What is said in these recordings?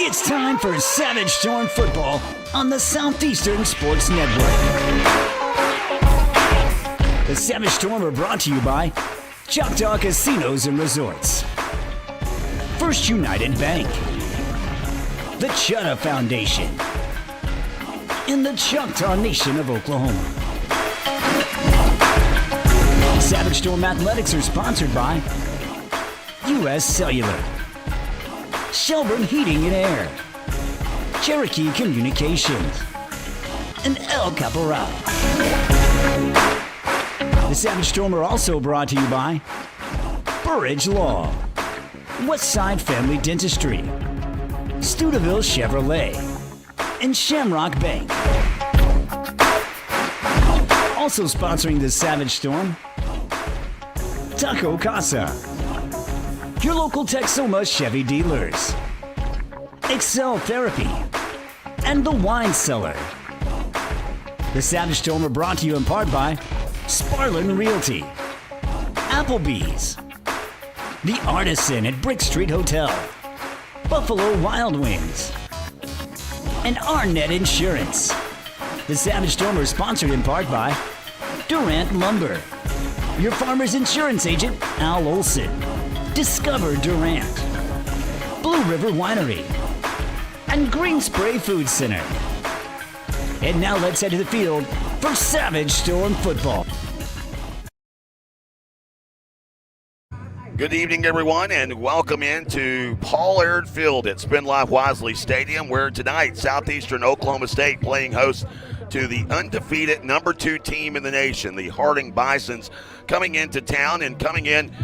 It's time for Savage Storm football on the Southeastern Sports Network. The Savage Storm are brought to you by Choctaw Casinos and Resorts, First United Bank, the Chutta Foundation, and the Choctaw Nation of Oklahoma. Savage Storm Athletics are sponsored by U.S. Cellular, Shelburne Heating and Air, Cherokee Communications, and El Caporal. The Savage Storm are also brought to you by Burridge Law, Westside Family Dentistry, Stuteville Chevrolet, and Shamrock Bank. Also sponsoring the Savage Storm, Taco Casa, your local Texoma Chevy dealers, Excel Therapy, and The Wine Cellar. The Savage Storm are brought to you in part by Sparlin Realty, Applebee's, The Artisan at Brick Street Hotel, Buffalo Wild Wings, and Arnett Insurance. The Savage Storm are sponsored in part by Durant Lumber, your farmer's insurance agent, Al Olson, Discover Durant, Blue River Winery, and Green Spray Food Center. And now let's head to the field for Savage Storm football. Good evening, everyone, and welcome into Paul Aird Field at Spend Life Wisely Stadium, where tonight Southeastern Oklahoma State playing host to the undefeated number 2 team in the nation, the Harding Bisons, coming into town and coming in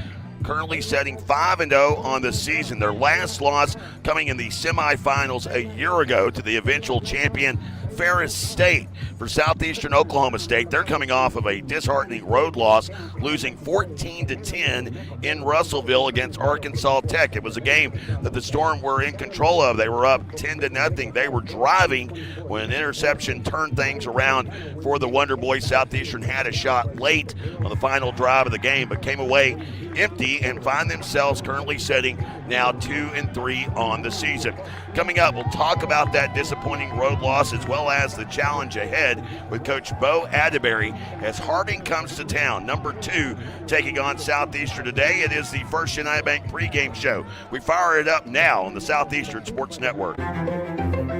currently setting 5-0 on the season. Their last loss coming in the semifinals a year ago to the eventual champion Ferris State. For Southeastern Oklahoma State, they're coming off of a disheartening road loss, losing 14-10 in Russellville against Arkansas Tech. It was a game that the Storm were in control of. They were up 10-0. They were driving when an interception turned things around for the Wonder Boys. Southeastern had a shot late on the final drive of the game, but came away empty and find themselves currently sitting now 2-3 on the season. Coming up, we'll talk about that disappointing road loss as well as the challenge ahead with Coach Bo Adbury as Harding comes to town. Number 2 taking on Southeastern today. It is the First United Bank pregame show. We fire it up now on the Southeastern Sports Network.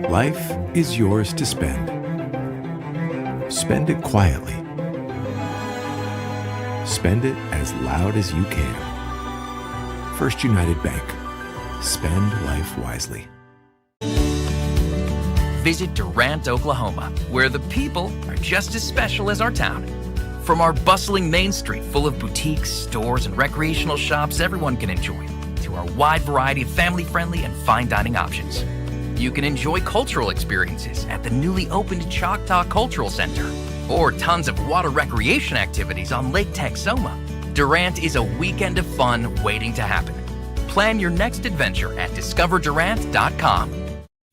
Life is yours to spend. Spend it quietly. Spend it as loud as you can. First United Bank. Spend life wisely. Visit Durant, Oklahoma, where the people are just as special as our town. From our bustling Main Street full of boutiques, stores, and recreational shops everyone can enjoy, to our wide variety of family-friendly and fine dining options. You can enjoy cultural experiences at the newly opened Choctaw Cultural Center, or tons of water recreation activities on Lake Texoma. Durant is a weekend of fun waiting to happen. Plan your next adventure at discoverdurant.com.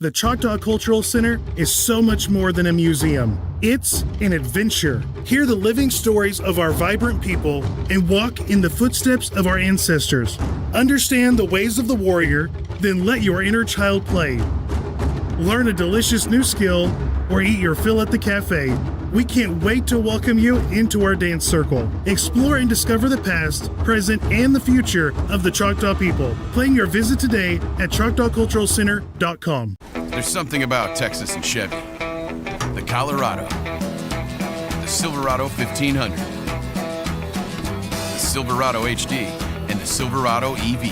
The Choctaw Cultural Center is so much more than a museum. It's an adventure. Hear the living stories of our vibrant people and walk in the footsteps of our ancestors. Understand the ways of the warrior, then let your inner child play. Learn a delicious new skill or eat your fill at the cafe. We can't wait to welcome you into our dance circle. Explore and discover the past, present, and the future of the Choctaw people. Plan your visit today at ChoctawCulturalCenter.com. There's something about Texas and Chevy. The Colorado, the Silverado 1500, the Silverado HD, and the Silverado EV.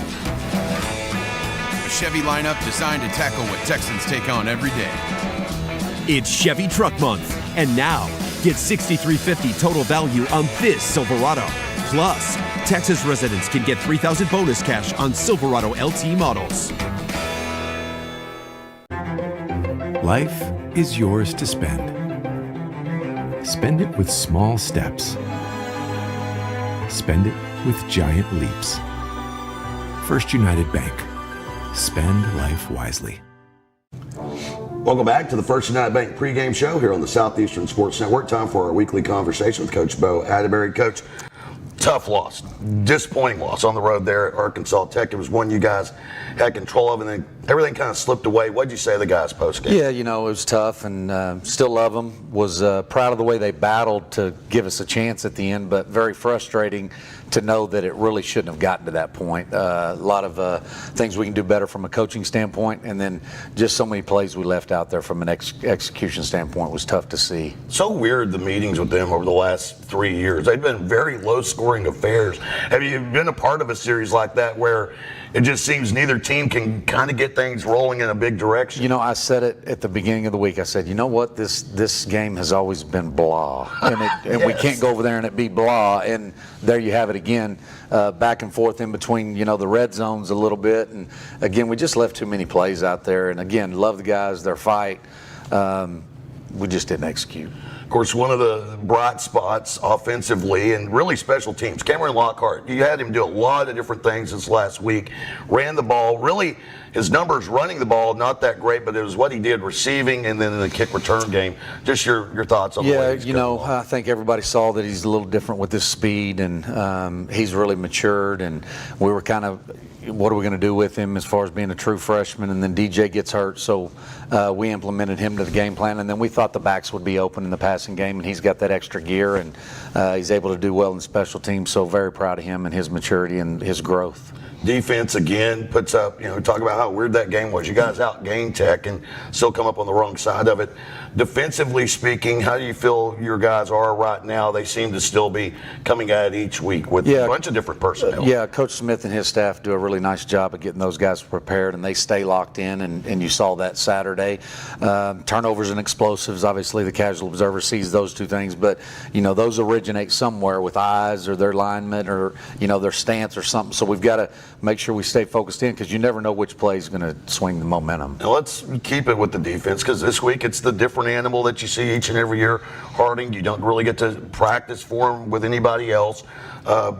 A Chevy lineup designed to tackle what Texans take on every day. It's Chevy Truck Month, and now get $6,350 total value on this Silverado. Plus, Texas residents can get $3,000 bonus cash on Silverado LT models. Life is yours to spend. Spend it with small steps. Spend it with giant leaps. First United Bank. Spend life wisely. Welcome back to the First United Bank pregame show here on the Southeastern Sports Network. Time for our weekly conversation with Coach Bo Adbury. Coach, Tough loss, disappointing loss on the road there at Arkansas Tech. It was one you guys had control of, and then everything kind of slipped away. What did you say to the guys post-game? Yeah, it was tough, and still love them. Was proud of the way they battled to give us a chance at the end, but very frustrating to know that it really shouldn't have gotten to that point. A lot of things we can do better from a coaching standpoint, and then just so many plays we left out there from an execution standpoint was tough to see. So weird, the meetings with them over the last 3 years. They've been very low-scoring affairs. Have you been a part of a series like that where it just seems neither team can kind of get things rolling in a big direction? I said it at the beginning of the week. I said, you know what, this game has always been blah, and we can't go over there and it be blah. And there you have it again, back and forth in between, the red zones a little bit. And again, we just left too many plays out there. And again, love the guys, their fight. We just didn't execute. Of course, one of the bright spots offensively and really special teams, Cameron Lockhart, you had him do a lot of different things this last week. Ran the ball. Really, his numbers running the ball, not that great, but it was what he did receiving and then in the kick return game. Just your thoughts on the way he's going. I think everybody saw that he's a little different with his speed, and he's really matured, and we were kind of, what are we going to do with him as far as being a true freshman? And then DJ gets hurt, so we implemented him to the game plan, and then we thought the backs would be open in the passing game, and he's got that extra gear, and he's able to do well in special teams, so very proud of him and his maturity and his growth. Defense, again, puts up, talk about how weird that game was. You guys outgained Tech and still come up on the wrong side of it. Defensively speaking, how do you feel your guys are right now? They seem to still be coming at it each week with a bunch of different personnel. Yeah, Coach Smith and his staff do a really nice job of getting those guys prepared, and they stay locked in, and you saw that Saturday. Turnovers and explosives, obviously the casual observer sees those two things, but, those originate somewhere with eyes or their alignment or, their stance or something. So we've got to make sure we stay focused in, because you never know which play is going to swing the momentum. Now let's keep it with the defense, because this week it's the different animal that you see each and every year. Harding, you don't really get to practice for him with anybody else.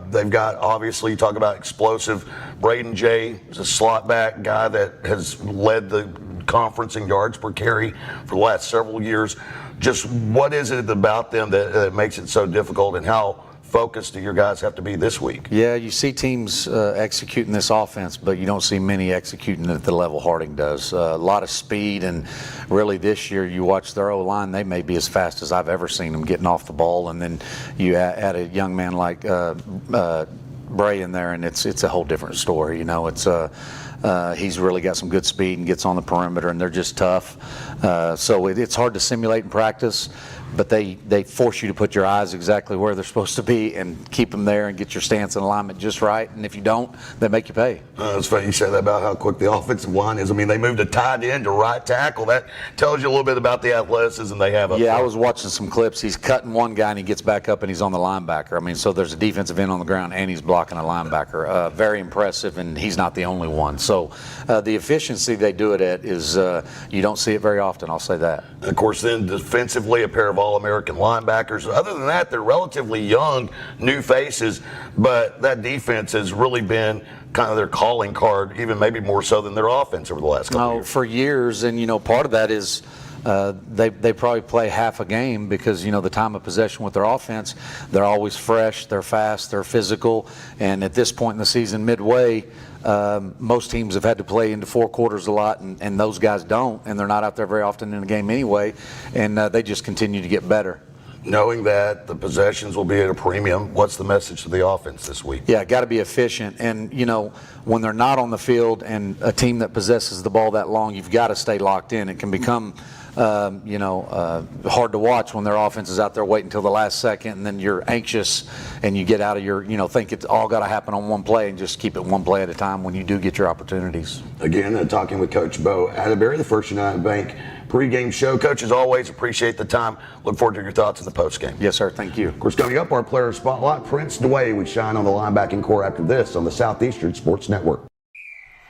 They've got, obviously, you talk about explosive. Braden Jay is a slot back guy that has led the conference in yards per carry for the last several years. Just what is it about them that makes it so difficult, and how focused do your guys have to be this week? Yeah, you see teams executing this offense, but you don't see many executing it at the level Harding does. A lot of speed, and really this year you watch their O-line, they may be as fast as I've ever seen them getting off the ball, and then you add a young man like Bray in there, and it's a whole different story. He's really got some good speed and gets on the perimeter, and they're just tough. So it's hard to simulate in practice, but they force you to put your eyes exactly where they're supposed to be and keep them there and get your stance and alignment just right. And if you don't, they make you pay. It's funny you say that about how quick the offensive line is. I mean, they moved a tight end to right tackle. That tells you a little bit about the athleticism they have up there. Yeah, I was watching some clips. He's cutting one guy and he gets back up and he's on the linebacker. I mean, so there's a defensive end on the ground and he's blocking a linebacker. Very impressive, and he's not the only one. So the efficiency they do it at is you don't see it very often, I'll say that. And of course, then defensively, a pair of All-American linebackers. Other than that, they're relatively young, new faces, but that defense has really been kind of their calling card, even maybe more so than their offense over the last couple of years. For years, and part of that is they probably play half a game because the time of possession with their offense, they're always fresh, they're fast, they're physical, and at this point in the season, midway, most teams have had to play into four quarters a lot, and those guys don't, and they're not out there very often in a game anyway, and they just continue to get better. Knowing that the possessions will be at a premium, what's the message to the offense this week? Yeah, got to be efficient. And, when they're not on the field and a team that possesses the ball that long, you've got to stay locked in. It can become, hard to watch when their offense is out there waiting until the last second, and then you're anxious and you get out of your, think it's all got to happen on one play, and just keep it one play at a time when you do get your opportunities. Again, talking with Coach Bo Adbury, the First United Bank pregame show. Coach, as always, appreciate the time. Look forward to your thoughts in the postgame. Yes, sir. Thank you. Of course, coming up, our player spotlight, Prince DeWay. We shine on the linebacking core after this on the Southeastern Sports Network.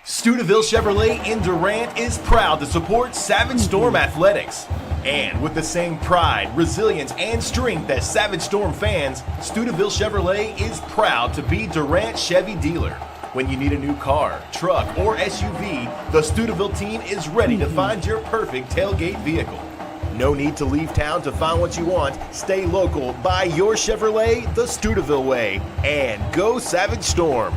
Steubenville Chevrolet in Durant is proud to support Savage Storm Athletics. And with the same pride, resilience, and strength as Savage Storm fans, Steubenville Chevrolet is proud to be Durant Chevy dealer. When you need a new car, truck, or SUV, the Steubenville team is ready to find your perfect tailgate vehicle. No need to leave town to find what you want. Stay local. Buy your Chevrolet the Steubenville way. And go Savage Storm.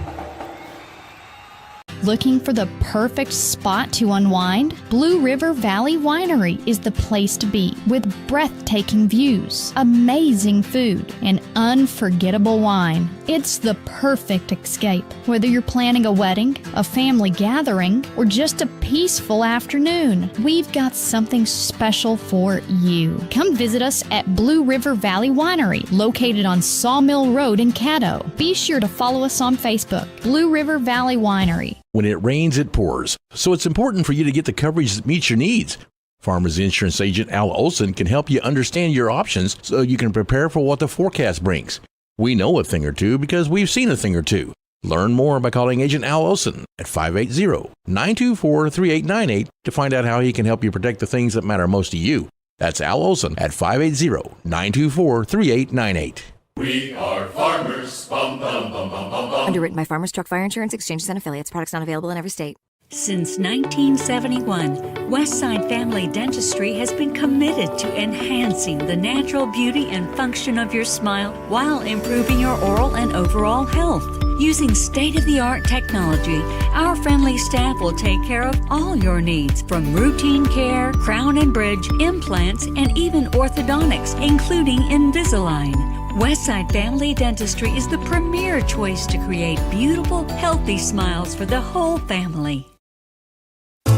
Looking for the perfect spot to unwind? Blue River Valley Winery is the place to be, with breathtaking views, amazing food, and unforgettable wine. It's the perfect escape, whether you're planning a wedding, a family gathering, or just a peaceful afternoon. We've got something special for you. Come visit us at Blue River Valley Winery, located on Sawmill Road in Caddo. Be sure to follow us on Facebook, Blue River Valley Winery. When it rains, it pours. So it's important for you to get the coverage that meets your needs. Farmers Insurance Agent Al Olson can help you understand your options so you can prepare for what the forecast brings. We know a thing or two because we've seen a thing or two. Learn more by calling Agent Al Olson at 580-924-3898 to find out how he can help you protect the things that matter most to you. That's Al Olson at 580-924-3898. We are farmers. Bum, bum, bum, bum, bum, bum. Underwritten by Farmers Truck Fire Insurance Exchanges and Affiliates. Products not available in every state. Since 1971, Westside Family Dentistry has been committed to enhancing the natural beauty and function of your smile while improving your oral and overall health. Using state-of-the-art technology, our friendly staff will take care of all your needs, from routine care, crown and bridge, implants, and even orthodontics, including Invisalign. Westside Family Dentistry is the premier choice to create beautiful, healthy smiles for the whole family.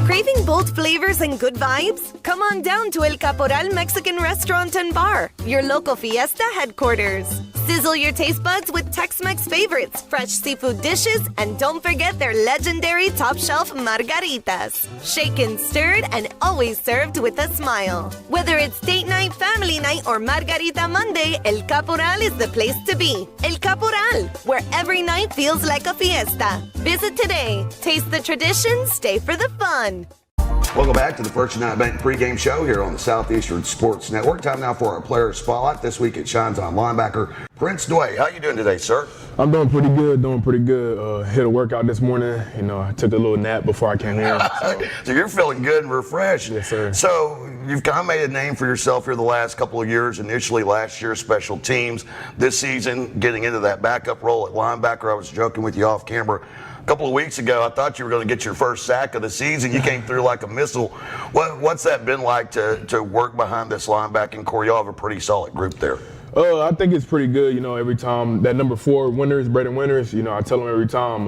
Craving bold flavors and good vibes? Come on down to El Caporal Mexican Restaurant and Bar, your local fiesta headquarters. Sizzle your taste buds with Tex-Mex favorites, fresh seafood dishes, and don't forget their legendary top-shelf margaritas. Shaken, stirred, and always served with a smile. Whether it's date night, family night, or Margarita Monday, El Caporal is the place to be. El Caporal, where every night feels like a fiesta. Visit today. Taste the tradition, stay for the fun. Welcome back to the First United Bank pregame show here on the Southeastern Sports Network. Time now for our player spotlight. This week it shines on linebacker Prince Dway. How you doing today, sir? I'm doing pretty good, hit a workout this morning. You know, I took a little nap before I came here. So you're feeling good and refreshed. Yes, sir. So you've kind of made a name for yourself here the last couple of years. Initially last year, special teams. This season, getting into that backup role at linebacker. I was joking with you off camera. A couple of weeks ago, I thought you were going to get your first sack of the season. You came through like a missile. What's that been like to work behind this linebacking core? You all have a pretty solid group there. I think it's pretty good. You know, every time that number 4 Winters, Braden Winters, you know, I tell him every time,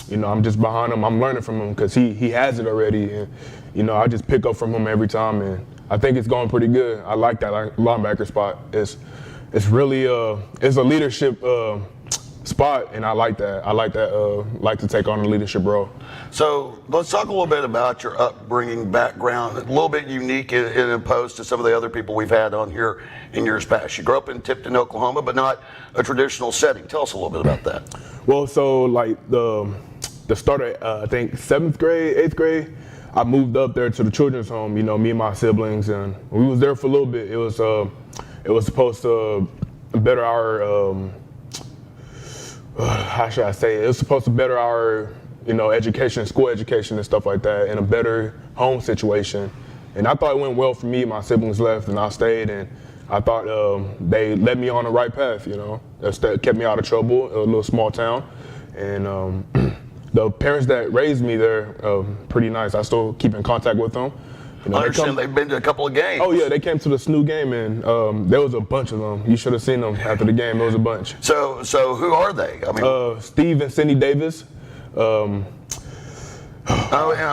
you know, I'm just behind him. I'm learning from him because he has it already. And, you know, I just pick up from him every time. And I think it's going pretty good. I like that linebacker spot. It's really it's a leadership spot, and I like that. Like to take on a leadership role. So let's talk a little bit about your upbringing, background, a little bit unique and opposed to some of the other people we've had on here in years past. You grew up in Tipton, Oklahoma, but not a traditional setting. Tell us a little bit about that. Well, so like the start of I think 7th grade, 8th grade, I moved up there to the children's home. You know, me and my siblings, and we was there for a little bit. It was supposed to better our how should I say it? It was supposed to better our, you know, education, school education and stuff like that, in a better home situation. And I thought it went well for me. My siblings left and I stayed, and I thought they led me on the right path, you know. That kept me out of trouble, a little small town. And the parents that raised me there, pretty nice. I still keep in contact with them. You know, I understand they've been to a couple of games. Oh, yeah, they came to the SNU game, and there was a bunch of them. You should have seen them after the game. There was a bunch. So who are they? I mean, Steve and Cindy Davis. I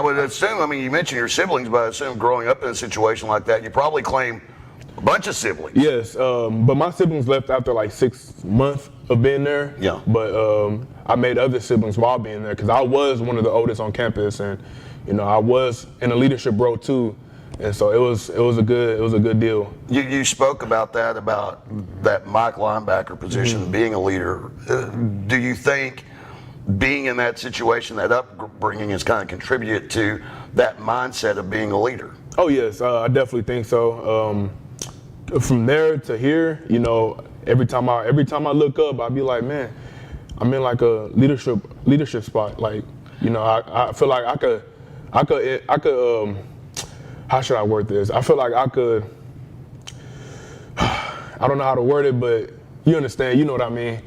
would assume, I mean, you mentioned your siblings, but I assume growing up in a situation like that, you probably claim a bunch of siblings. Yes, but my siblings left after like 6 months of being there. Yeah. But I made other siblings while being there because I was one of the oldest on campus, and you know, I was in a leadership role too, and so it was a good deal. You spoke about that Mike linebacker position, being a leader. Do you think being in that situation, that upbringing, has kind of contributed to that mindset of being a leader? Oh yes, I definitely think so. From there to here, you know, every time I look up, I be like, man, I'm in like a leadership spot. Like, you know, I feel like I could. How should I word this? I feel like I could I don't know how to word it, but you understand. You know what I mean.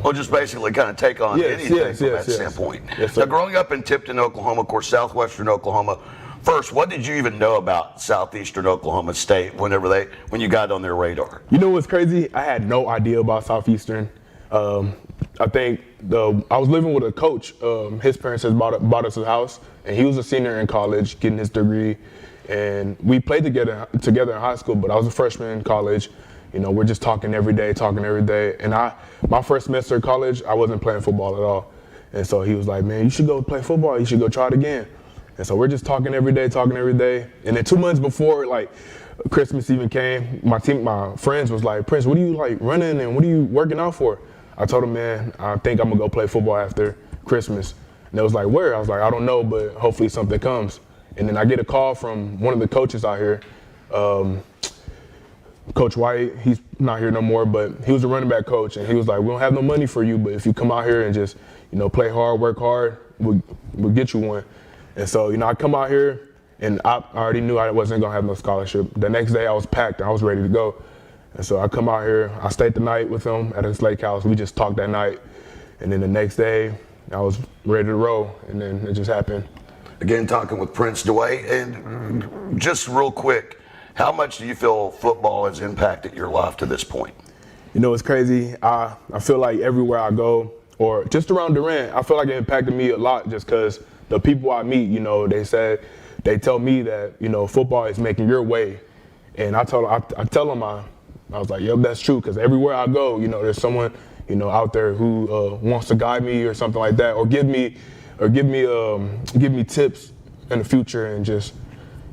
Well, just basically kind of take on anything from that standpoint. Yes, now, growing up in Tipton, Oklahoma, of course, Southwestern Oklahoma. First, what did you even know about Southeastern Oklahoma State when you got on their radar? You know what's crazy? I had no idea about Southeastern. I think I was living with a coach. His parents had bought us a house, and he was a senior in college, getting his degree. And we played together in high school, but I was a freshman in college. You know, we're just talking every day. And my first semester of college, I wasn't playing football at all. And so he was like, man, you should go play football. You should go try it again. And so we're just talking every day. And then 2 months before, like, Christmas even came, my friends was like, Prince, what are you, like, running and what are you working out for? I told him, man, I think I'm going to go play football after Christmas. And they was like, where? I was like, I don't know, but hopefully something comes. And then I get a call from one of the coaches out here, Coach White. He's not here no more, but he was a running back coach. And he was like, we don't have no money for you, but if you come out here and just, you know, play hard, work hard, we'll get you one. And so, you know, I come out here, and I already knew I wasn't going to have no scholarship. The next day I was packed and I was ready to go. And so I come out here, I stayed the night with him at his lake house. We just talked that night. And then the next day I was ready to roll, and then it just happened. Again, talking with Prince DeWay. And just real quick, how much do you feel football has impacted your life to this point? You know, it's crazy. I feel like everywhere I go, or just around Durant, I feel like it impacted me a lot just because the people I meet, you know, they tell me that, you know, football is making your way. And I tell them I was like, yep, that's true, because everywhere I go, you know, there's someone, you know, out there who wants to guide me or something like that, or give me tips in the future, and just,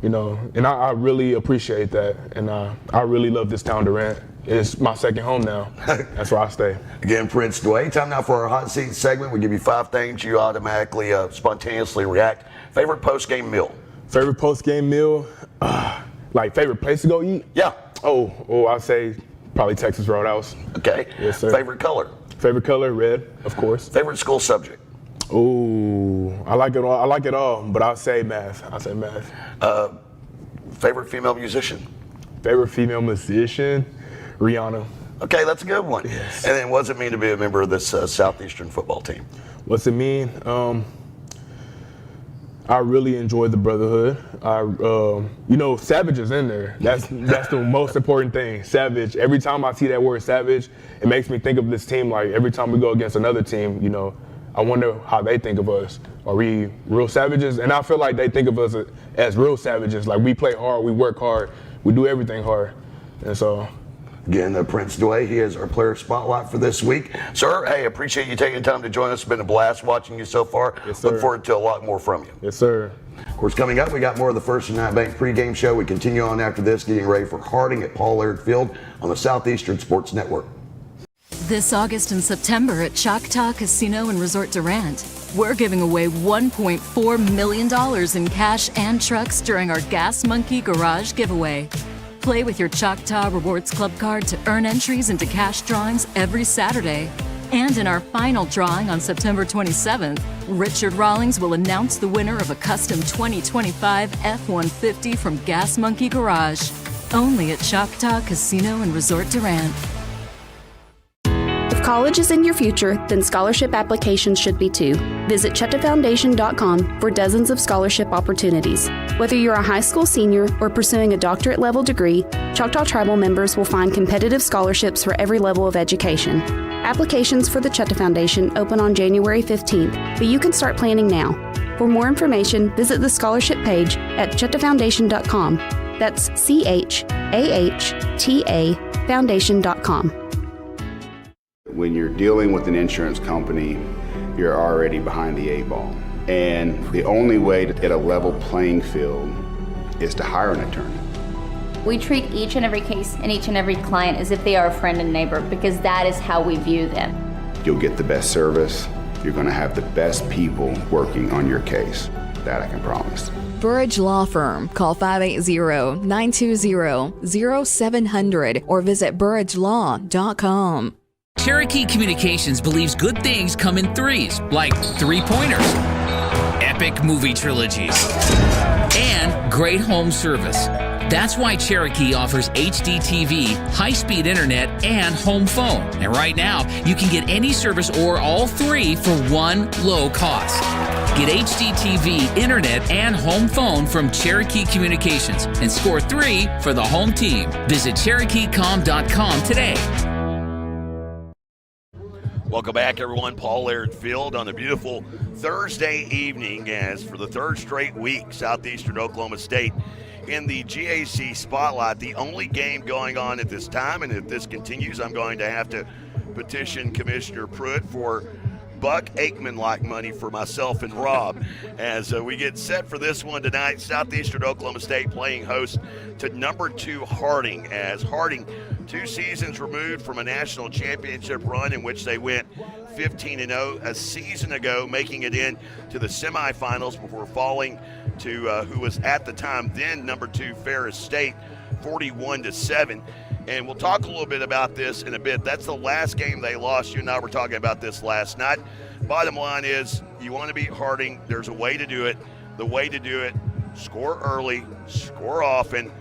you know, and I really appreciate that, and I really love this town, Durant. It's my second home now. That's where I stay. Again, Prince DeWay. Time now for our hot seat segment. We give you 5 things you automatically, spontaneously react. Favorite post-game meal? Favorite post-game meal? Like favorite place to go eat? Yeah. Oh, I'd say probably Texas Roadhouse. Okay. Yes, sir. Favorite color? Favorite color, red, of course. Favorite school subject? Oh, I like it all, but I'll say math. Favorite female musician? Favorite female musician? Rihanna. Okay, that's a good one. Yes. And then what does it mean to be a member of this Southeastern football team? What's it mean? I really enjoy the brotherhood. You know, Savage is in there. That's the most important thing. Savage. Every time I see that word Savage, it makes me think of this team. Like every time we go against another team, you know, I wonder how they think of us. Are we real savages? And I feel like they think of us as real savages. Like we play hard, we work hard, we do everything hard. And so. Again, Prince DeWay, he is our player spotlight for this week. Sir, hey, appreciate you taking the time to join us. It's been a blast watching you so far. Yes, sir. Look forward to a lot more from you. Yes, sir. Of course, coming up, we got more of the First United Bank pregame show. We continue on after this, getting ready for Harding at Paul Laird Field on the Southeastern Sports Network. This August and September at Choctaw Casino and Resort Durant, we're giving away $1.4 million in cash and trucks during our Gas Monkey Garage giveaway. Play with your Choctaw Rewards Club card to earn entries into cash drawings every Saturday. And in our final drawing on September 27th, Richard Rawlings will announce the winner of a custom 2025 F-150 from Gas Monkey Garage. Only at Choctaw Casino and Resort Durant. If college is in your future, then scholarship applications should be too. Visit ChetaFoundation.com for dozens of scholarship opportunities. Whether you're a high school senior or pursuing a doctorate level degree, Choctaw Tribal members will find competitive scholarships for every level of education. Applications for the Cheta Foundation open on January 15th, but you can start planning now. For more information, visit the scholarship page at ChetaFoundation.com. That's CHAHTA Foundation.com. When you're dealing with an insurance company, you're already behind the 8 ball. And the only way to get a level playing field is to hire an attorney. We treat each and every case and each and every client as if they are a friend and neighbor, because that is how we view them. You'll get the best service. You're going to have the best people working on your case. That I can promise. Burridge Law Firm. Call 580-920-0700 or visit burridgelaw.com. Cherokee Communications believes good things come in threes, like 3-pointers, epic movie trilogies, and great home service. That's why Cherokee offers HD TV, high-speed internet, and home phone. And right now, you can get any service or all three for one low cost. Get HD TV, internet, and home phone from Cherokee Communications and score 3 for the home team. Visit CherokeeCom.com today. Welcome back, everyone. Paul Laird Field on a beautiful Thursday evening, as for the third straight week, Southeastern Oklahoma State in the GAC Spotlight, the only game going on at this time. And if this continues, I'm going to have to petition Commissioner Pruitt for Buck Aikman-like money for myself and Rob as we get set for this one tonight. Southeastern Oklahoma State playing host to number 2 Harding, as Harding, 2 seasons removed from a national championship run in which they went 15-0 a season ago, making it in to the semifinals before falling to who was at the time then number 2 Ferris State, 41-7. And we'll talk a little bit about this in a bit. That's the last game they lost. You and I were talking about this last night. Bottom line is, you want to beat Harding, there's a way to do it. The way to do it, score early, score often,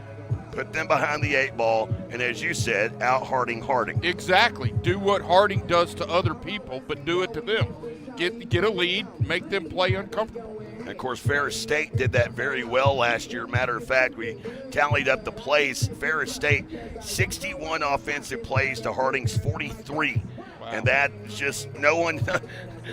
put them behind the 8 ball, and as you said, out Harding. Exactly. Do what Harding does to other people, but do it to them. Get a lead, make them play uncomfortable. And of course, Ferris State did that very well last year. Matter of fact, we tallied up the plays. Ferris State, 61 offensive plays to Harding's 43. Wow. And that's just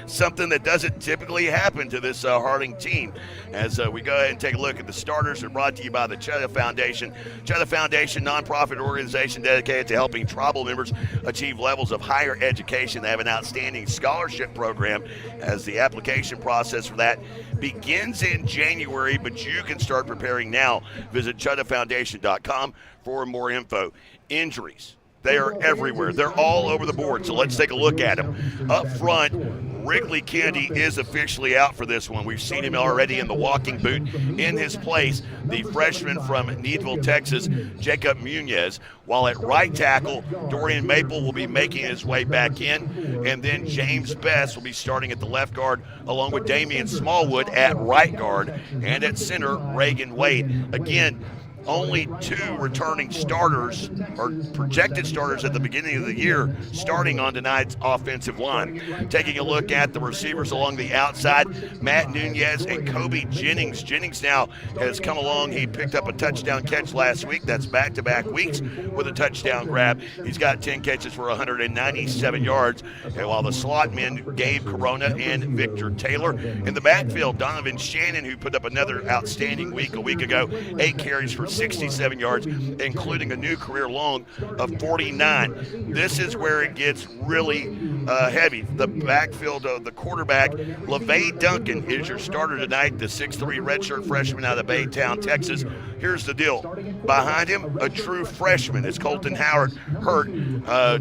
something that doesn't typically happen to this Harding team. As we go ahead and take a look at the starters, are brought to you by the Cheddar Foundation. Cheddar Foundation, nonprofit organization dedicated to helping tribal members achieve levels of higher education. They have an outstanding scholarship program, as the application process for that begins in January, but you can start preparing now. Visit cheddarfoundation.com for more info. Injuries, they are everywhere. They're all over the board, so let's take a look at them. Up front, Wrigley Kennedy is officially out for this one. We've seen him already in the walking boot. In his place, the freshman from Needville, Texas, Jacob Munez. While at right tackle, Dorian Maple will be making his way back in. And then James Best will be starting at the left guard, along with Damian Smallwood at right guard. And at center, Reagan Wade. Again, only 2 returning starters, or projected starters at the beginning of the year, starting on tonight's offensive line. Taking a look at the receivers along the outside, Matt Nunez and Kobe Jennings. Jennings now has come along. He picked up a touchdown catch last week. That's back-to-back weeks with a touchdown grab. He's got 10 catches for 197 yards. And while the slot men, Gabe Corona and Victor Taylor. In the backfield, Donovan Shannon, who put up another outstanding week a week ago, 8 carries for 67 yards, including a new career long of 49. This is where it gets really heavy. The backfield of the quarterback, LeVay Duncan, is your starter tonight, the 6'3 redshirt freshman out of Baytown, Texas. Here's the deal. Behind him, a true freshman is Colton Howard hurt.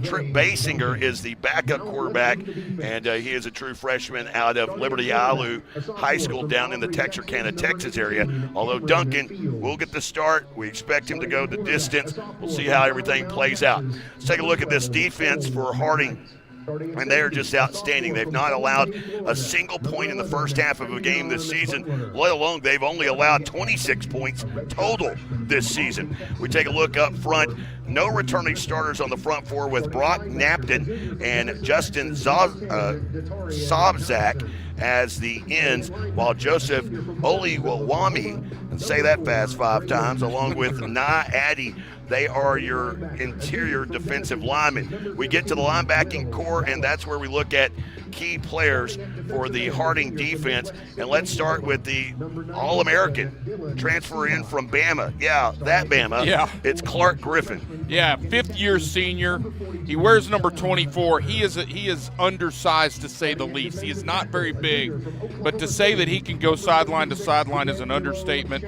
Trip Basinger is the backup quarterback, and he is a true freshman out of Liberty Alu High School down in the Texarkana, Texas area. Although Duncan will get the start, we expect him to go the distance. We'll see how everything plays out. Let's take a look at this defense for Harding. And they are just outstanding. They've not allowed a single point in the first half of a game this season, let alone they've only allowed 26 points total this season. We take a look up front. No returning starters on the front four, with Brock Napton and Justin Sobzak as the ends, while Joseph Oliwawami, and say that fast 5 times, along with Na Addy, they are your interior defensive linemen. We get to the linebacking core, and that's where we look at key players for the Harding defense. And let's start with the All-American transfer in from Bama. Yeah, that Bama. Yeah. It's Clark Griffin. Yeah, 5th-year senior. He wears number 24. He is undersized, to say the least. He is not very big, but to say that he can go sideline to sideline is an understatement.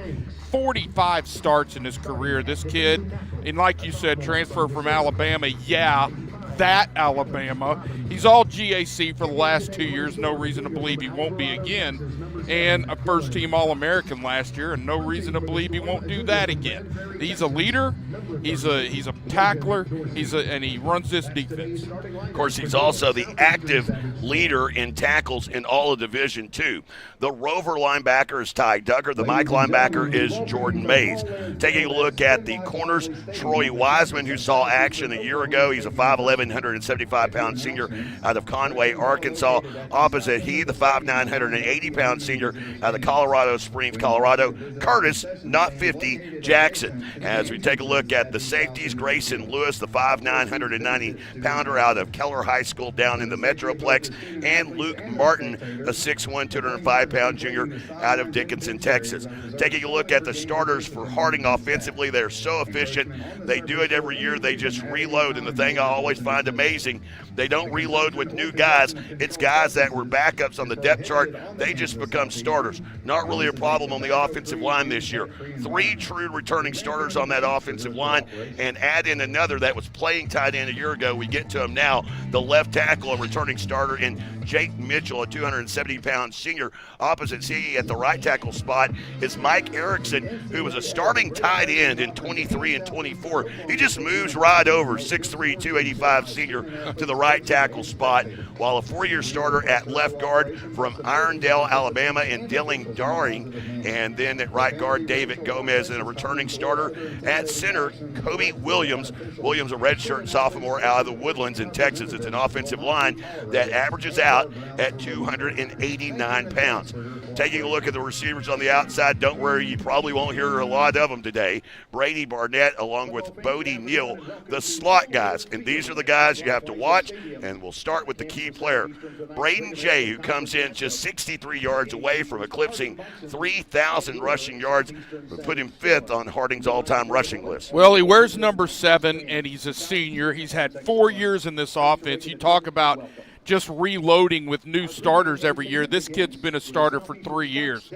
45 starts in his career. This kid, and like you said, transfer from Alabama, yeah, that Alabama. He's all GAC for the last 2 years. No reason to believe he won't be again. And a first-team All-American last year, and no reason to believe he won't do that again. He's a leader. He's a tackler. And he runs this defense. Of course, he's also the active leader in tackles in all of Division II. The Rover linebacker is Ty Duggar. The Mike linebacker is Jordan Mays. Taking a look at the corners, Troy Wiseman, who saw action a year ago. He's a 5'11", 175-pound senior out of Conway, Arkansas. Opposite he, the 5'9", 180-pound senior out of Colorado Springs, Colorado, Curtis, not 50, Jackson. As we take a look at the safeties, Grayson Lewis, the 5'9", 190-pounder out of Keller High School down in the Metroplex, and Luke Martin, a 6'1", 205-pound junior out of Dickinson, Texas. Taking a look at the starters for Harding offensively, they're so efficient. They do it every year. They just reload, and the thing I always find amazing, they don't reload with new guys. It's guys that were backups on the depth chart. They just become starters. Not really a problem on the offensive line this year. 3 true returning starters on that offensive line, and add in another that was playing tight end a year ago. We get to him now, the left tackle, a returning starter in Jake Mitchell, a 270-pound senior. Opposite C at the right tackle spot is Mike Erickson, who was a starting tight end in 23 and 24. He just moves right over, 6'3", 285 senior to the right tackle spot, while a 4-year starter at left guard from Irondale, Alabama, in Dilling Daring. And then at right guard, David Gomez, and a returning starter at center, Kobe Williams. Williams, a redshirt sophomore out of the Woodlands in Texas. It's an offensive line that averages out at 289 pounds. Taking a look at the receivers on the outside, don't worry, you probably won't hear a lot of them today. Brady Barnett along with Bodie Neal, the slot guys. And these are the guys you have to watch, and we'll start with the key player. Braden Jay, who comes in just 63 yards away from eclipsing 3,000 rushing yards, would put him 5th on Harding's all-time rushing list. Well, he wears number 7, and he's a senior. He's had 4 years in this offense. You talk about just reloading with new starters every year. This kid's been a starter for 3 years.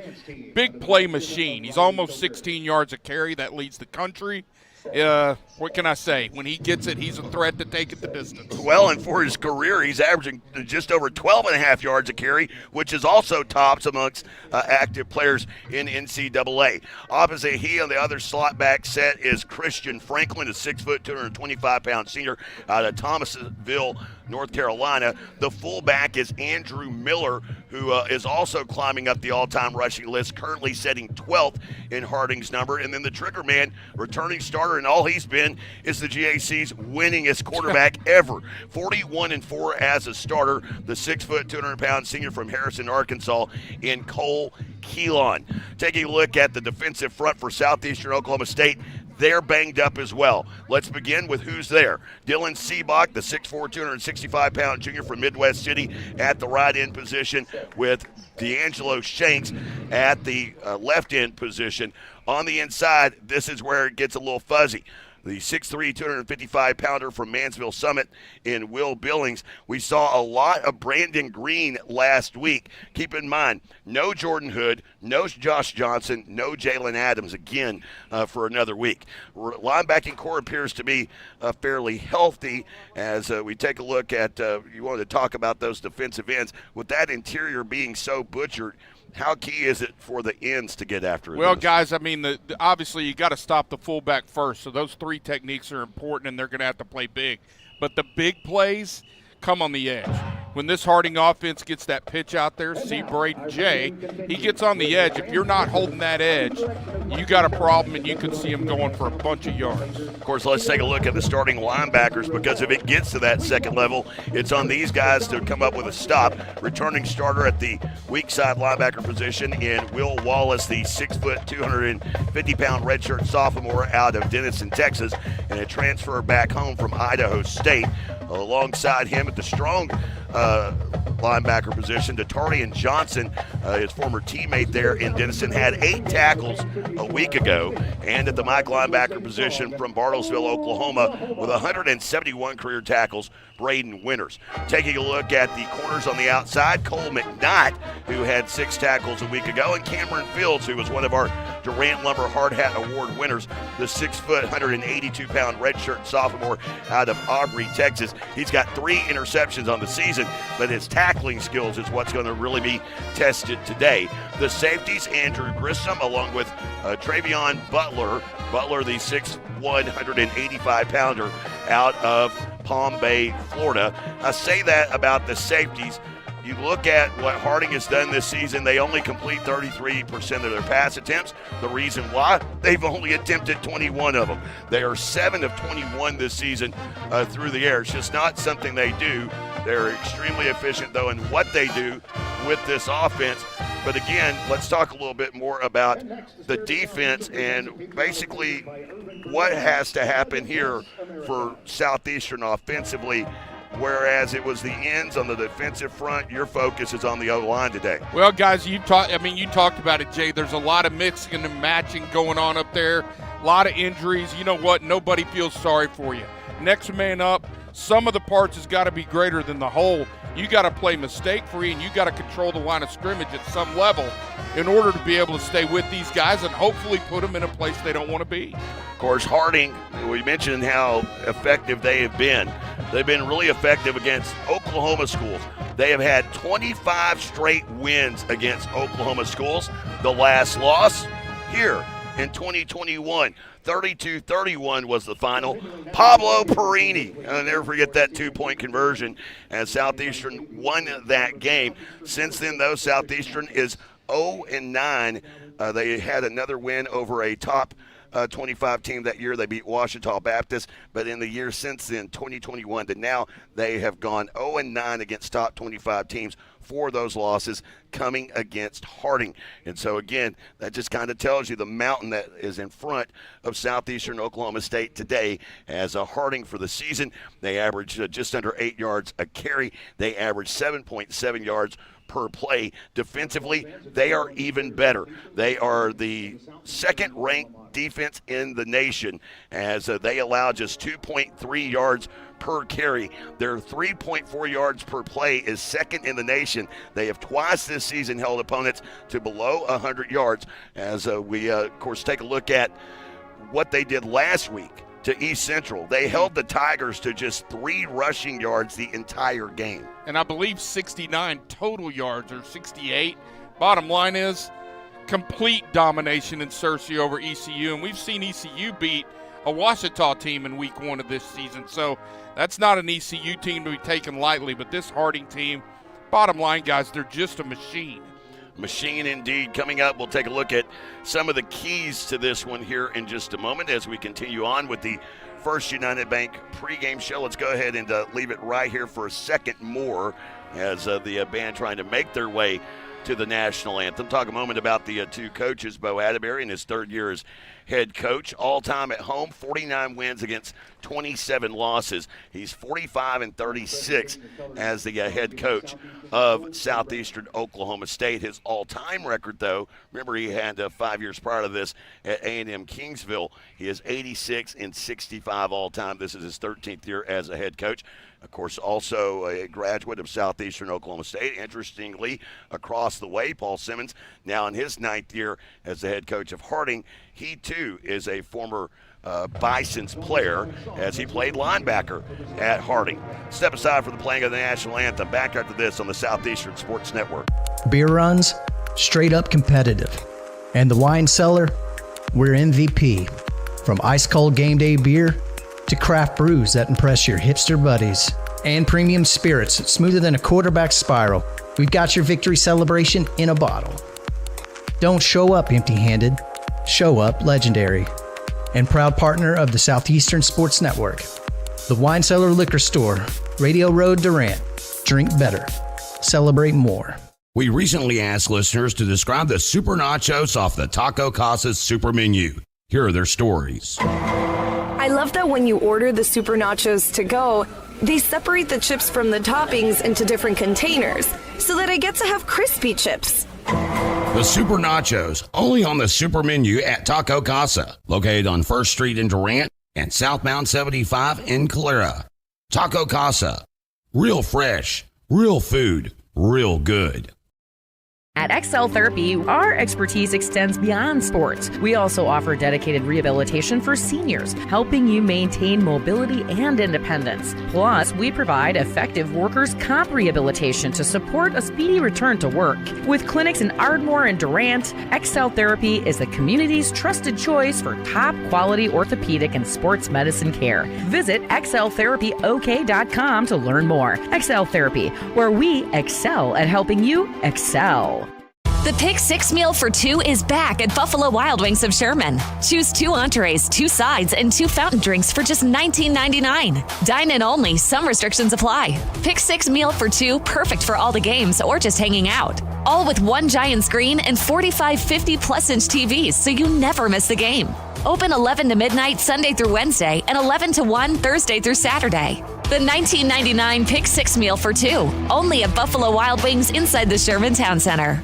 Big play machine. He's almost 16 yards a carry. That leads the country. What can I say? When he gets it, he's a threat to take it the distance. Well, and for his career, he's averaging just over 12.5 yards a carry, which is also tops amongst active players in NCAA. Opposite he on the other slot back set is Christian Franklin, a 6', 225-pound senior out of Thomasville, North Carolina. The fullback is Andrew Miller, who is also climbing up the all-time rushing list, currently setting 12th in Harding's number. And then the trigger man, returning starter, and all he's been is the GAC's winningest quarterback ever. 41-4 as a starter, the 6', 200-pound senior from Harrison, Arkansas, in Cole Keelan. Taking a look at the defensive front for Southeastern Oklahoma State, they're banged up as well. Let's begin with who's there. Dylan Seabach, the 6'4", 265-pound junior from Midwest City at the right end position, with D'Angelo Shanks at the left end position. On the inside, this is where it gets a little fuzzy. The 6'3", 255-pounder from Mansville Summit in Will Billings. We saw a lot of Brandon Green last week. Keep in mind, no Jordan Hood, no Josh Johnson, no Jalen Adams again for another week. Linebacking core appears to be fairly healthy as we take a look at, you wanted to talk about those defensive ends. With that interior being so butchered, how key is it for the ends to get after it? Well, guys, I mean, obviously you got to stop the fullback first. So those 3 techniques are important, and they're going to have to play big. But the big plays come on the edge. When this Harding offense gets that pitch out there, see Braden Jay, he gets on the edge. If you're not holding that edge, you got a problem, and you can see him going for a bunch of yards. Of course, let's take a look at the starting linebackers, because if it gets to that second level, it's on these guys to come up with a stop. Returning starter at the weak side linebacker position in Will Wallace, the 6', 250-pound redshirt sophomore out of Denison, Texas, and a transfer back home from Idaho State. Alongside him at the strong linebacker position, D'Artagnan Johnson, his former teammate there in Denison, had 8 tackles a week ago. And at the Mike linebacker position from Bartlesville, Oklahoma, with 171 career tackles, Braden Winters. Taking a look at the corners on the outside, Cole McKnight, who had 6 tackles a week ago, and Cameron Fields, who was one of our Durant Lumber Hard Hat Award winners, the 6-foot, 182-pound redshirt sophomore out of Aubrey, Texas. He's got 3 interceptions on the season, but his tackling skills is what's going to really be tested today. The safeties, Andrew Grissom, along with Travion Butler. Butler, the 6'1", 185-pounder out of Palm Bay, Florida. I say that about the safeties. You look at what Harding has done this season, they only complete 33% of their pass attempts. The reason why? They've only attempted 21 of them. They are 7 of 21 this season through the air. It's just not something they do. They're extremely efficient, though, in what they do with this offense. But again, let's talk a little bit more about the defense and basically what has to happen here for Southeastern offensively. Whereas it was the ends on the defensive front, your focus is on the O-line today. Well, guys, you talked about it, Jay. There's a lot of mixing and matching going on up there, a lot of injuries. You know what? Nobody feels sorry for you. Next man up, some of the parts has got to be greater than the whole. You got to play mistake-free, and you got to control the line of scrimmage at some level in order to be able to stay with these guys and hopefully put them in a place they don't want to be. Of course, Harding, we mentioned how effective they have been. They've been really effective against Oklahoma schools. They have had 25 straight wins against Oklahoma schools. The last loss here in 2021. 32-31 was the final. Pablo Perini, I'll never forget that 2-point conversion, as Southeastern won that game. Since then, though, Southeastern is 0-9. They had another win over a top 25 team that year. They beat Ouachita Baptist, but in the year since then, 2021 to now, they have gone 0-9 against top 25 teams. 4 of those losses coming against Harding. And so, again, that just kind of tells you the mountain that is in front of Southeastern Oklahoma State today. As a Harding for the season, they average just under 8 yards a carry. They average 7.7 yards per play. Defensively, they are even better. They are the second-ranked defense in the nation, as they allow just 2.3 yards per carry. Their 3.4 yards per play is second in the nation. They have twice this season held opponents to below 100 yards. As we, of course, take a look at what they did last week to East Central. They held the Tigers to just 3 rushing yards the entire game. And I believe 69 total yards, or 68. Bottom line is complete domination in Searcy over ECU. And we've seen ECU beat a Ouachita team in week 1 of this season. So that's not an ECU team to be taken lightly. But this Harding team, bottom line, guys, they're just a machine. Machine indeed. Coming up, we'll take a look at some of the keys to this one here in just a moment as we continue on with the First United Bank pregame show. Let's go ahead and leave it right here for a second more as the band trying to make their way to the national anthem. Talk a moment about the 2 coaches, Bo Adbury in his 3rd year as head coach. All-time at home, 49 wins against 27 losses. He's 45-36 as the head coach of Southeastern Oklahoma State. His all-time record, though, remember he had 5 years prior to this at A&M Kingsville. He is 86-65 all-time. This is his 13th year as a head coach. Of course, also a graduate of Southeastern Oklahoma State. Interestingly, across the way, Paul Simmons, now in his 9th year as the head coach of Harding, he too is a former Bison's player as he played linebacker at Harding. Step aside for the playing of the national anthem. Back after this on the Southeastern Sports Network. Beer runs, straight up competitive. And the wine cellar, we're MVP. From ice cold game day beer to craft brews that impress your hipster buddies. And premium spirits smoother than a quarterback spiral. We've got your victory celebration in a bottle. Don't show up empty-handed. Show up legendary. And proud partner of the Southeastern Sports Network. The Wine Cellar Liquor Store, Radio Road, Durant. Drink better. Celebrate more. We recently asked listeners to describe the super nachos off the Taco Casa's super menu. Here are their stories. I love that when you order the Super Nachos to go, they separate the chips from the toppings into different containers so that I get to have crispy chips. The Super Nachos, only on the super menu at Taco Casa, located on 1st Street in Durant and southbound 75 in Calera. Taco Casa, real fresh, real food, real good. At Excel Therapy, our expertise extends beyond sports. We also offer dedicated rehabilitation for seniors, helping you maintain mobility and independence. Plus, we provide effective workers' comp rehabilitation to support a speedy return to work. With clinics in Ardmore and Durant, Excel Therapy is the community's trusted choice for top-quality orthopedic and sports medicine care. Visit exceltherapyok.com to learn more. Excel Therapy, where we excel at helping you excel. The Pick 6 meal for 2 is back at Buffalo Wild Wings of Sherman. Choose 2 entrees, 2 sides, and 2 fountain drinks for just $19.99. Dine in only. Some restrictions apply. Pick 6 meal for 2, perfect for all the games or just hanging out. All with 1 giant screen and 45 50-plus-inch TVs, so you never miss the game. Open 11 to midnight Sunday through Wednesday and 11 to 1 Thursday through Saturday. The $19.99 Pick 6 meal for 2, only at Buffalo Wild Wings inside the Sherman Town Center.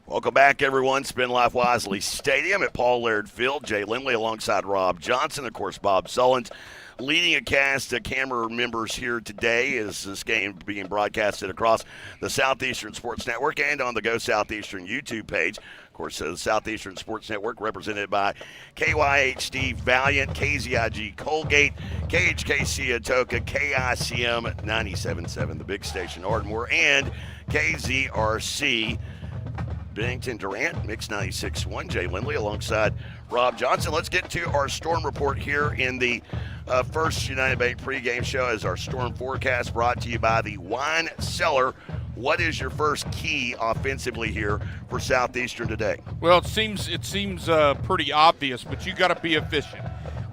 Welcome back, everyone. Spin Life Wisely Stadium at Paul Laird Field. Jay Lindley alongside Rob Johnson, of course, Bob Sullins. Leading a cast of camera members here today is this game being broadcasted across the Southeastern Sports Network and on the Go Southeastern YouTube page. Of course, the Southeastern Sports Network represented by KYHD Valiant, KZIG Colgate, KHKC Atoka, KICM 97.7, the big station Ardmore, and KZRC Bennington Durant, Mix 96.1. Jay Lindley alongside Rob Johnson. Let's get to our storm report here in the First United Bank pregame show as our storm forecast brought to you by the Wine Cellar. What is your first key offensively here for Southeastern today? Well, it seems pretty obvious, but you got to be efficient.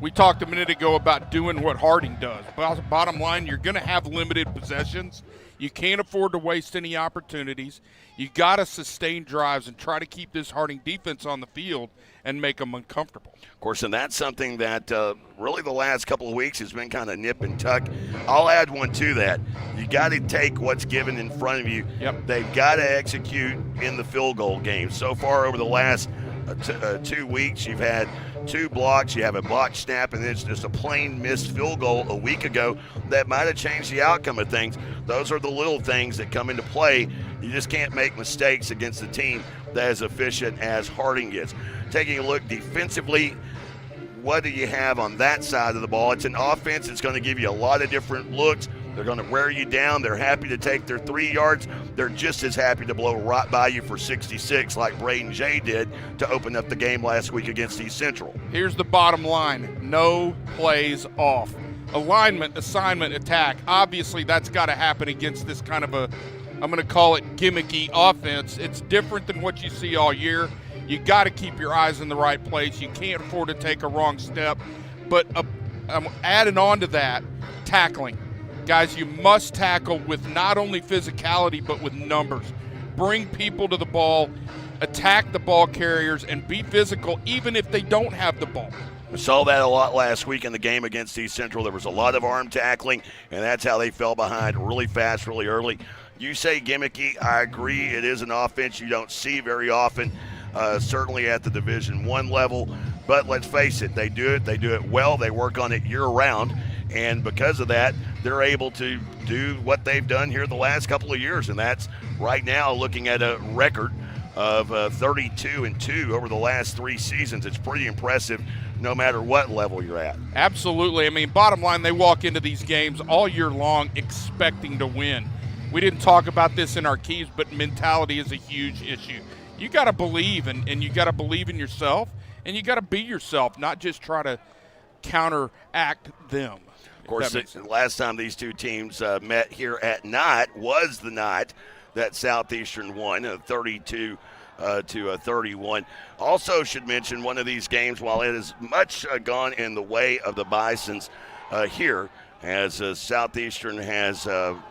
We talked a minute ago about doing what Harding does. Bottom line, you're going to have limited possessions. You can't afford to waste any opportunities. You got to sustain drives and try to keep this Harding defense on the field and make them uncomfortable. Of course, and that's something that really the last couple of weeks has been kind of nip and tuck. I'll add one to that. You got to take what's given in front of you. Yep. They've got to execute in the field goal game. So far over the last 2 weeks, you've had 2 blocks, you have a block snap, and it's just a plain missed field goal a week ago that might have changed the outcome of things. Those are the little things that come into play. You just can't make mistakes against a team that is efficient as Harding is. Taking a look defensively, what do you have on that side of the ball? It's an offense that's going to give you a lot of different looks. They're going to wear you down. They're happy to take their 3 yards. They're just as happy to blow right by you for 66 like Braden Jay did to open up the game last week against East Central. Here's the bottom line. No plays off. Alignment, assignment, attack. Obviously, that's got to happen against this kind of a, I'm going to call it gimmicky offense. It's different than what you see all year. You got to keep your eyes in the right place. You can't afford to take a wrong step. But I'm adding on to that, tackling. Guys, you must tackle with not only physicality but with numbers. Bring people to the ball, attack the ball carriers, and be physical even if they don't have the ball. We saw that a lot last week in the game against East Central. There was a lot of arm tackling, and that's how they fell behind really fast, really early. You say gimmicky. I agree. It is an offense you don't see very often, certainly at the Division I level. But let's face it, they do it. They do it well. They work on it year-round. And because of that, they're able to do what they've done here the last couple of years. And that's right now looking at a record of 32-2 over the last 3 seasons. It's pretty impressive no matter what level you're at. Absolutely. I mean, bottom line, they walk into these games all year long expecting to win. We didn't talk about this in our keys, but mentality is a huge issue. You got to believe, and you got to believe in yourself, and you got to be yourself, not just try to counteract them. Of course, the last time these two teams met here at Knott was the night that Southeastern won, 32-31. Also should mention one of these games, while it has much gone in the way of the Bisons here, as Southeastern has a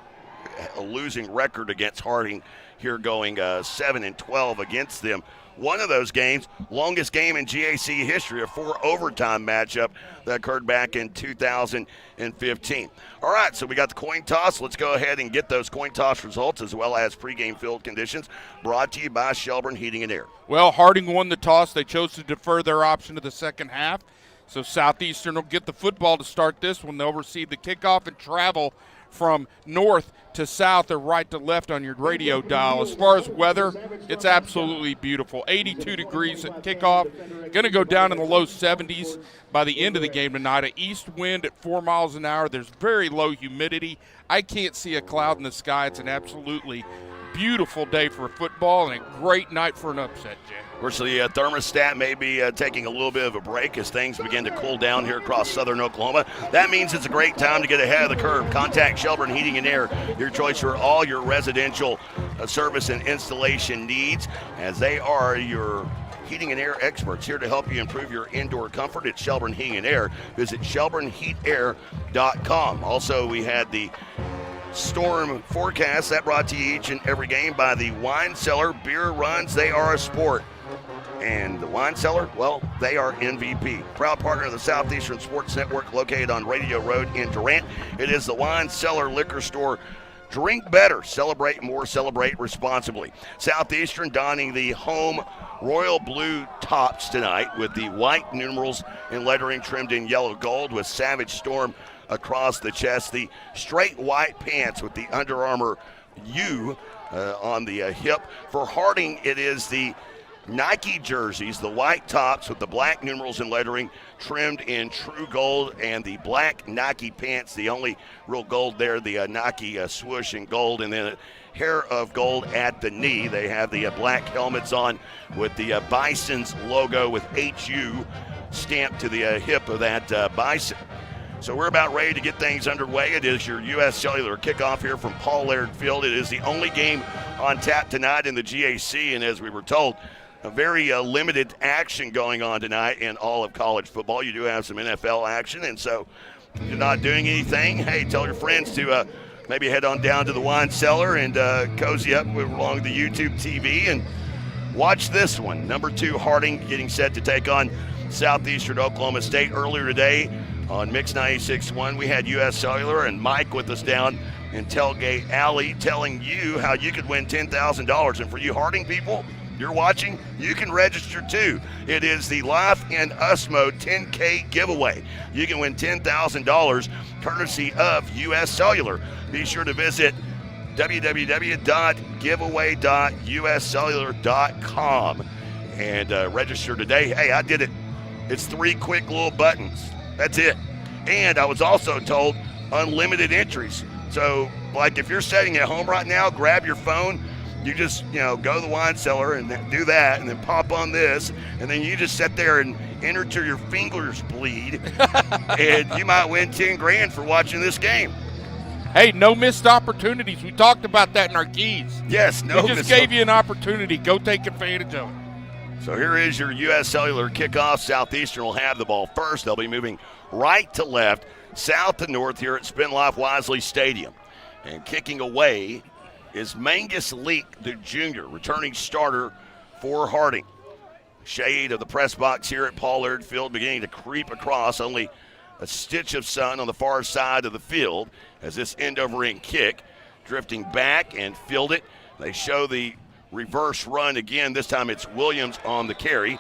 losing record against Harding here, going 7-12 against them. One of those games, longest game in GAC history, a 4 overtime matchup that occurred back in 2015. All right, so we got the coin toss. Let's go ahead and get those coin toss results as well as pregame field conditions brought to you by Shelburne Heating and Air. Well, Harding won the toss. They chose to defer their option to the second half. So Southeastern will get the football to start this one. They'll receive the kickoff and travel from north to south or right to left on your radio dial. As far as weather, it's absolutely beautiful. 82 degrees at kickoff. Going to go down in the low 70s by the end of the game tonight. An east wind at 4 miles an hour. There's very low humidity. I can't see a cloud in the sky. It's an absolutely beautiful day for football and a great night for an upset, Jay. Of course, the thermostat may be taking a little bit of a break as things begin to cool down here across southern Oklahoma. That means it's a great time to get ahead of the curve. Contact Shelburne Heating and Air, your choice for all your residential service and installation needs, as they are your heating and air experts here to help you improve your indoor comfort at Shelburne Heating and Air. Visit ShelburneHeatAir.com. Also, we had the storm forecast that brought to you each and every game by the Wine Cellar. Beer runs, they are a sport. And the Wine Cellar, well, they are MVP. Proud partner of the Southeastern Sports Network, located on Radio Road in Durant. It is the Wine Cellar Liquor Store. Drink better, celebrate more, celebrate responsibly. Southeastern donning the home royal blue tops tonight with the white numerals and lettering trimmed in yellow gold with Savage Storm across the chest. The straight white pants with the Under Armour U on the hip. For Harding, it is the Nike jerseys, the white tops with the black numerals and lettering trimmed in true gold, and the black Nike pants, the only real gold there, the Nike swoosh in gold, and then a hair of gold at the knee. They have the black helmets on with the Bison's logo with HU stamped to the hip of that Bison. So we're about ready to get things underway. It is your U.S. Cellular kickoff here from Paul Laird Field. It is the only game on tap tonight in the GAC, and as we were told, a very limited action going on tonight in all of college football. You do have some NFL action, and so if you're not doing anything, hey, tell your friends to maybe head on down to the Wine Cellar and cozy up along the YouTube TV and watch this one. Number 2 Harding getting set to take on Southeastern Oklahoma State. Earlier today on Mix 96.1, we had U.S. Cellular and Mike with us down in Tailgate Alley telling you how you could win $10,000. And for you Harding people, you're watching, you can register too. It is the Life in Us Mode 10K giveaway. You can win $10,000 courtesy of U.S. Cellular. Be sure to visit www.giveaway.uscellular.com and register today. Hey, I did it. It's 3 quick little buttons. That's it. And I was also told unlimited entries. So, like if you're sitting at home right now, grab your phone. You just, go to the Wine Cellar and do that, and then pop on this, and then you just sit there and enter till your fingers bleed, and you might win $10,000 for watching this game. Hey, no missed opportunities. We talked about that in our keys. Yes, no. We just gave you an opportunity. Go take advantage of it. So here is your U.S. Cellular kickoff. Southeastern will have the ball first. They'll be moving right to left, south to north here at Spin Life Wisely Stadium. And kicking away is Mangus Leak, the junior, returning starter for Harding. Shade of the press box here at Paul Laird Field beginning to creep across. Only a stitch of sun on the far side of the field as this end-over-end kick drifting back and field it. They show the reverse run again. This time it's Williams on the carry.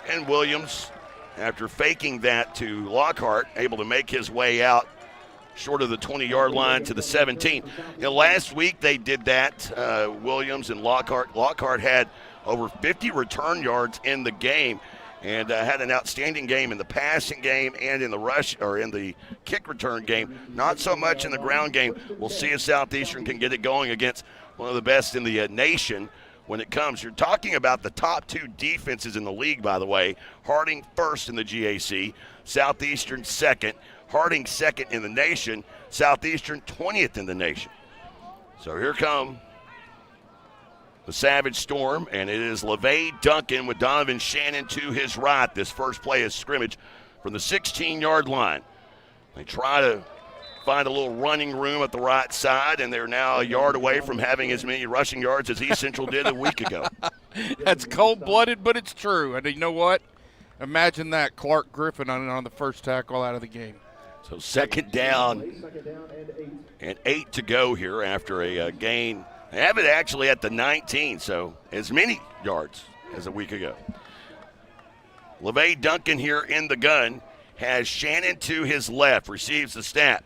And Williams, after faking that to Lockhart, able to make his way out short of the 20-yard line to the 17. Last week they did that, Williams and Lockhart. Lockhart had over 50 return yards in the game and had an outstanding game in the passing game and in the rush or in the kick return game. Not so much in the ground game. We'll see if Southeastern can get it going against one of the best in the nation when it comes. You're talking about the top 2 defenses in the league, by the way. Harding first in the GAC, Southeastern second. Harding second in the nation, Southeastern 20th in the nation. So here come the Savage Storm, and it is LeVay Duncan with Donovan Shannon to his right. This first play is scrimmage from the 16-yard line. They try to find a little running room at the right side, and they're now a yard away from having as many rushing yards as East Central did a week ago. That's cold-blooded, but it's true. And you know what? Imagine that, Clark Griffin on the first tackle out of the game. So second down and 8 to go here after a gain. They have it actually at the 19, so as many yards as a week ago. LeVay Duncan here in the gun has Shannon to his left, receives the snap,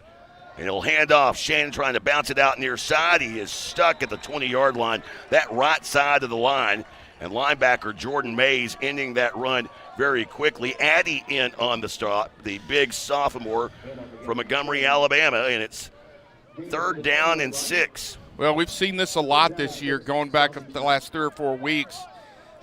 And he'll hand off. Shannon trying to bounce it out near side. He is stuck at the 20-yard line, that right side of the line. And linebacker Jordan Mays ending that run very quickly. Addy in on the stop, the big sophomore from Montgomery, Alabama. And it's 3rd down and 6. Well, we've seen this a lot this year, going back the last 3 or 4 weeks.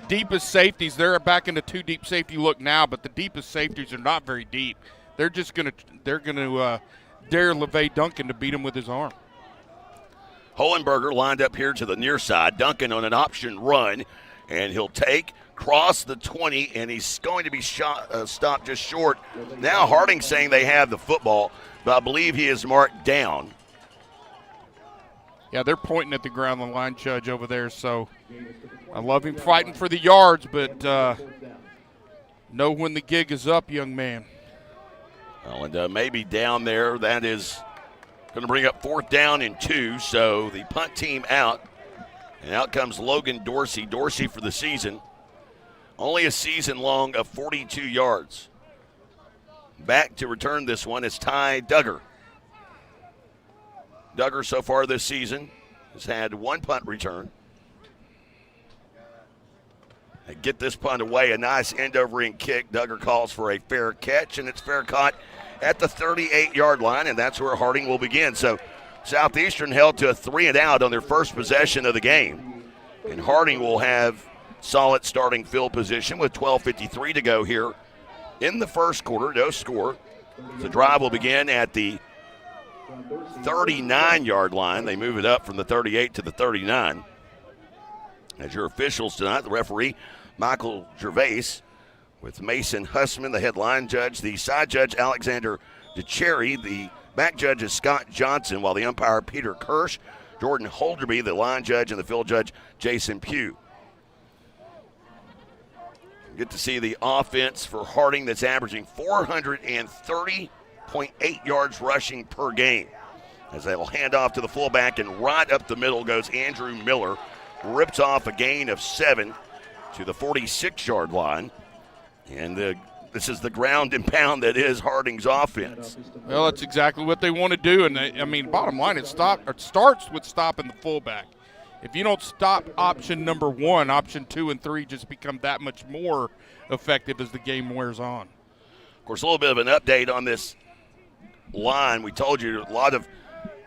Deepest safeties, they're back in the 2 deep safety look now, but the deepest safeties are not very deep. They're going to dare LeVay Duncan to beat him with his arm. Hohenberger lined up here to the near side. Duncan on an option run, and he'll cross the 20, and he's going to be stopped just short. Now Harding saying they have the football, but I believe he is marked down. Yeah, they're pointing at the ground, the line judge over there, so I love him fighting for the yards, but know when the gig is up, young man. Well, and maybe down there, that is going to bring up 4th down and 2, so the punt team out. And out comes Logan Dorsey. Dorsey for the season, only a season long of 42 yards. Back to return this one is Ty Duggar. Duggar so far this season has had 1 punt return. They get this punt away, a nice end-over-end kick. Duggar calls for a fair catch, and it's fair caught at the 38-yard line, and that's where Harding will begin. So Southeastern held to a 3-and-out on their first possession of the game. And Harding will have solid starting field position with 12:53 to go here in the first quarter. No score. The drive will begin at the 39-yard line. They move it up from the 38 to the 39. As your officials tonight, the referee, Michael Gervais, with Mason Hussman, the headline judge, the side judge, Alexander DeCherry, the back judge is Scott Johnson, while the umpire, Peter Kirsch, Jordan Holderby, the line judge, and the field judge, Jason Pugh. Get to see the offense for Harding that's averaging 430.8 yards rushing per game. As they will hand off to the fullback, and right up the middle goes Andrew Miller. Rips off a gain of 7 to the 46-yard line. And this is the ground and pound that is Harding's offense. Well, that's exactly what they want to do. And, bottom line, it starts with stopping the fullback. If you don't stop option number 1, option 2 and 3 just become that much more effective as the game wears on. Of course, a little bit of an update on this line. We told you a lot of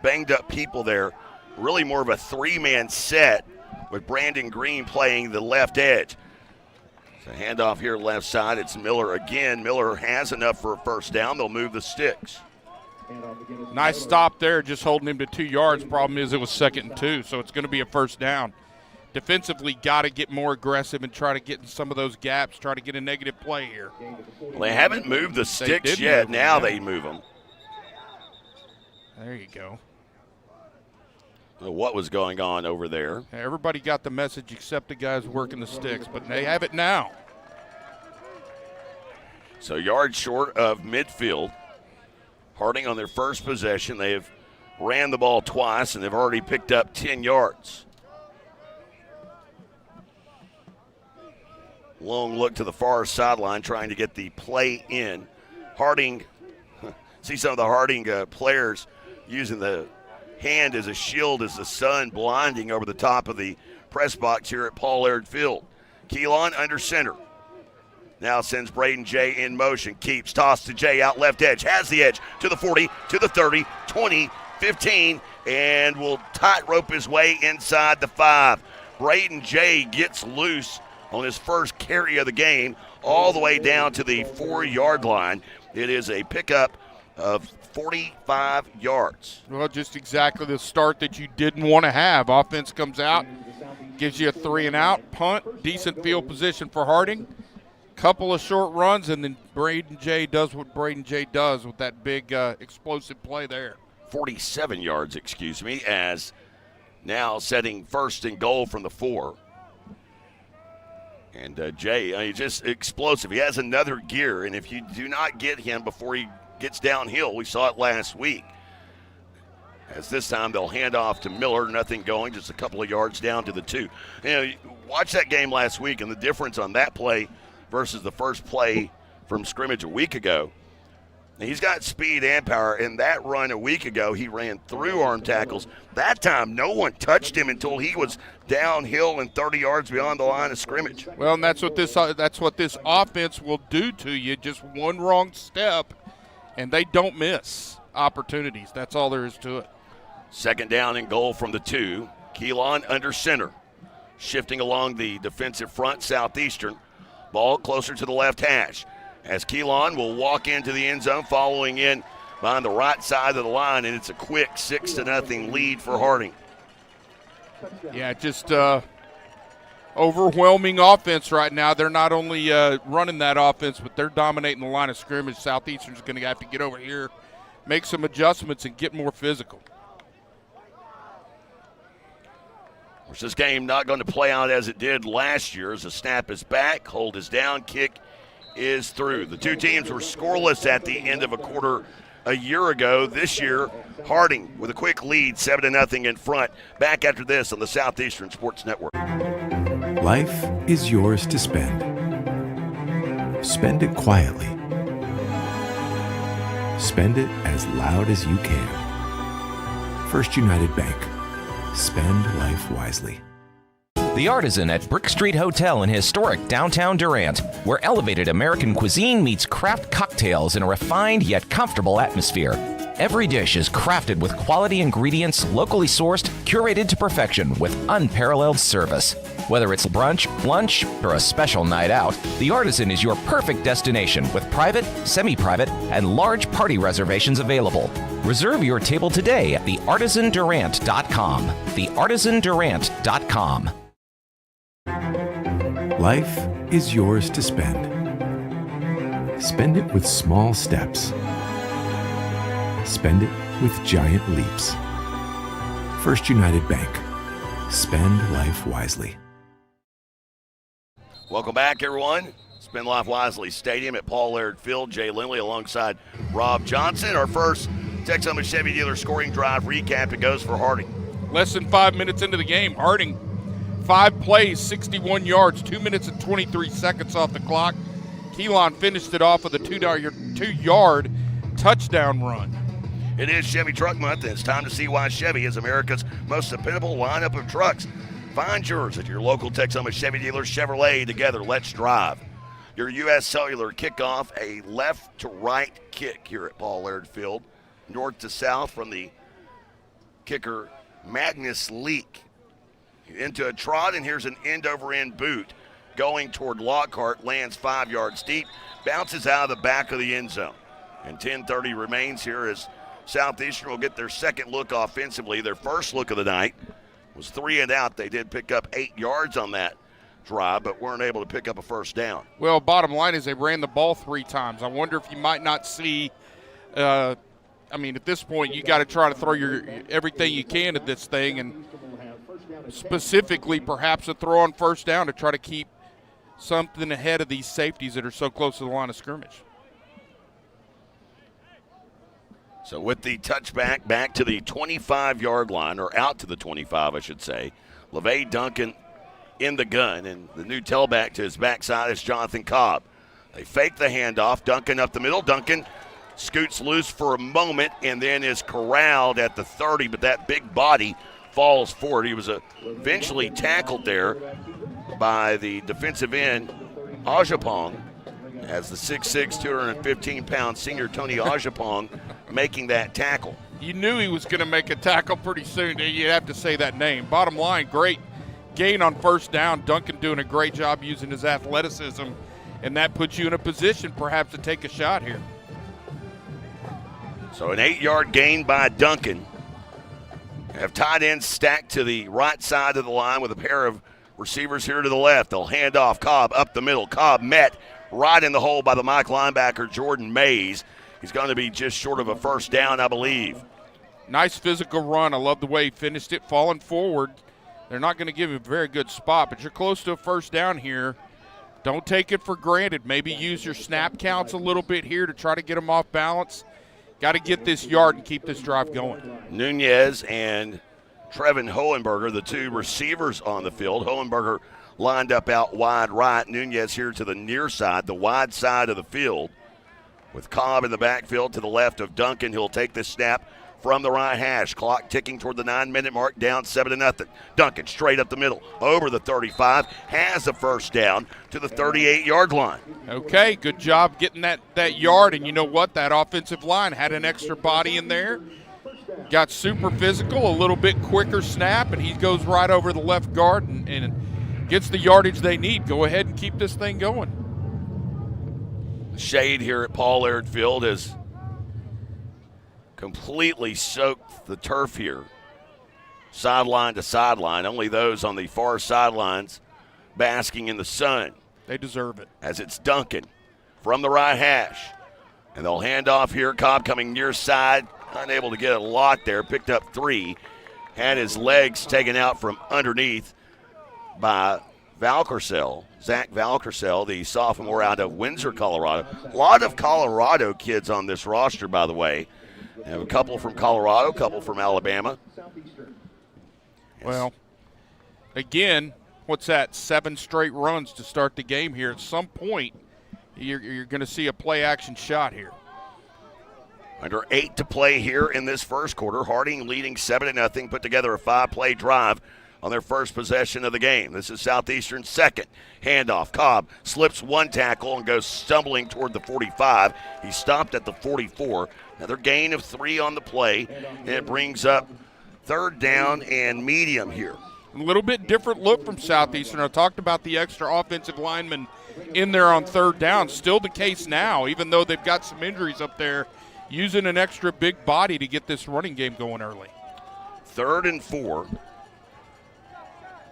banged-up people there. Really more of a 3-man set, with Brandon Green playing the left edge. So handoff here left side. It's Miller again. Miller has enough for a first down. They'll move the sticks. Nice stop there, just holding him to 2 yards. Problem is it was 2nd and 2, so it's going to be a first down. Defensively, got to get more aggressive and try to get in some of those gaps, try to get a negative play here. Well, they haven't moved the sticks yet. Now they move them. There you go. What was going on over there? Everybody got the message except the guys working the sticks, but they have it now. So yards short of midfield. Harding on their first possession. They have ran the ball twice, and they've already picked up 10 yards. Long look to the far sideline, trying to get the play in. Harding, see some of the Harding players using the hand as a shield as the sun blinding over the top of the press box here at Paul Aird Field. Keelan under center. Now sends Braden Jay in motion. Keeps, toss to Jay out left edge. Has the edge to the 40, to the 30, 20, 15, and will tightrope his way inside the 5. Braden Jay gets loose on his first carry of the game all the way down to the 4-yard line. It is a pickup of 45 yards. Well, just exactly the start that you didn't want to have. Offense comes out, gives you a 3-and-out, punt, decent field position for Harding, couple of short runs, and then Braden Jay does what Braden Jay does with that big explosive play there. 47 yards, as now setting first and goal from the 4. And Jay, just explosive. He has another gear, and if you do not get him before he gets downhill, we saw it last week. As this time they'll hand off to Miller, nothing going, just a couple of yards down to the 2. Watch that game last week, and the difference on that play versus the first play from scrimmage a week ago. He's got speed and power. In that run a week ago, he ran through arm tackles. That time, no one touched him until he was downhill and 30 yards beyond the line of scrimmage. Well, and that's what this offense will do to you. Just one wrong step, and they don't miss opportunities. That's all there is to it. Second down and goal from the 2. Keelan under center. Shifting along the defensive front, Southeastern. Ball closer to the left hash. As Keelan will walk into the end zone, following in behind the right side of the line, and it's a quick 6-0 lead for Harding. Yeah, just overwhelming offense right now. They're not only running that offense, but they're dominating the line of scrimmage. Southeastern's going to have to get over here, make some adjustments, and get more physical. Of course, this game not going to play out as it did last year, as the snap is back, hold is down, kick is through. The two teams were scoreless at the end of a quarter a year ago. This year, Harding with a quick lead, 7-0 in front. Back after this on the Southeastern Sports Network. Life is yours to spend. Spend it quietly. Spend it as loud as you can. First United Bank. Spend life wisely. The Artisan at Brick Street Hotel in historic downtown Durant, where elevated American cuisine meets craft cocktails in a refined yet comfortable atmosphere. Every dish is crafted with quality ingredients, locally sourced, curated to perfection with unparalleled service. Whether it's brunch, lunch, or a special night out, The Artisan is your perfect destination with private, semi-private, and large party reservations available. Reserve your table today at theartisandurant.com. Theartisandurant.com. Life is yours to spend. Spend it with small steps. Spend it with giant leaps. First United Bank. Spend life wisely. Welcome back, everyone. Spend Life Wisely Stadium at Paul Laird Field. Jay Lindley alongside Rob Johnson. Our first Texoma Chevy dealer scoring drive recap. It goes for Harding. Less than 5 minutes into the game, Harding 5 plays, 61 yards, 2 minutes and 23 seconds off the clock. Keelan finished it off with a 2-yard touchdown run. It is Chevy Truck Month, and it's time to see why Chevy is America's most dependable lineup of trucks. Find yours at your local Texoma Chevy dealer. Chevrolet, together, let's drive. Your U.S. Cellular kickoff, a left-to-right kick here at Paul Laird Field. North to south from the kicker, Magnus Leak. Into a trot, and here's an end-over-end boot going toward Lockhart, lands 5 yards deep, bounces out of the back of the end zone. And 10:30 remains here as Southeastern will get their second look offensively. Their first look of the night was 3 and out. They did pick up 8 yards on that drive, but weren't able to pick up a first down. Well, bottom line is they ran the ball 3 times. I wonder if you might not see at this point, you got to try to throw everything you can at this thing, and specifically perhaps a throw on first down to try to keep something ahead of these safeties that are so close to the line of scrimmage. So with the touchback back to the 25-yard line, or out to the 25, I should say, LeVay Duncan in the gun, and the new tailback to his backside is Jonathan Cobb. They fake the handoff. Duncan up the middle. Duncan scoots loose for a moment and then is corralled at the 30, but that big body falls forward. He was eventually tackled there by the defensive end, Ajapong, as the 6'6", 215-pound senior Tony Ajapong making that tackle. You knew he was going to make a tackle pretty soon. You'd have to say that name. Bottom line, great gain on first down. Duncan doing a great job using his athleticism, and that puts you in a position perhaps to take a shot here. So an 8-yard gain by Duncan. Have tight ends stacked to the right side of the line with a pair of receivers here to the left. They'll hand off Cobb up the middle. Cobb met right in the hole by the Mike linebacker, Jordan Mays. He's going to be just short of a first down, I believe. Nice physical run. I love the way he finished it, falling forward. They're not going to give him a very good spot, but you're close to a first down here. Don't take it for granted. Maybe use your snap counts a little bit here to try to get them off balance. Got to get this yard and keep this drive going. Nunez and Trevin Hohenberger, the two receivers on the field. Hohenberger lined up out wide right. Nunez here to the near side, the wide side of the field. with Cobb in the backfield to the left of Duncan. He'll take this snap from the right hash. Clock ticking toward the 9-minute mark, down 7-0. Duncan straight up the middle, over the 35, has a first down to the 38-yard line. Okay, good job getting that yard, and you know what? That offensive line had an extra body in there. Got super physical, a little bit quicker snap, and he goes right over the left guard and gets the yardage they need. Go ahead and keep this thing going. The shade here at Pollard Field has completely soaked the turf here, sideline to sideline. Only those on the far sidelines basking in the sun. They deserve it. As it's Duncan from the right hash. And they'll hand off here. Cobb coming near side, unable to get a lot there. Picked up 3. Had his legs taken out from underneath by Zach Valkersel, the sophomore out of Windsor, Colorado. A lot of Colorado kids on this roster, by the way. We have a couple from Colorado, a couple from Alabama. Well, again, what's that? 7 straight runs to start the game here. At some point, you're going to see a play-action shot here. Under 8 to play here in this first quarter. Harding leading 7-0, put together a 5-play drive on their first possession of the game. This is Southeastern's second. Handoff. Cobb slips 1 tackle and goes stumbling toward the 45. He stopped at the 44. Another gain of 3 on the play, and it brings up 3rd down and medium here. A little bit different look from Southeastern. I talked about the extra offensive lineman in there on 3rd down. Still the case now, even though they've got some injuries up there, using an extra big body to get this running game going early. 3rd and 4.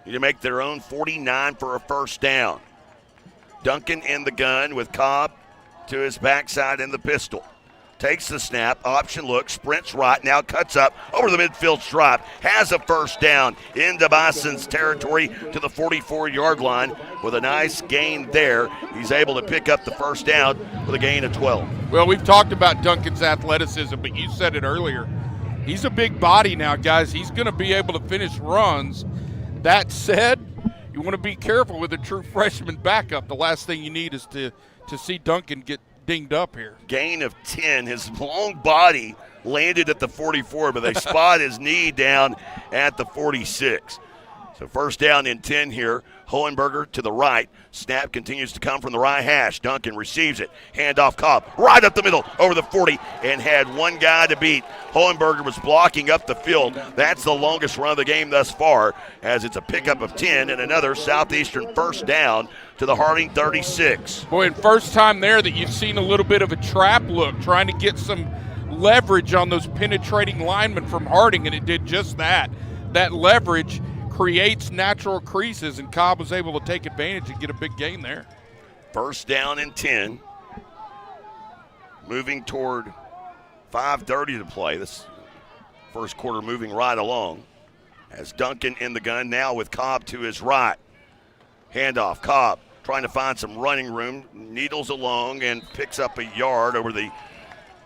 Need to make their own 49 for a first down. Duncan in the gun with Cobb to his backside in the pistol. Takes the snap, option look, sprints right, now cuts up over the midfield stripe, has a first down into Bison's territory to the 44-yard line with a nice gain there. He's able to pick up the first down with a gain of 12. Well, we've talked about Duncan's athleticism, but you said it earlier. He's a big body now, guys. He's going to be able to finish runs. That said, you want to be careful with a true freshman backup. The last thing you need is to see Duncan get dinged up here. Gain of 10. His long body landed at the 44, but they spot his knee down at the 46. So first down and 10 here. Hohenberger to the right. Snap continues to come from the right hash. Duncan receives it. Handoff Cobb right up the middle over the 40 and had one guy to beat. Hohenberger was blocking up the field. That's the longest run of the game thus far, as it's a pickup of 10 and another Southeastern first down to the Harding 36. Boy, and first time there that you've seen a little bit of a trap look, trying to get some leverage on those penetrating linemen from Harding, and it did just that. That leverage creates natural creases, and Cobb was able to take advantage and get a big gain there. First down and 10. Moving toward 5:30 to play. This first quarter moving right along. As Duncan in the gun now with Cobb to his right. Handoff. Cobb trying to find some running room. Needles along and picks up a yard over the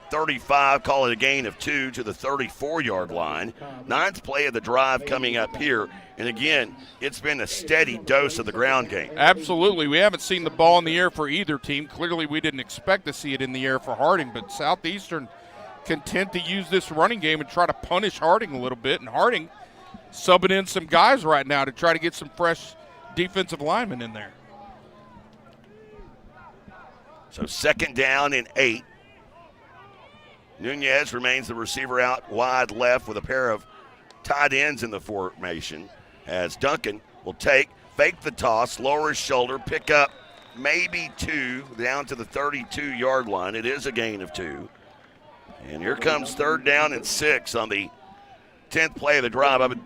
35, call it a gain of 2 to the 34-yard line. 9th play of the drive coming up here. And again, it's been a steady dose of the ground game. Absolutely. We haven't seen the ball in the air for either team. Clearly, we didn't expect to see it in the air for Harding, but Southeastern content to use this running game and try to punish Harding a little bit. And Harding subbing in some guys right now to try to get some fresh defensive linemen in there. So 2nd down and 8. Nunez remains the receiver out wide left with a pair of tight ends in the formation, as Duncan will fake the toss, lower his shoulder, pick up maybe 2 down to the 32-yard line. It is a gain of 2. And here comes 3rd down and 6 on the 10th play of the drive. I would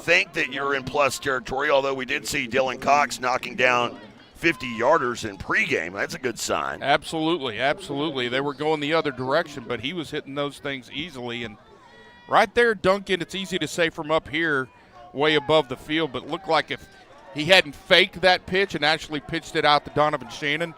think that you're in plus territory, although we did see Dylan Cox knocking down 50-yarders in pregame. That's a good sign. Absolutely, absolutely. They were going the other direction, but he was hitting those things easily. And right there, Duncan, it's easy to say from up here, way above the field, but it looked like if he hadn't faked that pitch and actually pitched it out to Donovan Shannon,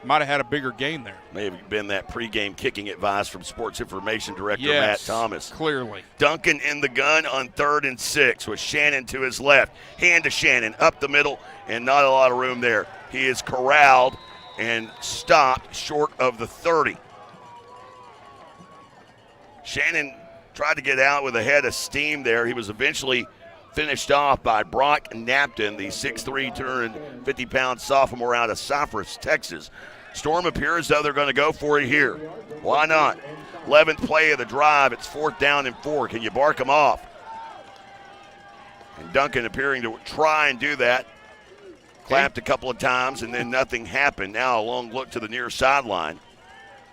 might have had a bigger gain there. May have been that pregame kicking advice from Sports Information Director Matt Thomas. Clearly. Duncan in the gun on 3rd and 6 with Shannon to his left. Hand to Shannon up the middle, and not a lot of room there. He is corralled and stopped short of the 30. Shannon tried to get out with a head of steam there. He was eventually finished off by Brock Napton, the 6'3", 250-pound sophomore out of Cypress, Texas. Storm appears though they're going to go for it here. Why not? 11th play of the drive. It's 4th down and 4. Can you bark them off? And Duncan appearing to try and do that. Clapped a couple of times, and then nothing happened. Now a long look to the near sideline,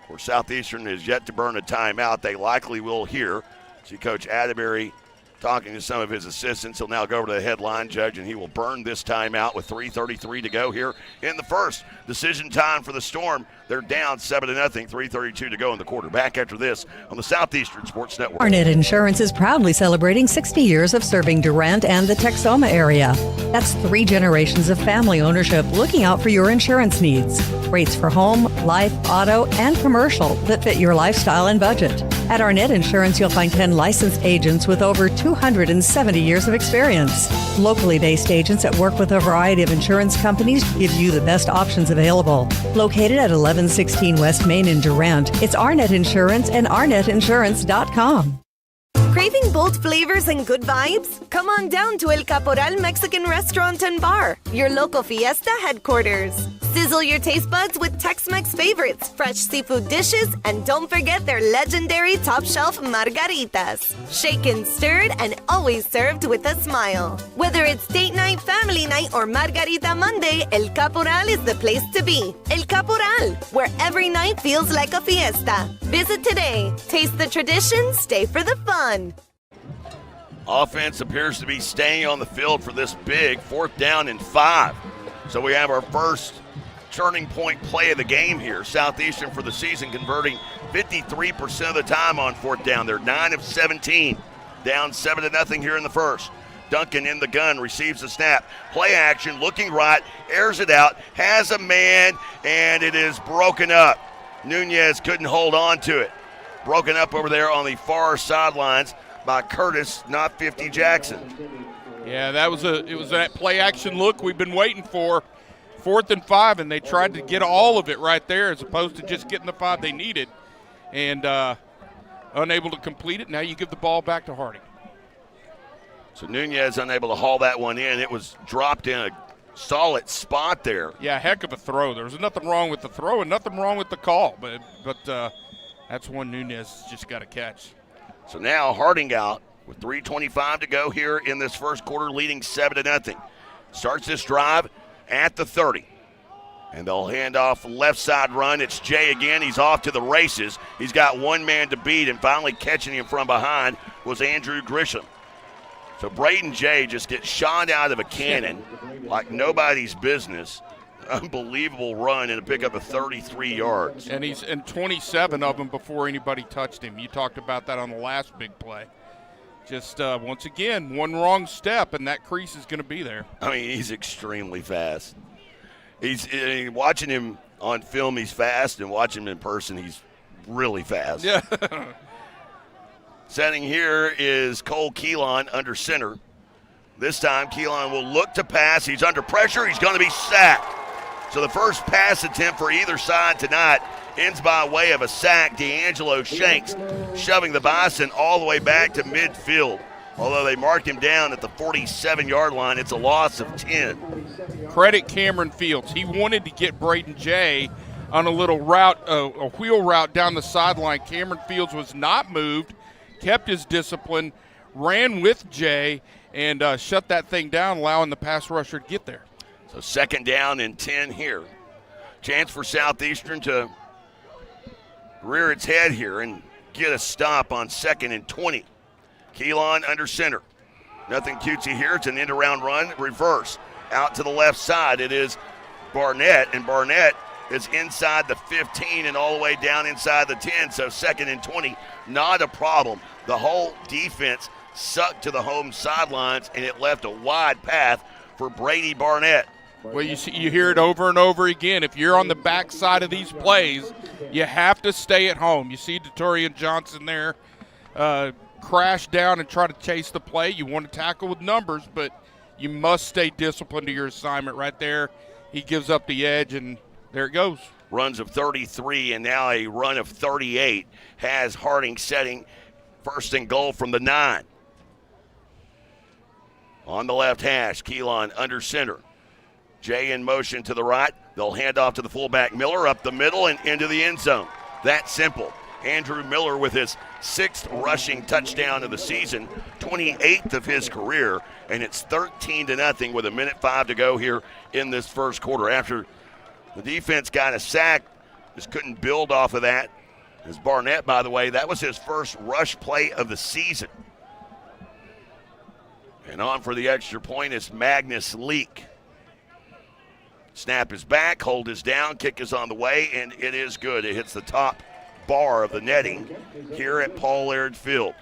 where Southeastern has yet to burn a timeout. They likely will here. See Coach Adbury talking to some of his assistants. He'll now go over to the headline judge, and he will burn this timeout with 3:33 to go here in the first. Decision time for the Storm. They're down 7-0, 3:32 to go in the quarter. Back after this on the Southeastern Sports Network. Arnett Insurance is proudly celebrating 60 years of serving Durant and the Texoma area. That's 3 generations of family ownership looking out for your insurance needs. Rates for home, life, auto, and commercial that fit your lifestyle and budget. At Arnett Insurance, you'll find 10 licensed agents with over 270 years of experience. Locally based agents that work with a variety of insurance companies give you the best options available. Located at 1116 West Main in Durant, it's Arnett Insurance and ArnettInsurance.com. Craving bold flavors and good vibes? Come on down to El Caporal Mexican Restaurant and Bar, your local fiesta headquarters. Sizzle your taste buds with Tex-Mex favorites, fresh seafood dishes, and don't forget their legendary top-shelf margaritas. Shaken, stirred, and always served with a smile. Whether it's date night, family night, or Margarita Monday, El Caporal is the place to be. El Caporal, where every night feels like a fiesta. Visit today. Taste the tradition, stay for the fun. Offense appears to be staying on the field for this big 4th down and 5. So we have our first turning point play of the game here. Southeastern for the season converting 53% of the time on 4th down. They're 9 of 17, down 7-0 here in the first. Duncan in the gun, receives the snap. Play action, looking right, airs it out, has a man, and it is broken up. Nunez couldn't hold on to it. Broken up over there on the far sidelines by Curtis, not 50 Jackson. Yeah, it was that play action look we've been waiting for. 4th and 5, and they tried to get all of it right there as opposed to just getting the 5 they needed, and unable to complete it. Now you give the ball back to Harding. So Nunez unable to haul that one in. It was dropped in a solid spot there. Yeah, heck of a throw. There was nothing wrong with the throw and nothing wrong with the call, but that's one Nunez just got to catch. So now Harding out with 3:25 to go here in this first quarter, leading 7-0. Starts this drive at the 30. And they'll hand off left side run. It's Jay again. He's off to the races. He's got one man to beat, and finally catching him from behind was Andrew Grisham. So Braden Jay just gets shot out of a cannon like nobody's business. Unbelievable run and a pickup of 33 yards. And he's in 27 of them before anybody touched him. You talked about that on the last big play. Just once again, one wrong step, and that crease is going to be there. I mean, he's extremely fast. Watching him on film, he's fast, and watching him in person, he's really fast. Yeah. Setting here is Cole Keelan under center. This time, Keelan will look to pass. He's under pressure. He's going to be sacked. So the first pass attempt for either side tonight ends by way of a sack. D'Angelo Shanks shoving the Bison all the way back to midfield. Although they marked him down at the 47-yard line, it's a loss of 10. Credit Cameron Fields. He wanted to get Braden Jay on a little route, a wheel route down the sideline. Cameron Fields was not moved, kept his discipline, ran with Jay, and shut that thing down, allowing the pass rusher to get there. So 2nd down and 10 here. Chance for Southeastern to rear its head here and get a stop on 2nd and 20. Keelan under center. Nothing cutesy here. It's an end-around run. Reverse. Out to the left side. It is Barnett, and Barnett is inside the 15 and all the way down inside the 10. So 2nd and 20, not a problem. The whole defense sucked to the home sidelines, and it left a wide path for Brady Barnett. Well, you hear it over and over again. If you're on the backside of these plays, you have to stay at home. You see Detorian Johnson there crash down and try to chase the play. You want to tackle with numbers, but you must stay disciplined to your assignment right there. He gives up the edge, and there it goes. Runs of 33 and now a run of 38 has Harding setting First and goal from the 9. On the left hash, Keelan under center. Jay in motion to the right. They'll hand off to the fullback Miller up the middle and into the end zone. That simple. Andrew Miller with his 6th rushing touchdown of the season, 28th of his career, and it's 13-0 with 1:05 to go here in this first quarter. After the defense got a sack, just couldn't build off of that. As Barnett, by the way, that was his first rush play of the season. And on for the extra point is Magnus Leak. Snap is back, hold is down, kick is on the way, and it is good. It hits the top bar of the netting here at Paul Laird Field.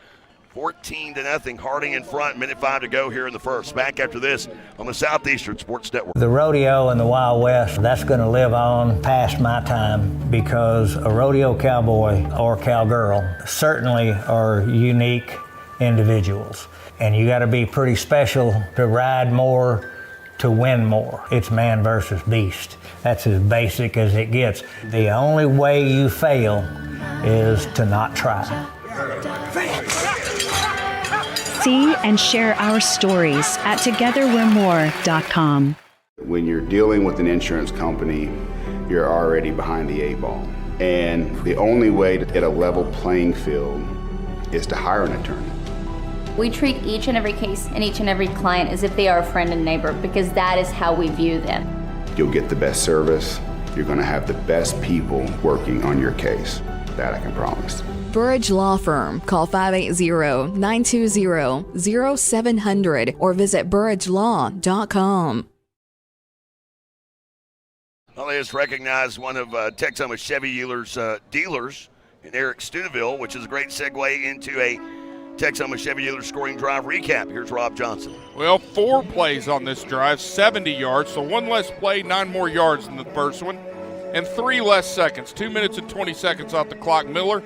14-0, Harding in front, 1:05 to go here in the first. Back after this on the Southeastern Sports Network. The rodeo in the Wild West, that's going to live on past my time, because a rodeo cowboy or cowgirl certainly are unique individuals. And you got to be pretty special to ride more, to win more. It's man versus beast. That's as basic as it gets. The only way you fail is to not try. See and share our stories at togetherwe'remore.com. When you're dealing with an insurance company, you're already behind the 8 ball. And the only way to get a level playing field is to hire an attorney. We treat each and every case and each and every client as if they are a friend and neighbor, because that is how we view them. You'll get the best service. You're going to have the best people working on your case. That I can promise. Burridge Law Firm. Call 580-920-0700 or visit burridgelaw.com. Well, they just recognized one of Texoma Chevy dealers in Eric Studeville, which is a great segue into a Texoma Chevy dealer scoring drive recap. Here's Rob Johnson. Well, 4 plays on this drive, 70 yards, so 1 less play, 9 more yards than the first one, and 3 less seconds, 2 minutes and 20 seconds off the clock. Miller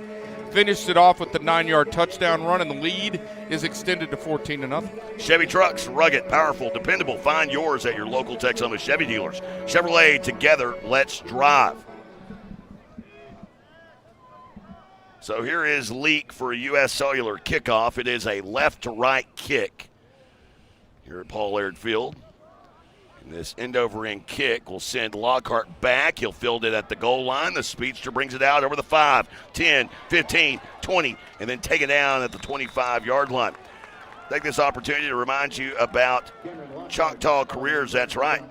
finished it off with the 9-yard touchdown run, and the lead is extended to 14-0. Chevy trucks, rugged, powerful, dependable. Find yours at your local Texoma Chevy dealers. Chevrolet, together, let's drive. So here is Leak for a U.S. Cellular kickoff. It is a left-to-right kick here at Paul Laird Field. And this end-over-end kick will send Lockhart back. He'll field it at the goal line. The speedster brings it out over the 5, 10, 15, 20, and then take it down at the 25-yard line. Take this opportunity to remind you about Choctaw Careers. That's right.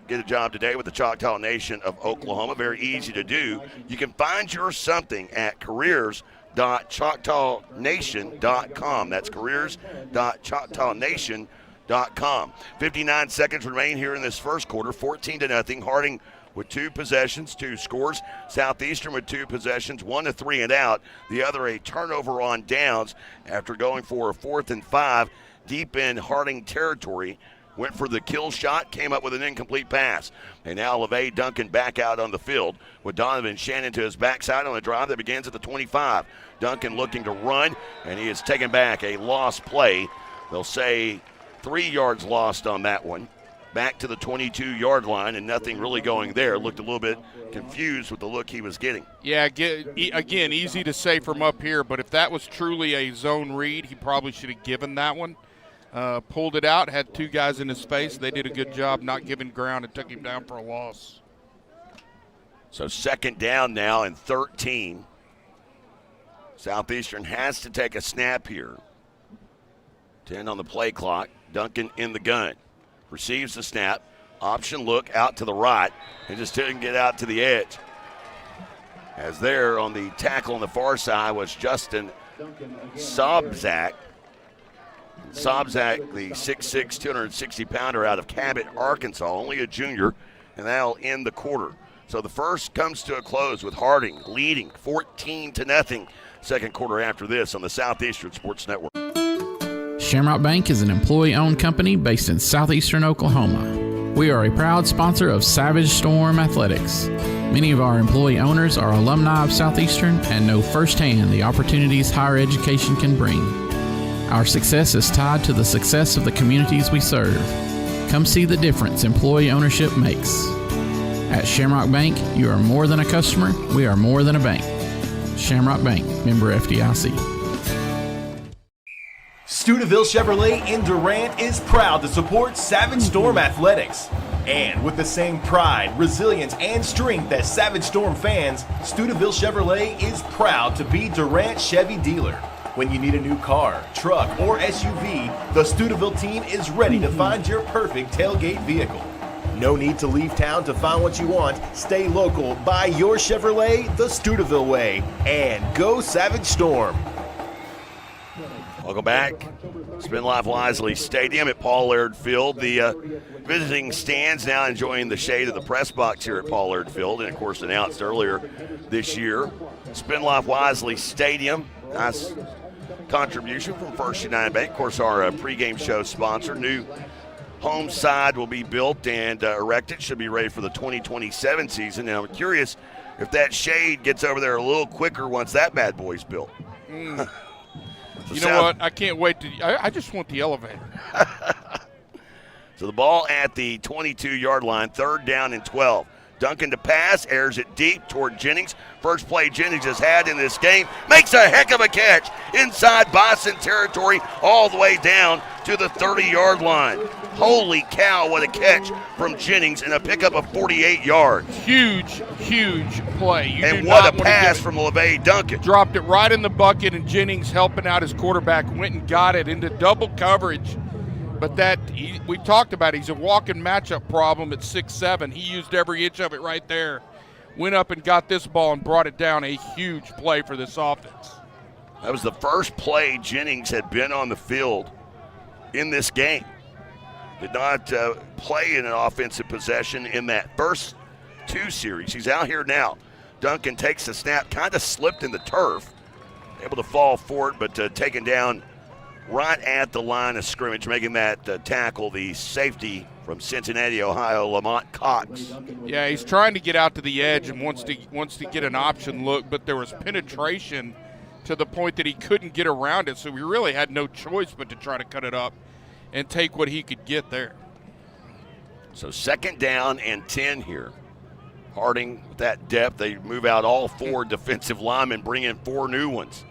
Get a job today with the Choctaw Nation of Oklahoma. Very easy to do. You can find your something at careers.choctawnation.com. That's careers.choctawnation.com. 59 seconds remain here in this first quarter. 14-0. Harding with 2 possessions, 2 scores. Southeastern with 2 possessions, 1 3 and out. The other a turnover on downs after going for a 4th and 5 deep in Harding territory. Went for the kill shot, came up with an incomplete pass. And now LeVay Duncan back out on the field with Donovan Shannon to his backside on a drive that begins at the 25. Duncan looking to run, and he is taken back. A lost play. They'll say 3 yards lost on that one. Back to the 22-yard line, and nothing really going there. Looked a little bit confused with the look he was getting. Yeah, again, easy to say from up here, but if that was truly a zone read, he probably should have given that one. Pulled it out, had 2 guys in his face. They did a good job not giving ground and took him down for a loss. So 2nd down now and 13. Southeastern has to take a snap here. 10 on the play clock. Duncan in the gun. Receives the snap. Option look out to the right and just didn't get out to the edge. As there on the tackle on the far side was Justin Sobzak. Sobzak, the 6'6", 260-pounder out of Cabot, Arkansas, only a junior, and that'll end the quarter. So the first comes to a close with Harding leading 14-0. Second quarter after this on the Southeastern Sports Network. Shamrock Bank is an employee-owned company based in southeastern Oklahoma. We are a proud sponsor of Savage Storm Athletics. Many of our employee owners are alumni of Southeastern and know firsthand the opportunities higher education can bring. Our success is tied to the success of the communities we serve. Come see the difference employee ownership makes. At Shamrock Bank, you are more than a customer, we are more than a bank. Shamrock Bank, member FDIC. Steubenville Chevrolet in Durant is proud to support Savage Storm Athletics. And with the same pride, resilience, and strength as Savage Storm fans, Steubenville Chevrolet is proud to be Durant Chevy dealer. When you need a new car, truck, or SUV, the Steubenville team is ready to find your perfect tailgate vehicle. No need to leave town to find what you want. Stay local, buy your Chevrolet the Steubenville way, and go Savage Storm. Welcome back. Spin Life Wisely Stadium at Pollard Field. The visiting stands now enjoying the shade of the press box here at Pollard Field, and of course announced earlier this year. Spin Life Wisely Stadium. Nice contribution from First United Bank. Of course, our pregame show sponsor. New home side will be built and erected. Should be ready for the 2027 season. And I'm curious if that shade gets over there a little quicker once that bad boy's built. You know what? I can't wait I just want the elevator. So the ball at the 22-yard line, 3rd down and 12. Duncan to pass, airs it deep toward Jennings. First play Jennings has had in this game. Makes a heck of a catch inside Boston territory all the way down to the 30-yard line. Holy cow, what a catch from Jennings and a pickup of 48 yards. Huge, huge play. And what a pass from LeVay Duncan. Dropped it right in the bucket, and Jennings, helping out his quarterback, went and got it into double coverage. But we talked about it. He's a walking matchup problem at 6'7". He used every inch of it right there. Went up and got this ball and brought it down. A huge play for this offense. That was the first play Jennings had been on the field in this game. Did not play in an offensive possession in that first 2 series. He's out here now. Duncan takes the snap, kind of slipped in the turf. Able to fall for it, but taken down right at the line of scrimmage, making that tackle the safety from Cincinnati, Ohio, Lamont Cox. Yeah, he's trying to get out to the edge and wants to get an option look, but there was penetration to the point that he couldn't get around it, so he really had no choice but to try to cut it up and take what he could get there. So 2nd down and 10 here. Harding with that depth, they move out all 4 defensive linemen, bring in 4 new ones.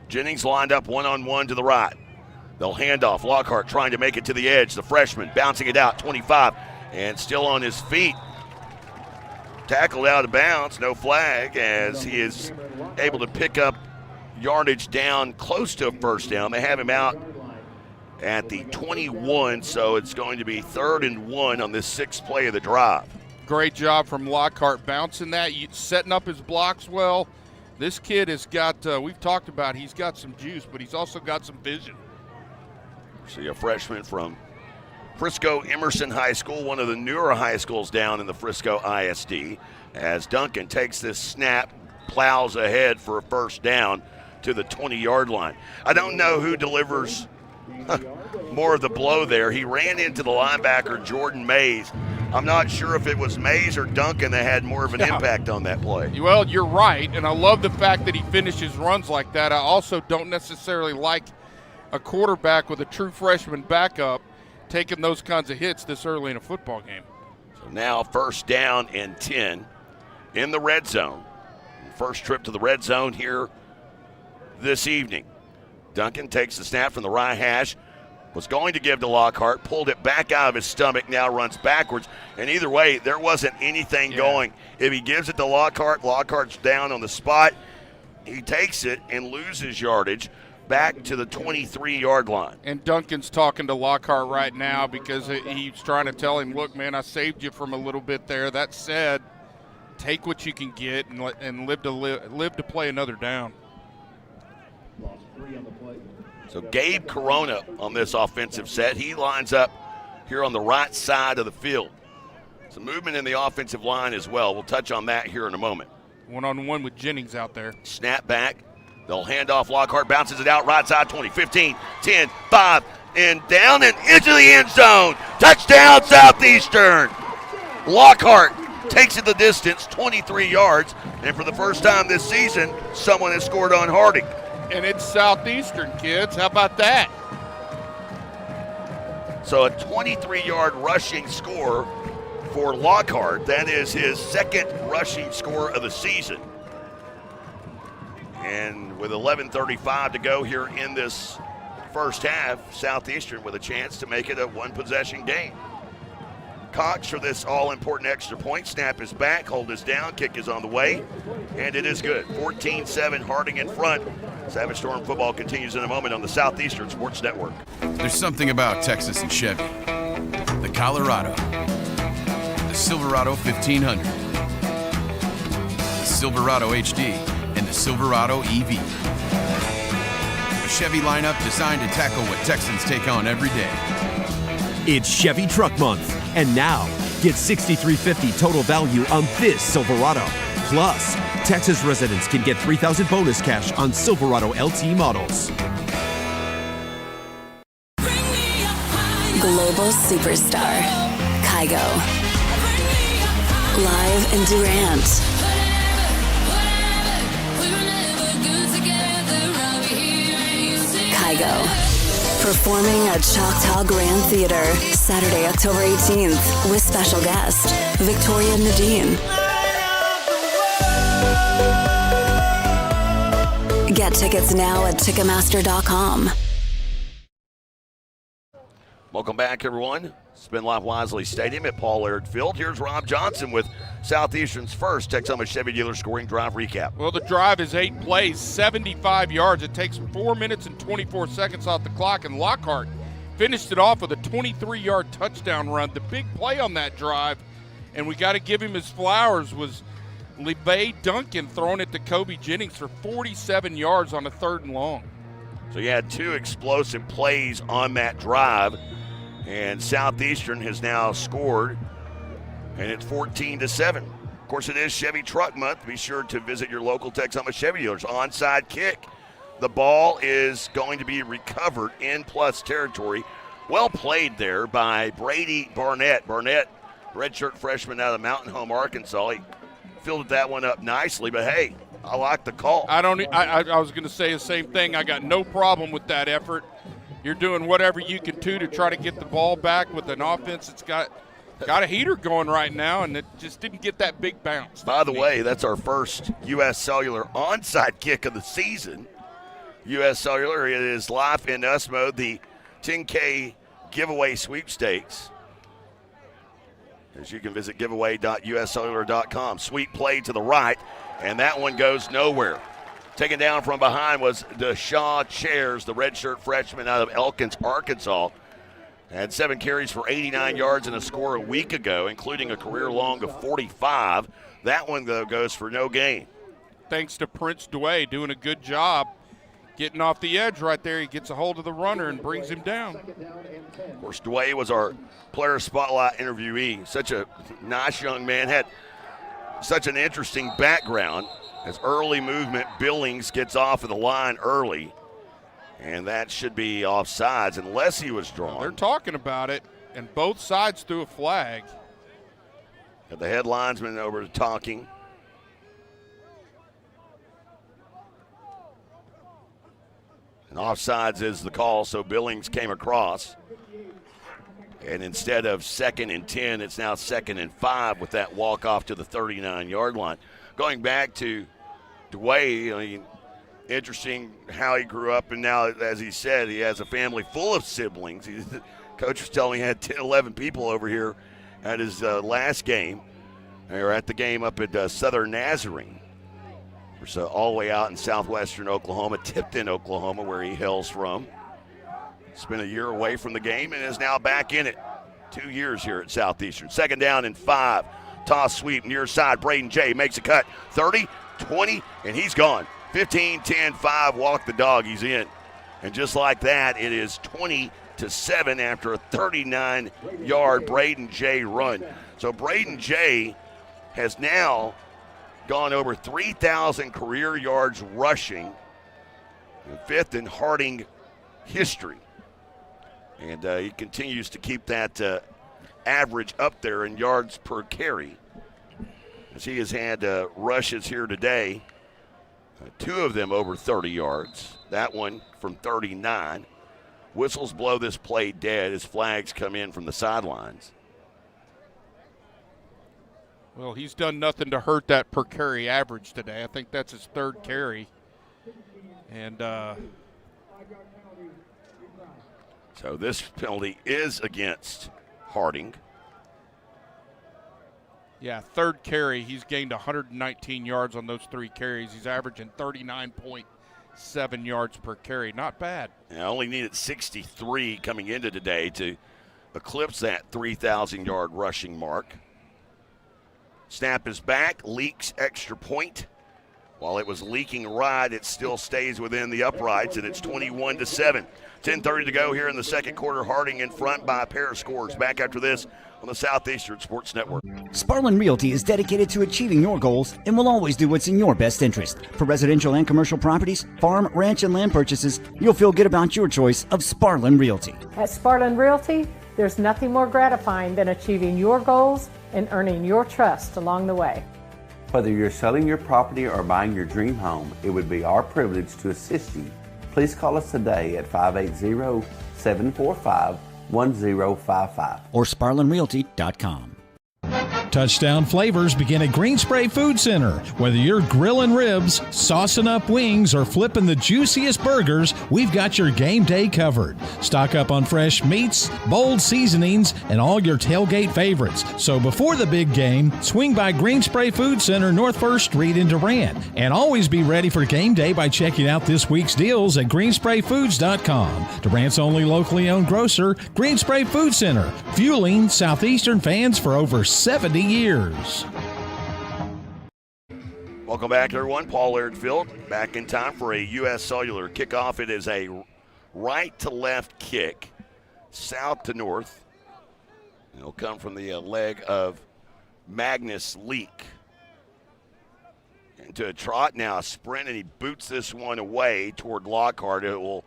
Jennings lined up one-on-one to the right. They'll hand off. Lockhart trying to make it to the edge. The freshman bouncing it out, 25, and still on his feet. Tackled out of bounds, no flag, as he is able to pick up yardage down close to a first down. They have him out at the 21, so it's going to be 3rd and 1 on this 6th play of the drive. Great job from Lockhart bouncing that, setting up his blocks well. This kid has got, we've talked about, he's got some juice, but he's also got some vision. See a freshman from Frisco Emerson High School, one of the newer high schools down in the Frisco ISD, as Duncan takes this snap, plows ahead for a first down to the 20-yard line. I don't know who delivers more of the blow there. He ran into the linebacker, Jordan Mays. I'm not sure if it was Mays or Duncan that had more of an impact on that play. Well, you're right, and I love the fact that he finishes runs like that. I also don't necessarily like a quarterback with a true freshman backup taking those kinds of hits this early in a football game. So now 1st down and 10 in the red zone. First trip to the red zone here this evening. Duncan takes the snap from the right hash. Was going to give to Lockhart, pulled it back out of his stomach, now runs backwards. And either way, there wasn't anything going. If he gives it to Lockhart, Lockhart's down on the spot. He takes it and loses yardage back to the 23-yard line. And Duncan's talking to Lockhart right now because he's trying to tell him, look, man, I saved you from a little bit there. That said, take what you can get and live to play another down. So Gabe Corona on this offensive set. He lines up here on the right side of the field. Some movement in the offensive line as well. We'll touch on that here in a moment. One-on-one with Jennings out there. Snap back. They'll hand off. Lockhart bounces it out right side, 20, 15, 10, 5, and down and into the end zone. Touchdown, Southeastern. Lockhart takes it the distance, 23 yards. And for the first time this season, someone has scored on Harding. And it's Southeastern, kids. How about that? So a 23-yard rushing score for Lockhart. That is his 2nd rushing score of the season. And with 11:35 to go here in this first half, Southeastern with a chance to make it a one-possession game. Cox for this all-important extra point. Snap is back, hold is down, kick is on the way, and it is good. 14-7, Harding in front. Savage Storm football continues in a moment on the Southeastern Sports Network. There's something about Texas and Chevy. The Colorado, the Silverado 1500, the Silverado HD, and the Silverado EV. A Chevy lineup designed to tackle what Texans take on every day. It's Chevy Truck Month, and now get $6,350 total value on this Silverado. Plus, Texas residents can get $3,000 bonus cash on Silverado LT models. Global superstar, Kygo. Live in Durant. Kygo. Performing at Choctaw Grand Theater, Saturday, October 18th, with special guest, Victoria Nadine. Get tickets now at Ticketmaster.com. Welcome back, everyone. Spin Live Wisely Stadium at Paul Laird Field. Here's Rob Johnson with Southeastern's first Texoma Chevy dealer scoring drive recap. Well, the drive is 8 plays, 75 yards. It takes 4 minutes and 24 seconds off the clock, and Lockhart finished it off with a 23-yard touchdown run. The big play on that drive, and we got to give him his flowers, was LeVay Duncan throwing it to Kobe Jennings for 47 yards on a 3rd and long. So you had 2 explosive plays on that drive, and Southeastern has now scored, and it's 14-7. Of course, it is Chevy Truck Month. Be sure to visit your local Texoma Chevy dealers. Onside kick. The ball is going to be recovered in plus territory. Well played there by Brady Barnett. Barnett, redshirt freshman out of Mountain Home, Arkansas. He fielded that one up nicely, but hey, I like the call. I was going to say the same thing. I got no problem with that effort. You're doing whatever you can do to try to get the ball back with an offense that's got a heater going right now, and it just didn't get that big bounce. By the way, that's our first U.S. Cellular onside kick of the season. U.S. Cellular is live in us mode, the 10K giveaway sweepstakes. As you can visit giveaway.uscellular.com. Sweet play to the right, and that one goes nowhere. Taken down from behind was Deshaun Chairs, the redshirt freshman out of Elkins, Arkansas. Had 7 carries for 89 yards and a score a week ago, including a career long of 45. That one, though, goes for no gain. Thanks to Prince Dway doing a good job getting off the edge right there. He gets a hold of the runner and brings him down. Of course, Dway was our player spotlight interviewee. Such a nice young man, had such an interesting background. As early movement, Billings gets off of the line early, and that should be offsides unless he was drawn. They're talking about it, and both sides threw a flag. Got the head linesman over to talking. And offsides is the call, so Billings came across. And instead of 2nd and 10, it's now 2nd and 5 with that walk-off to the 39-yard line. Going back to Dway, I mean, interesting how he grew up, and now, as he said, he has a family full of siblings. The coach was telling me he had 10, 11 people over here at his last game. They were at the game up at Southern Nazarene. So all the way out in southwestern Oklahoma, Tipton, Oklahoma, where he hails from. Spent a year away from the game and is now back in it. 2 years here at Southeastern. 2nd down and 5. Toss sweep near side. Braden Jay makes a cut. 30, 20, and he's gone. 15, 10, 5, walk the dog. He's in. And just like that, it is 20-7 after a 39-yard Braden Jay run. So Braden Jay has now gone over 3,000 career yards rushing, 5th in Harding history. And he continues to keep that average up there in yards per carry, as he has had rushes here today, 2 of them over 30 yards, that one from 39. Whistles blow this play dead as flags come in from the sidelines. Well, he's done nothing to hurt that per carry average today. I think that's his 3rd carry. And So this penalty is against Harding. Yeah, third carry. He's gained 119 yards on those 3 carries. He's averaging 39.7 yards per carry. Not bad. And I only needed 63 coming into today to eclipse that 3,000-yard rushing mark. Snap is back, leaks extra point. While it was leaking right, it still stays within the uprights, and it's 21-7. 10:30 to go here in the second quarter. Harding in front by a pair of scores. Back after this on the Southeastern Sports Network. Sparlin Realty is dedicated to achieving your goals and will always do what's in your best interest. For residential and commercial properties, farm, ranch, and land purchases, you'll feel good about your choice of Sparlin Realty. At Sparlin Realty, there's nothing more gratifying than achieving your goals and earning your trust along the way. Whether you're selling your property or buying your dream home, it would be our privilege to assist you. Please call us today at 580-745-1055 or SparlinRealty.com. Touchdown flavors begin at Green Spray Food Center. Whether you're grilling ribs, saucing up wings, or flipping the juiciest burgers, we've got your game day covered. Stock up on fresh meats, bold seasonings, and all your tailgate favorites. So before the big game, swing by Green Spray Food Center, North 1st Street in Durant. And always be ready for game day by checking out this week's deals at greensprayfoods.com. Durant's only locally owned grocer, Green Spray Food Center, fueling Southeastern fans for over 70 years. Welcome back, everyone. Paul Laird Field back in time for a U.S. Cellular kickoff. It is a right to left kick, south to north. It'll come from the leg of Magnus Leak. Into a trot now, a sprint, and he boots this one away toward Lockhart. It will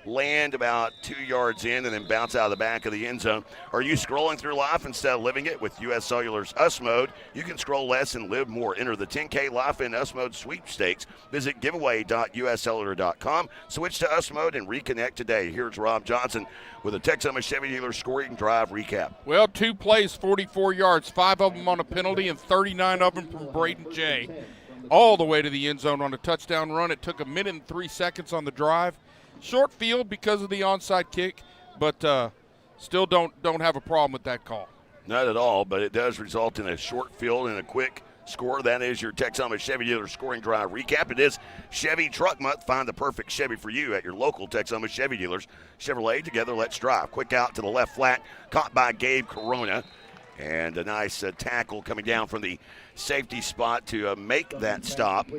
land about 2 yards in and then bounce out of the back of the end zone. Are you scrolling through life instead of living it? With U.S. Cellular's US Mode, you can scroll less and live more. Enter the 10K Life in US Mode sweepstakes. Visit giveaway.uscellular.com. Switch to US Mode and reconnect today. Here's Rob Johnson with a Texoma Chevy Dealer scoring drive recap. Well, 2 plays, 44 yards, 5 of them on a penalty and 39 of them from Braden Jay. All the way to the end zone on a touchdown run. It took 1 minute and 3 seconds on the drive. Short field because of the onside kick, but still don't have a problem with that call. Not at all, but it does result in a short field and a quick score. That is your Texoma Chevy Dealer scoring drive recap. It is Chevy Truck Month. Find the perfect Chevy for you at your local Texoma Chevy dealers. Chevrolet, together, let's drive. Quick out to the left flat, caught by Gabe Corona. And a nice tackle coming down from the safety spot to make that stop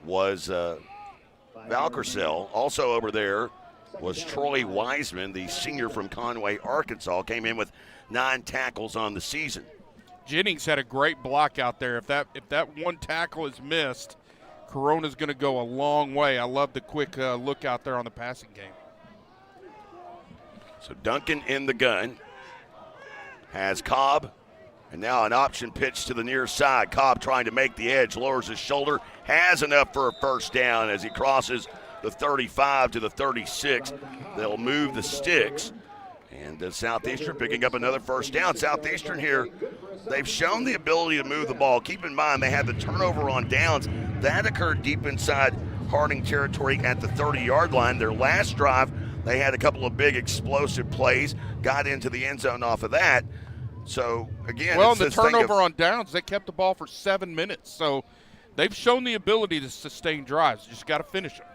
was Valcarcel. Also over there was Troy Wiseman, the senior from Conway, Arkansas, came in with 9 tackles on the season. Jennings had a great block out there. If that one tackle is missed, Corona's going to go a long way. I love the quick look out there on the passing game. So Duncan in the gun has Cobb, and now an option pitch to the near side. Cobb trying to make the edge, lowers his shoulder, has enough for a first down as he crosses the 35 to the 36. They'll move the sticks. And Southeastern picking up another first down. Southeastern here, they've shown the ability to move the ball. Keep in mind, they had the turnover on downs. That occurred deep inside Harding territory at the 30-yard line. Their last drive, they had a couple of big explosive plays, got into the end zone off of that. So, again, well, the turnover on downs, they kept the ball for 7 minutes. So they've shown the ability to sustain drives. You just got to finish them.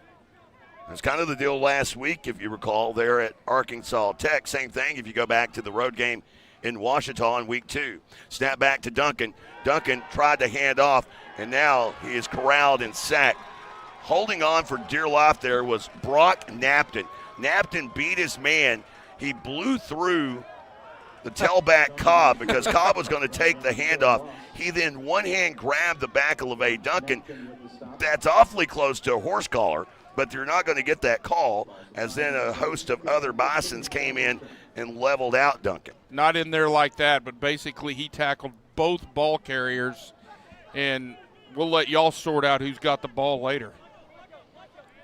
That's kind of the deal last week, if you recall, there at Arkansas Tech. Same thing if you go back to the road game in Washita in week 2. Snap back to Duncan. Duncan tried to hand off, and now he is corralled and sacked. Holding on for dear life there was Brock Napton. Napton beat his man. He blew through the tailback Cobb because Cobb was going to take the handoff. He then one-hand grabbed the back of LeVay Duncan. That's awfully close to a horse collar, but you're not going to get that call, as then a host of other Bisons came in and leveled out Duncan. Not in there like that, but basically he tackled both ball carriers, and we'll let y'all sort out who's got the ball later.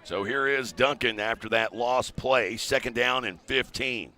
So here is Duncan after that lost play, 2nd down and 15.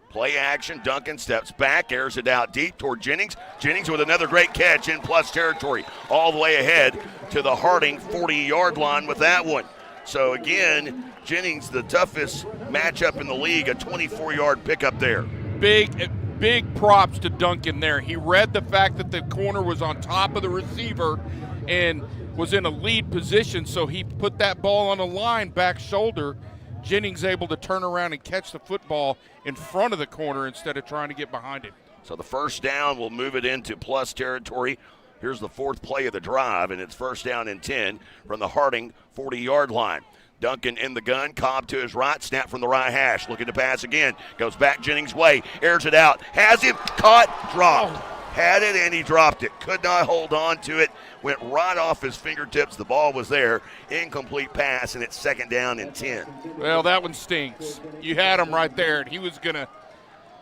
Play action, Duncan steps back, airs it out deep toward Jennings. Jennings with another great catch in plus territory, all the way ahead to the Harding 40-yard line with that one. So again, Jennings, the toughest matchup in the league, a 24-yard pickup there. Big props to Duncan there. He read the fact that the corner was on top of the receiver and was in a lead position, so he put that ball on a line, back shoulder. Jennings able to turn around and catch the football in front of the corner instead of trying to get behind it. So the first down will move it into plus territory. Here's the fourth play of the drive, and it's first down and 10 from the Harding 40-yard line. Duncan in the gun, Cobb to his right, snap from the right hash, looking to pass again, goes back Jennings' way, airs it out, has him, caught, dropped. Had it and he dropped it, could not hold on to it, went right off his fingertips, the ball was there, incomplete pass, and it's second down and 10. Well, that one stinks. You had him right there, and he was going to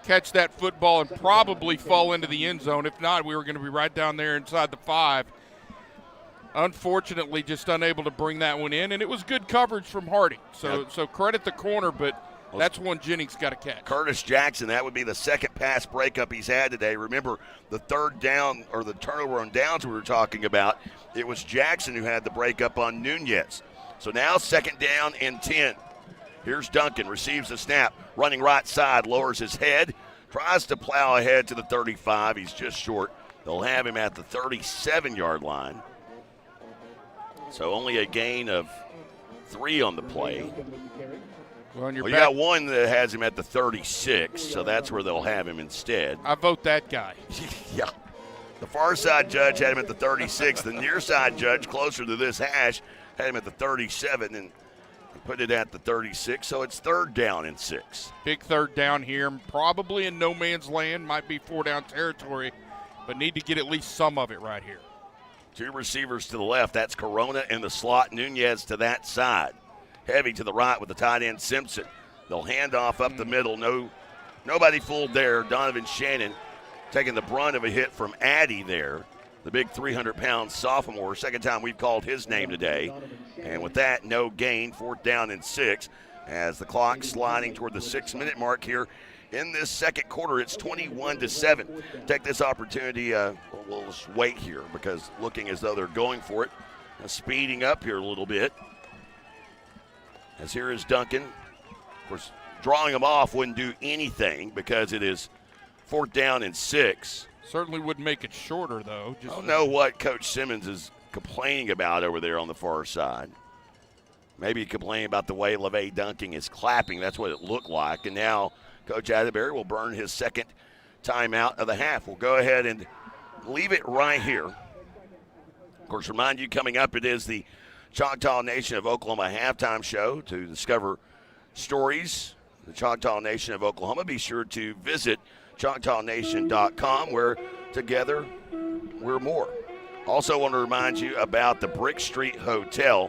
catch that football and probably fall into the end zone. If not, we were going to be right down there inside the 5. Unfortunately, just unable to bring that one in, and it was good coverage from Harding. So credit the corner, but that's one Jennings got to catch. Curtis Jackson, that would be the second pass breakup he's had today. Remember the third down or the turnover on downs we were talking about, it was Jackson who had the breakup on Nunez. So now second down and 10. Here's Duncan, receives the snap, running right side, lowers his head, tries to plow ahead to the 35. He's just short. They'll have him at the 37-yard line. So only a gain of 3 on the play. Well, you got one that has him at the 36, so that's where they'll have him instead. I vote that guy. Yeah. The far side judge had him at the 36. The near side judge, closer to this hash, had him at the 37 and put it at the 36. So it's third down and 6. Big third down here. Probably in no man's land. Might be 4-down territory, but need to get at least some of it right here. 2 receivers to the left. That's Corona in the slot. Nunez to that side. Heavy to the right with the tight end Simpson. They'll hand off up the middle. Nobody fooled there. Donovan Shannon taking the brunt of a hit from Addy there. The big 300-pound sophomore. Second time we've called his name today. And with that, no gain. Fourth down and 6 as the clock sliding toward the 6-minute mark here. In this second quarter, it's 21-7. Take this opportunity. We'll just wait here because looking as though they're going for it. Speeding up here a little bit. As here is Duncan. Of course, drawing them off wouldn't do anything because it is fourth down and 6. Certainly would make it shorter, though. I don't know what Coach Simmons is complaining about over there on the far side. Maybe complaining about the way LeVay Duncan is clapping. That's what it looked like. And now Coach Adbury will burn his second timeout of the half. We'll go ahead and leave it right here. Of course, remind you, coming up, it is the Choctaw Nation of Oklahoma halftime show. To discover stories, the Choctaw Nation of Oklahoma, be sure to visit ChoctawNation.com, where together we're more. Also want to remind you about the Brick Street Hotel.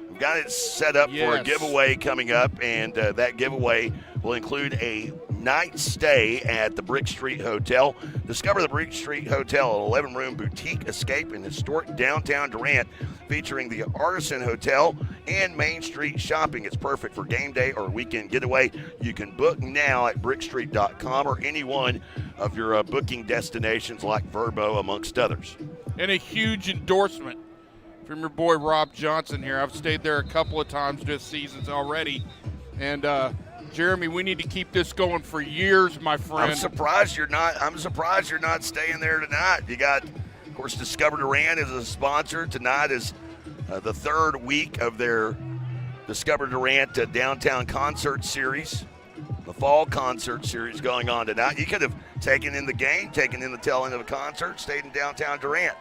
We've got it set up for a giveaway coming up, and that giveaway will include a night stay at the Brick Street Hotel. Discover the Brick Street Hotel, an 11-room boutique escape in historic downtown Durant, featuring the Artisan Hotel and Main Street shopping. It's perfect for game day or weekend getaway. You can book now at brickstreet.com or any one of your booking destinations like Verbo, amongst others. And a huge endorsement from your boy Rob Johnson here. I've stayed there a couple of times this season already. And Jeremy, we need to keep this going for years, my friend. I'm surprised you're not staying there tonight. You got, of course, Discover Durant is a sponsor. Tonight is the third week of their Discover Durant Downtown Concert Series. The fall concert series going on tonight. You could have taken in the game, taken in the tail end of a concert, stayed in downtown Durant.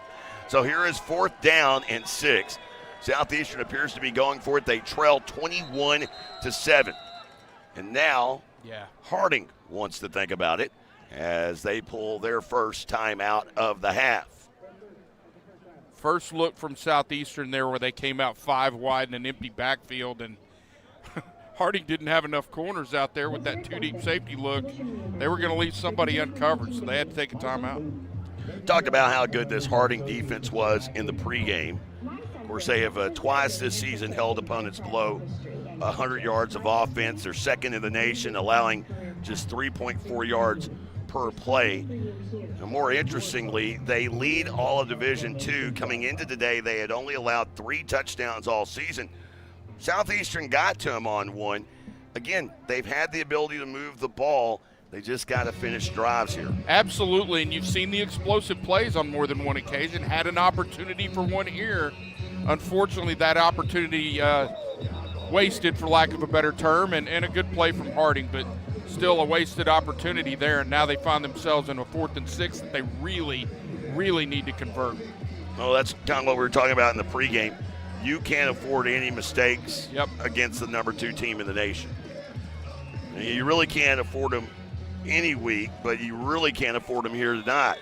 So here is fourth down and 6. Southeastern appears to be going for it. They trail 21-7. And now Harding wants to think about it as they pull their first timeout of the half. First look from Southeastern there where they came out 5 wide in an empty backfield, and Harding didn't have enough corners out there with that 2-deep safety look. They were going to leave somebody uncovered, so they had to take a timeout. Talked about how good this Harding defense was in the pregame. Of course, they have twice this season held opponents below 100 yards of offense. They're second in the nation, allowing just 3.4 yards per play. And more interestingly, they lead all of Division II. Coming into today, they had only allowed 3 touchdowns all season. Southeastern got to him on one. Again, they've had the ability to move the ball. They just got to finish drives here. Absolutely, and you've seen the explosive plays on more than one occasion. Had an opportunity for one here. Unfortunately, that opportunity wasted, for lack of a better term, and a good play from Harding, but still a wasted opportunity there, and now they find themselves in a 4th and 6 that they really, really need to convert. Well, that's kind of what we were talking about in the pregame. You can't afford any mistakes against the number 2 team in the nation. You really can't afford them any week, but you really can't afford them here tonight.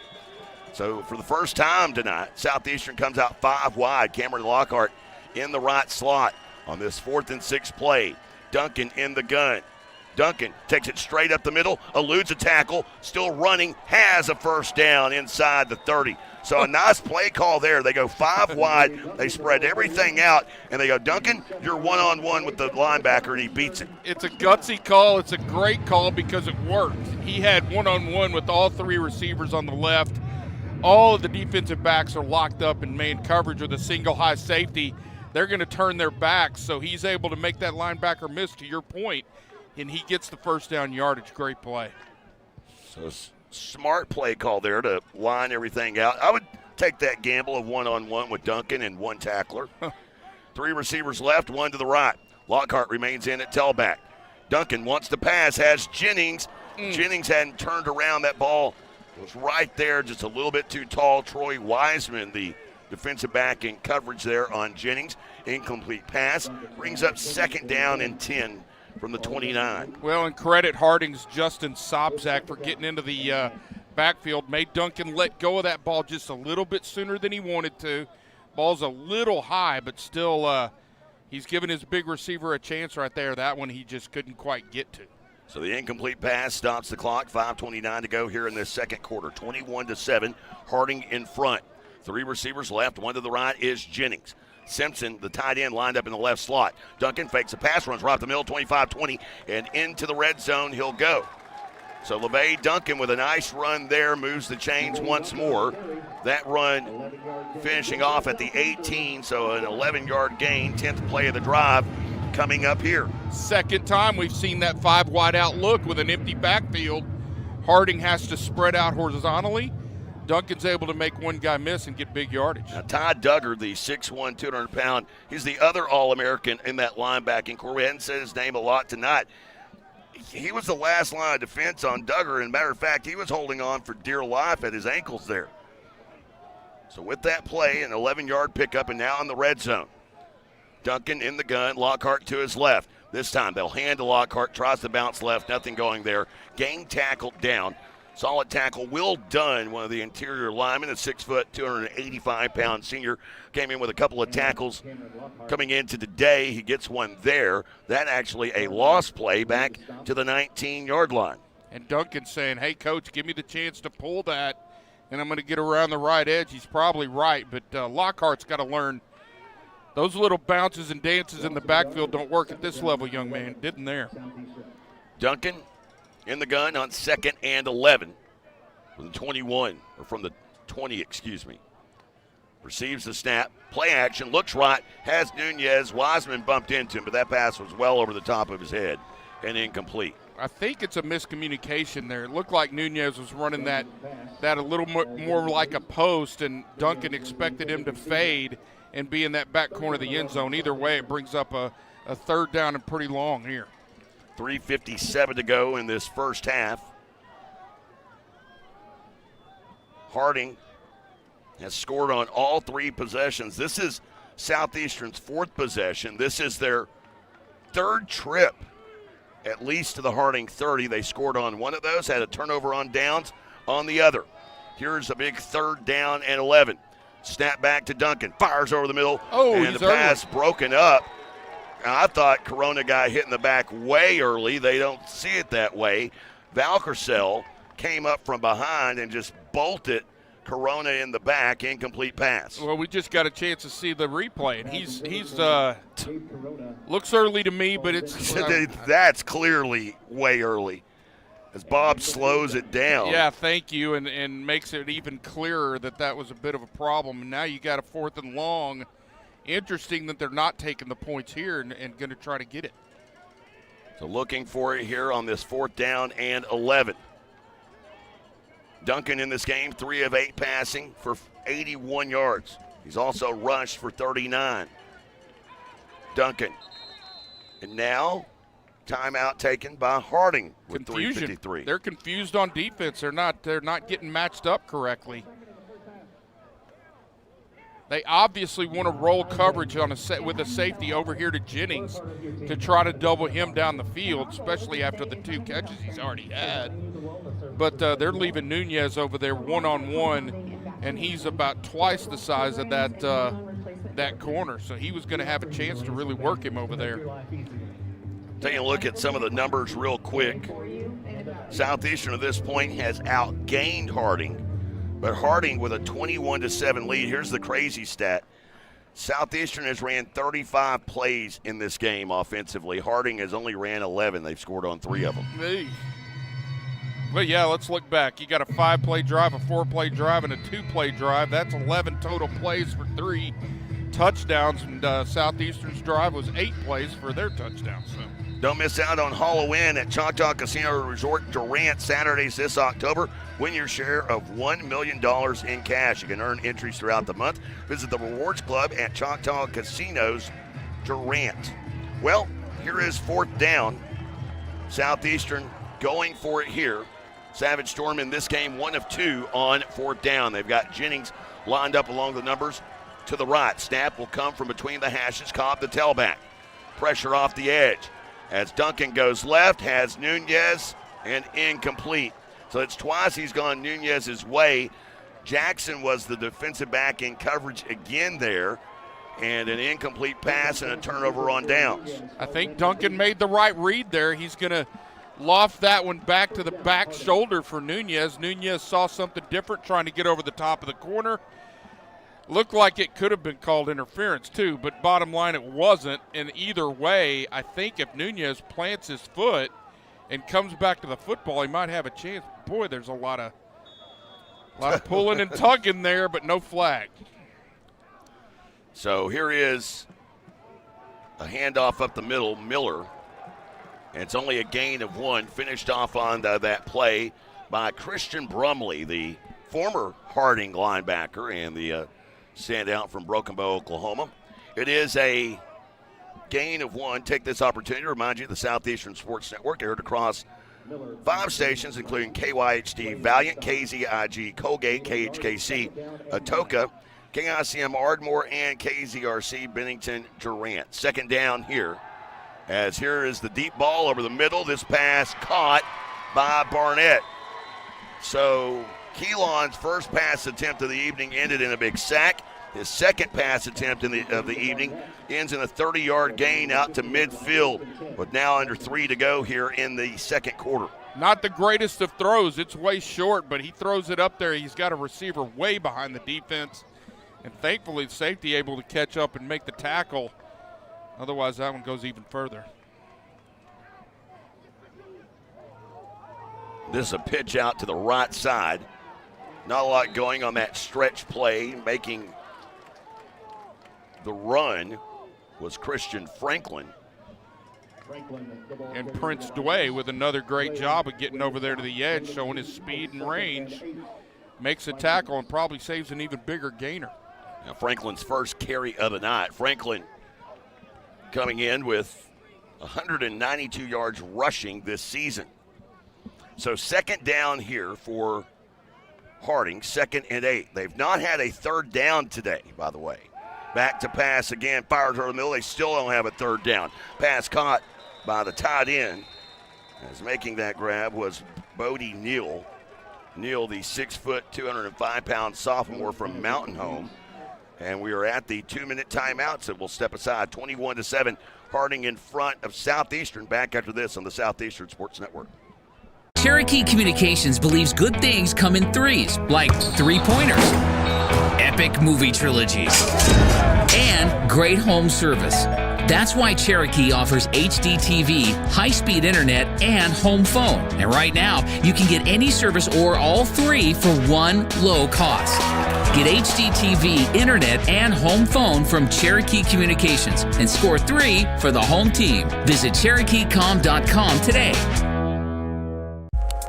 So for the first time tonight, Southeastern comes out 5 wide. Cameron Lockhart in the right slot on this 4th and 6 play. Duncan in the gun. Duncan takes it straight up the middle, eludes a tackle, still running, has a first down inside the 30. So a nice play call there. They go 5 wide, they spread everything out, and they go, Duncan, you're one-on-one with the linebacker, and he beats it. It's a gutsy call. It's a great call because it worked. He had one-on-one with all 3 receivers on the left. All of the defensive backs are locked up in man coverage with a single high safety. They're going to turn their backs, so he's able to make that linebacker miss, to your point, and he gets the first down yardage. Great play. So smart play call there to line everything out. I would take that gamble of one-on-one with Duncan and 1 tackler. 3 receivers left, 1 to the right. Lockhart remains in at tailback. Duncan wants to pass, has Jennings. Jennings hadn't turned around. That ball was right there, just a little bit too tall. Troy Wiseman, the defensive back, in coverage there on Jennings. Incomplete pass. Brings up 2nd down and 10 from the 29. Well, and credit Harding's Justin Sobczak for getting into the backfield. Made Duncan let go of that ball just a little bit sooner than he wanted to. Ball's a little high, but still he's giving his big receiver a chance right there. That one he just couldn't quite get to. So the incomplete pass stops the clock. 5:29 to go here in this second quarter. 21-7, Harding in front. 3 receivers left. 1 to the right is Jennings. Simpson, the tight end, lined up in the left slot. Duncan fakes a pass, runs right up the middle, 25-20, and into the red zone he'll go. So LeVay Duncan with a nice run there, moves the chains once more. That run finishing off at the 18, so an 11-yard gain, 10th play of the drive coming up here. Second time we've seen that 5 wide out look with an empty backfield. Harding has to spread out horizontally. Duncan's able to make one guy miss and get big yardage. Now, Todd Duggar, the 6'1", 200-pound, he's the other All-American in that linebacking core. We hadn't said his name a lot tonight. He was the last line of defense on Duggar, and matter of fact, he was holding on for dear life at his ankles there. So with that play, an 11-yard pickup, and now in the red zone. Duncan in the gun, Lockhart to his left. This time they'll hand to Lockhart, tries to bounce left, nothing going there. Gang tackled down. Solid tackle. Will Dunn, one of the interior linemen, a 6 foot, 285-pound senior, came in with a couple of tackles coming into today. He gets one there. That actually a loss play back to the 19-yard line. And Duncan saying, hey, Coach, give me the chance to pull that, and I'm going to get around the right edge. He's probably right, but Lockhart's got to learn those little bounces and dances in the backfield don't work at this level, young man. Didn't there. Duncan in the gun on 2nd and 11 from the 21, or from the 20, excuse me. Receives the snap, play action, looks right, has Nunez. Wiseman bumped into him, but that pass was well over the top of his head and incomplete. I think it's a miscommunication there. It looked like Nunez was running that a little more like a post, and Duncan expected him to fade and be in that back corner of the end zone. Either way, it brings up a 3rd down and pretty long here. 3:57 to go in this first half. Harding has scored on all 3 possessions. This is Southeastern's 4th possession. This is their 3rd trip, at least to the Harding 30. They scored on one of those, had a turnover on downs on the other. Here's a big 3rd down and 11. Snap back to Duncan, fires over the middle, and the pass broken up. I thought Corona got hit in the back way early. They don't see it that way. Valkersel came up from behind and just bolted Corona in the back. Incomplete pass. Well, we just got a chance to see the replay, and he's looks early to me, but it's that's clearly way early as Bob slows it down. Yeah, thank you, and makes it even clearer that was a bit of a problem. And now you got a 4th and long, interesting that they're not taking the points here and going to try to get it. So looking for it here on this 4th down and 11. Duncan in this game, 3 of 8 passing for 81 yards. He's also rushed for 39. Duncan. And now, timeout taken by Harding with 3:53. They're confused on defense. They're not getting matched up correctly. They obviously want to roll coverage on with a safety over here to Jennings to try to double him down the field, especially after the 2 catches he's already had. But they're leaving Nunez over there one-on-one, and he's about twice the size of that corner, so he was going to have a chance to really work him over there. Taking a look at some of the numbers real quick. Southeastern at this point has outgained Harding, but Harding with a 21-7 lead. Here's the crazy stat. Southeastern has ran 35 plays in this game offensively. Harding has only ran 11. They've scored on 3 of them. Hey. Well, yeah, let's look back. You got a 5-play drive, a 4-play drive, and a 2-play drive. That's 11 total plays for 3 touchdowns, and Southeastern's drive was 8 plays for their touchdowns. So. Don't miss out on Halloween at Choctaw Casino Resort Durant Saturdays this October. Win your share of $1 million in cash. You can earn entries throughout the month. Visit the Rewards Club at Choctaw Casinos Durant. Well, here is 4th down. Southeastern going for it here. Savage Storm in this game 1 of 2 on 4th down. They've got Jennings lined up along the numbers to the right. Snap will come from between the hashes. Cobb the tailback. Pressure off the edge. As Duncan goes left, has Nunez, and incomplete. So it's twice he's gone Nunez's way. Jackson was the defensive back in coverage again there, and an incomplete pass and a turnover on downs. I think Duncan made the right read there. He's going to loft that one back to the back shoulder for Nunez. Nunez saw something different trying to get over the top of the corner. Looked like it could have been called interference too, but bottom line it wasn't. And either way, I think if Nunez plants his foot and comes back to the football, he might have a chance. Boy, there's a lot of pulling and tugging there, but no flag. So here is a handoff up the middle, Miller. And it's only a gain of 1, finished off on that play by Christian Brumley, the former Harding linebacker and the standout from Broken Bow, Oklahoma. It is a gain of 1. Take this opportunity to remind you the Southeastern Sports Network aired across 5 stations, including KYHD, Valiant, KZIG, Colgate, KHKC, Atoka, KICM, Ardmore, and KZRC, Bennington, Durant. 2nd down here, as here is the deep ball over the middle. This pass caught by Barnett. So Keelan's first pass attempt of the evening ended in a big sack. His second pass attempt of the evening ends in a 30-yard gain out to midfield, with now under 3 to go here in the 2nd quarter. Not the greatest of throws. It's way short, but he throws it up there. He's got a receiver way behind the defense, and thankfully the safety able to catch up and make the tackle. Otherwise, that one goes even further. This is a pitch out to the right side. Not a lot going on that stretch play. Making the run was Christian Franklin. And Prince Dway with another great job of getting over there to the edge, showing his speed and range. Makes a tackle and probably saves an even bigger gainer. Now Franklin's first carry of the night. Franklin coming in with 192 yards rushing this season. So 2nd down here for Harding, 2nd and 8. They've not had a 3rd down today, by the way. Back to pass again, fires over the middle. They still don't have a 3rd down. Pass caught by the tight end. As making that grab was Bodie Neal. Neal, the 6-foot, 205-pound sophomore from Mountain Home. And we are at the 2-minute timeout, so we'll step aside. 21-7, Harding in front of Southeastern. Back after this on the Southeastern Sports Network. Cherokee Communications believes good things come in 3s, like 3-pointers, epic movie trilogies, and great home service. That's why Cherokee offers HD TV, high-speed internet, and home phone. And right now, you can get any service or all 3 for one low cost. Get HDTV, internet, and home phone from Cherokee Communications and score 3 for the home team. Visit CherokeeCom.com today.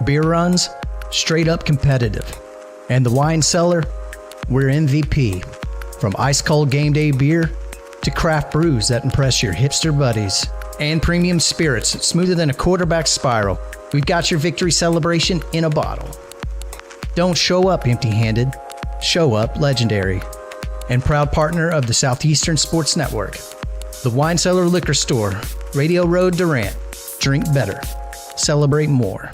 Beer runs, straight up competitive. And the wine cellar, we're MVP. From ice cold game day beer to craft brews that impress your hipster buddies. And premium spirits smoother than a quarterback spiral. We've got your victory celebration in a bottle. Don't show up empty-handed. Show up legendary. And proud partner of the Southeastern Sports Network. The Wine Cellar Liquor Store, Radio Road, Durant. Drink better. Celebrate more.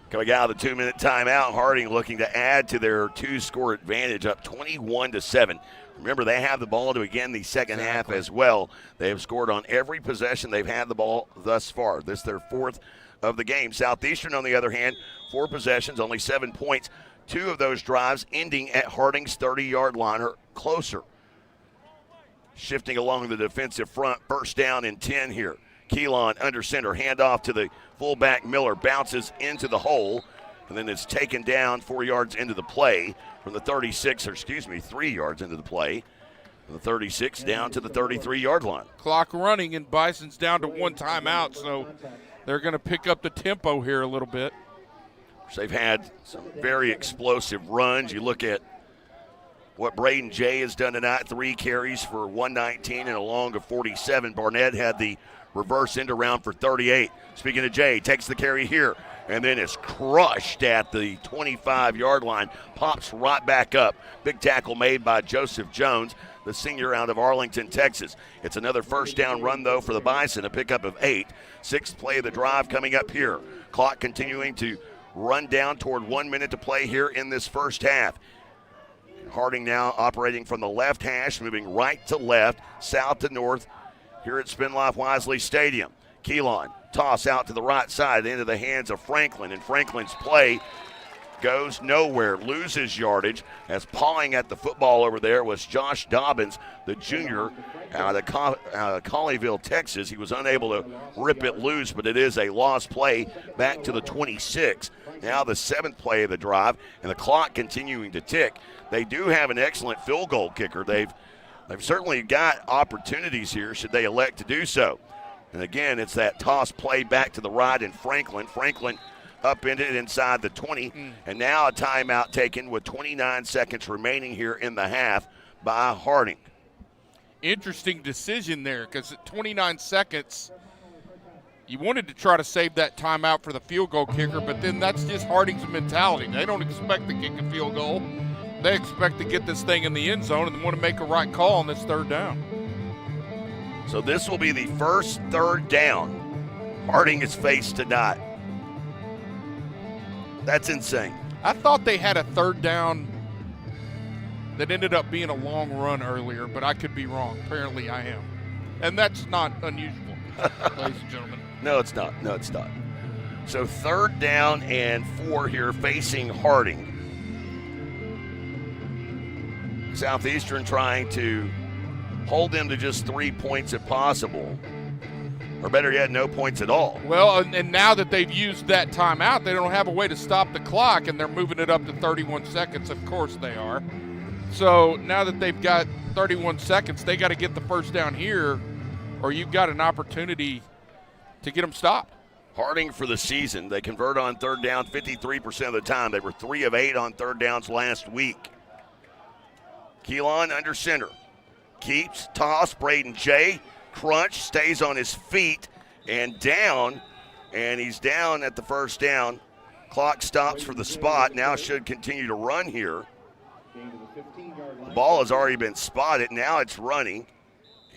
Coming out of the 2-minute timeout, Harding looking to add to their 2-score advantage, up 21-7. Remember, they have the ball to begin the second half as well. They have scored on every possession they've had the ball thus far. This is their 4th of the game. Southeastern, on the other hand, 4 possessions, only 7 points. 2 of those drives ending at Harding's 30-yard line or closer. Shifting along the defensive front, first down and 10 here. Keelan under center, handoff to the fullback Miller, bounces into the hole, and then it's taken down 4 yards into the play from the 36, or 3 yards into the play. From the 36 down to the 33-yard line. Clock running, and Bison's down to 1 timeout, so they're going to pick up the tempo here a little bit. They've had some very explosive runs. You look at what Braden Jay has done tonight, 3 carries for 119 and a long of 47. Barnett had the reverse end around for 38. Speaking of Jay, takes the carry here and then is crushed at the 25-yard line. Pops right back up. Big tackle made by Joseph Jones, the senior out of Arlington, Texas. It's another first down run, though, for the Bison, a pickup of 8. 6th play of the drive coming up here. Clock continuing to run down toward 1 minute to play here in this first half. Harding now operating from the left hash, moving right to left, south to north, here at Spin Life Wisely Stadium. Keelan, toss out to the right side into the hands of Franklin, and Franklin's play goes nowhere, loses yardage, as pawing at the football over there was Josh Dobbins, the junior out of Colleyville, Texas. He was unable to rip it loose, but it is a lost play back to the 26. Now the 7th play of the drive, and the clock continuing to tick. They do have an excellent field goal kicker. They've certainly got opportunities here should they elect to do so. And again, it's that toss play back to the right in Franklin. Franklin upended inside the 20, and now a timeout taken with 29 seconds remaining here in the half by Harding. Interesting decision there, because at 29 seconds, you wanted to try to save that timeout for the field goal kicker, but then that's just Harding's mentality. They don't expect to kick a field goal. They expect to get this thing in the end zone and want to make a right call on this 3rd down. So this will be the first 3rd down Harding has faced tonight. That's insane. I thought they had a 3rd down that ended up being a long run earlier, but I could be wrong. Apparently I am. And that's not unusual, ladies and gentlemen. No, it's not. No, it's not. So 3rd down and 4 here facing Harding. Southeastern trying to hold them to just 3 points if possible. Or better yet, no points at all. Well, and now that they've used that timeout, they don't have a way to stop the clock, and they're moving it up to 31 seconds. Of course they are. So now that they've got 31 seconds, they got to get the first down here, or you've got an opportunity to get them stopped. Harding for the season, they convert on 3rd down 53% of the time. They were 3 of 8 on 3rd downs last week. Keelan under center. Keeps, toss, Braden Jay. Crunch, stays on his feet and down, and he's down at the first down. Clock stops for the spot. Now should continue to run here. The ball has already been spotted. Now it's running,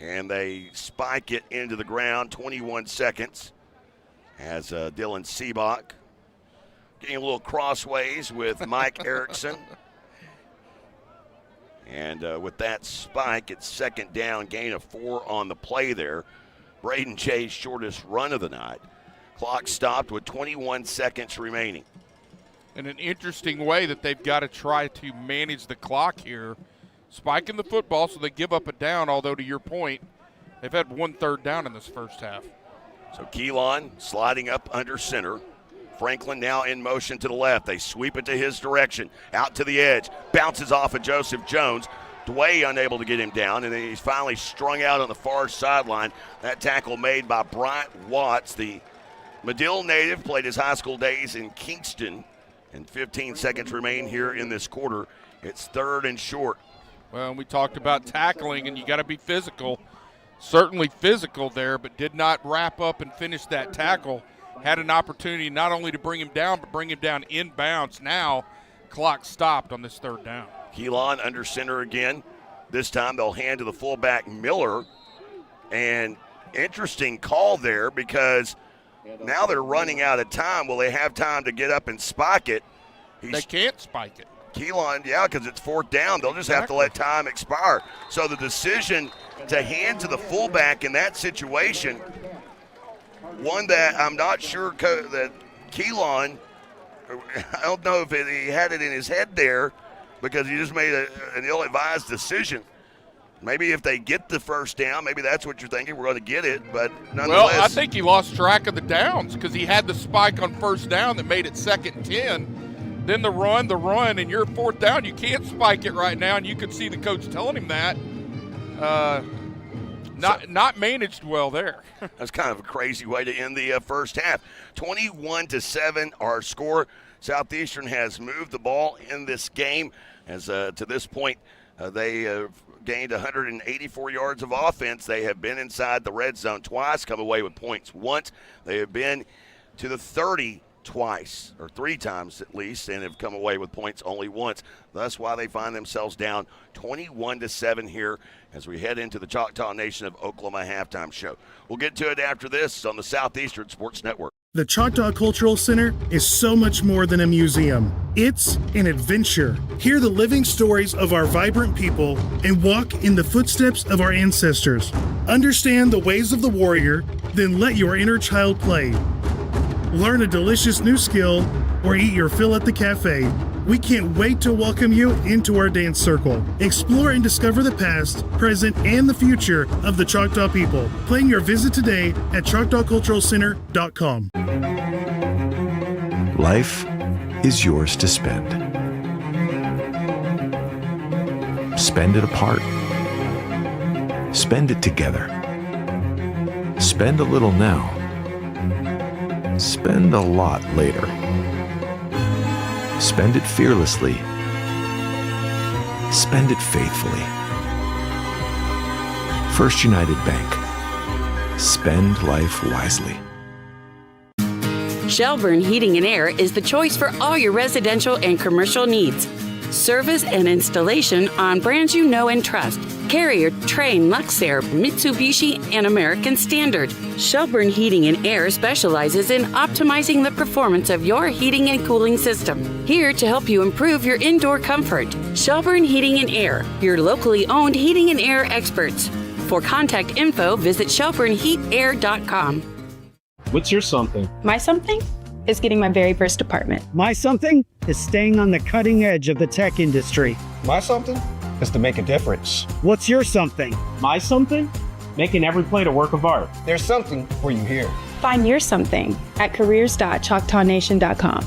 and they spike it into the ground. 21 seconds as Dylan Seabach getting a little crossways with Mike Erickson. And with that spike, it's 2nd down, gain of 4 on the play there. Braden Jay's shortest run of the night. Clock stopped with 21 seconds remaining. In an interesting way that they've got to try to manage the clock here. Spiking the football so they give up a down, although to your point, they've had 1 3rd down in this first half. So Keelan sliding up under center. Franklin now in motion to the left. They sweep it to his direction, out to the edge, bounces off of Joseph Jones. Dway unable to get him down, and then he's finally strung out on the far sideline. That tackle made by Bryant Watts, the Medill native, played his high school days in Kingston, and 15 seconds remain here in this quarter. It's 3rd and short. Well, we talked about tackling, and you got to be physical. Certainly physical there, but did not wrap up and finish that tackle. Had an opportunity not only to bring him down, but bring him down inbounds. Now, clock stopped on this 3rd down. Keelan under center again. This time they'll hand to the fullback Miller. And interesting call there because now they're running out of time. Will they have time to get up and spike it? They can't spike it. Keelan, yeah, because it's 4th down. They'll just have to let time expire. So the decision to hand to the fullback in that situation, one that I'm not sure that Keelan, I don't know if he had it in his head there because he just made an ill-advised decision. Maybe if they get the 1st down, maybe that's what you're thinking, we're going to get it, but nonetheless. Well, I think he lost track of the downs because he had the spike on 1st down that made it 2nd and 10. Then the run, and you're 4th down. You can't spike it right now, and you could see the coach telling him that. Not managed well there. That's kind of a crazy way to end the first half. 21-7 our score. Southeastern has moved the ball in this game as to this point they have gained 184 yards of offense. They have been inside the red zone twice, come away with points once. They have been to the 30 twice, or 3 times at least, and have come away with points only once. That's why they find themselves down 21-7 here as we head into the Choctaw Nation of Oklahoma halftime show. We'll get to it after this on the Southeastern Sports Network. The Choctaw Cultural Center is so much more than a museum. It's an adventure. Hear the living stories of our vibrant people and walk in the footsteps of our ancestors. Understand the ways of the warrior, then let your inner child play. Learn a delicious new skill or eat your fill at the cafe. We can't wait to welcome you into our dance circle. Explore and discover the past, present, and the future of the Choctaw people. Plan your visit today at ChoctawCulturalCenter.com. Life is yours to spend. Spend it apart. Spend it together. Spend a little now. Spend a lot later. Spend it fearlessly. Spend it faithfully. First United Bank. Spend life wisely. Shelburne Heating and Air is the choice for all your residential and commercial needs. Service and installation on brands you know and trust. Carrier, Trane, Luxair, Mitsubishi, and American Standard. Shelburne Heating and Air specializes in optimizing the performance of your heating and cooling system. Here to help you improve your indoor comfort. Shelburne Heating and Air, your locally owned heating and air experts. For contact info, visit shelburneheatair.com. What's your something? My something is getting my very first apartment. My something is staying on the cutting edge of the tech industry. My something is to make a difference. What's your something? My something? Making every plate a work of art. There's something for you here. Find your something at careers.choctawnation.com.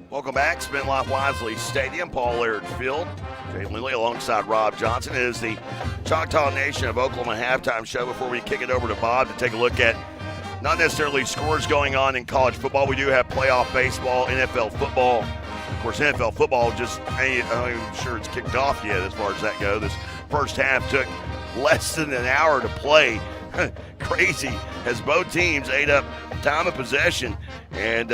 Welcome back. Spin Life Wisely Stadium, Paul Laird Field. Jay Lindley alongside Rob Johnson. It is the Choctaw Nation of Oklahoma halftime show. Before we kick it over to Bob to take a look at not necessarily scores going on in college football, we do have playoff baseball, NFL football. Of course, NFL football just, I'm not even sure it's kicked off yet as far as that goes. This first half took less than an hour to play. Crazy as both teams ate up time of possession. And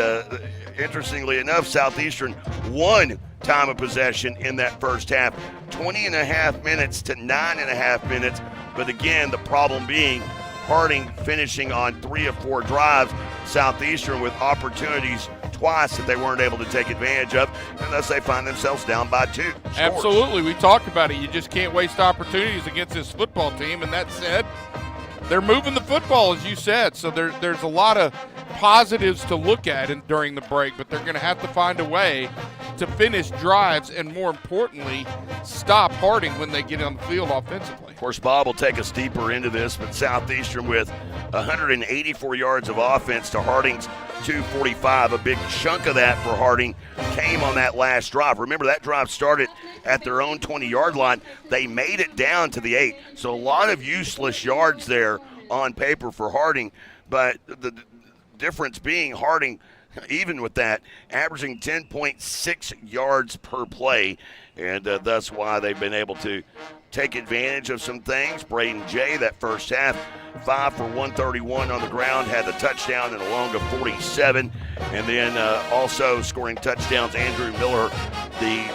interestingly enough, Southeastern won time of possession in that first half, 20.5 minutes to 9.5 minutes. But again, the problem being Harding finishing on 3 of 4 drives, Southeastern with opportunities twice that they weren't able to take advantage of, and thus they find themselves down by 2 scores. Absolutely. We talked about it. You just can't waste opportunities against this football team. And that said, they're moving the football, as you said, so there's a lot of positives to look at during the break, but they're going to have to find a way to finish drives and, more importantly, stop Harding when they get on the field offensively. Of course, Bob will take us deeper into this, but Southeastern with 184 yards of offense to Harding's 245. A big chunk of that for Harding came on that last drive. Remember, that drive started at their own 20-yard line. They made it down to the 8, so a lot of useless yards there on paper for Harding, but the difference being Harding, even with that, averaging 10.6 yards per play, and that's why they've been able to take advantage of some things. Braden Jay, that first half, 5 for 131 on the ground, had the touchdown and a long of 47, and then also scoring touchdowns, Andrew Miller, the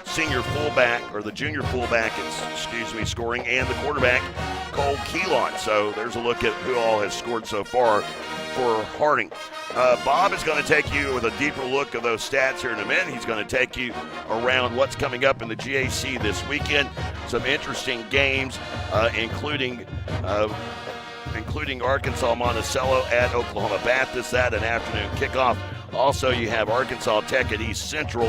senior fullback, or the junior fullback, scoring, and the quarterback, Cole Keelan. So there's a look at who all has scored so far for Harding. Bob is going to take you with a deeper look of those stats here in a minute. He's going to take you around what's coming up in the GAC this weekend. Some interesting games, including Arkansas Monticello at Oklahoma Baptist. That an afternoon kickoff. Also, you have Arkansas Tech at East Central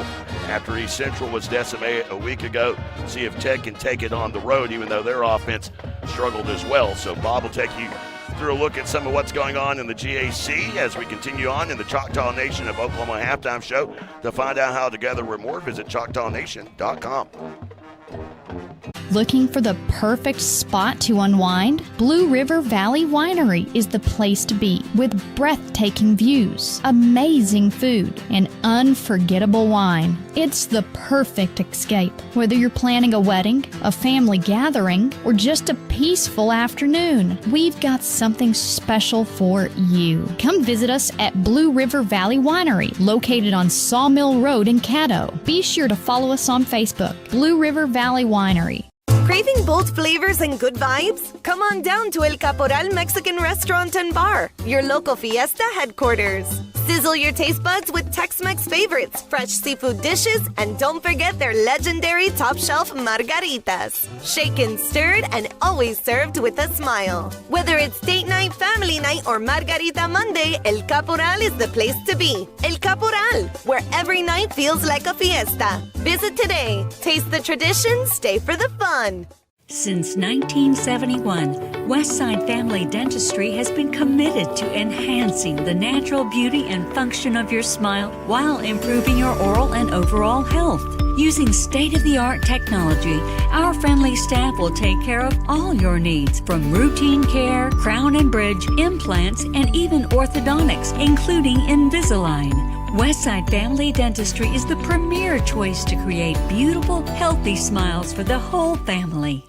after East Central was decimated a week ago. See if Tech can take it on the road, even though their offense struggled as well. So Bob will take you through a look at some of what's going on in the GAC as we continue on in the Choctaw Nation of Oklahoma Halftime Show. To find out how together we're more, visit ChoctawNation.com. Looking for the perfect spot to unwind? Blue River Valley Winery is the place to be, with breathtaking views, amazing food, and unforgettable wine. It's the perfect escape, whether you're planning a wedding, a family gathering, or just a peaceful afternoon. We've got something special for you. Come visit us at Blue River Valley Winery, located on Sawmill Road in Caddo. Be sure to follow us on Facebook, Blue River Valley Winery. Craving bold flavors and good vibes? Come on down to El Caporal Mexican Restaurant and Bar, your local fiesta headquarters. Sizzle your taste buds with Tex-Mex favorites, fresh seafood dishes, and don't forget their legendary top-shelf margaritas. Shaken, stirred, and always served with a smile. Whether it's date night, family night, or Margarita Monday, El Caporal is the place to be. El Caporal, where every night feels like a fiesta. Visit today. Taste the tradition, stay for the fun. Since 1971, Westside Family Dentistry has been committed to enhancing the natural beauty and function of your smile while improving your oral and overall health. Using state-of-the-art technology, our friendly staff will take care of all your needs, from routine care, crown and bridge, implants, and even orthodontics, including Invisalign. Westside Family Dentistry is the premier choice to create beautiful, healthy smiles for the whole family.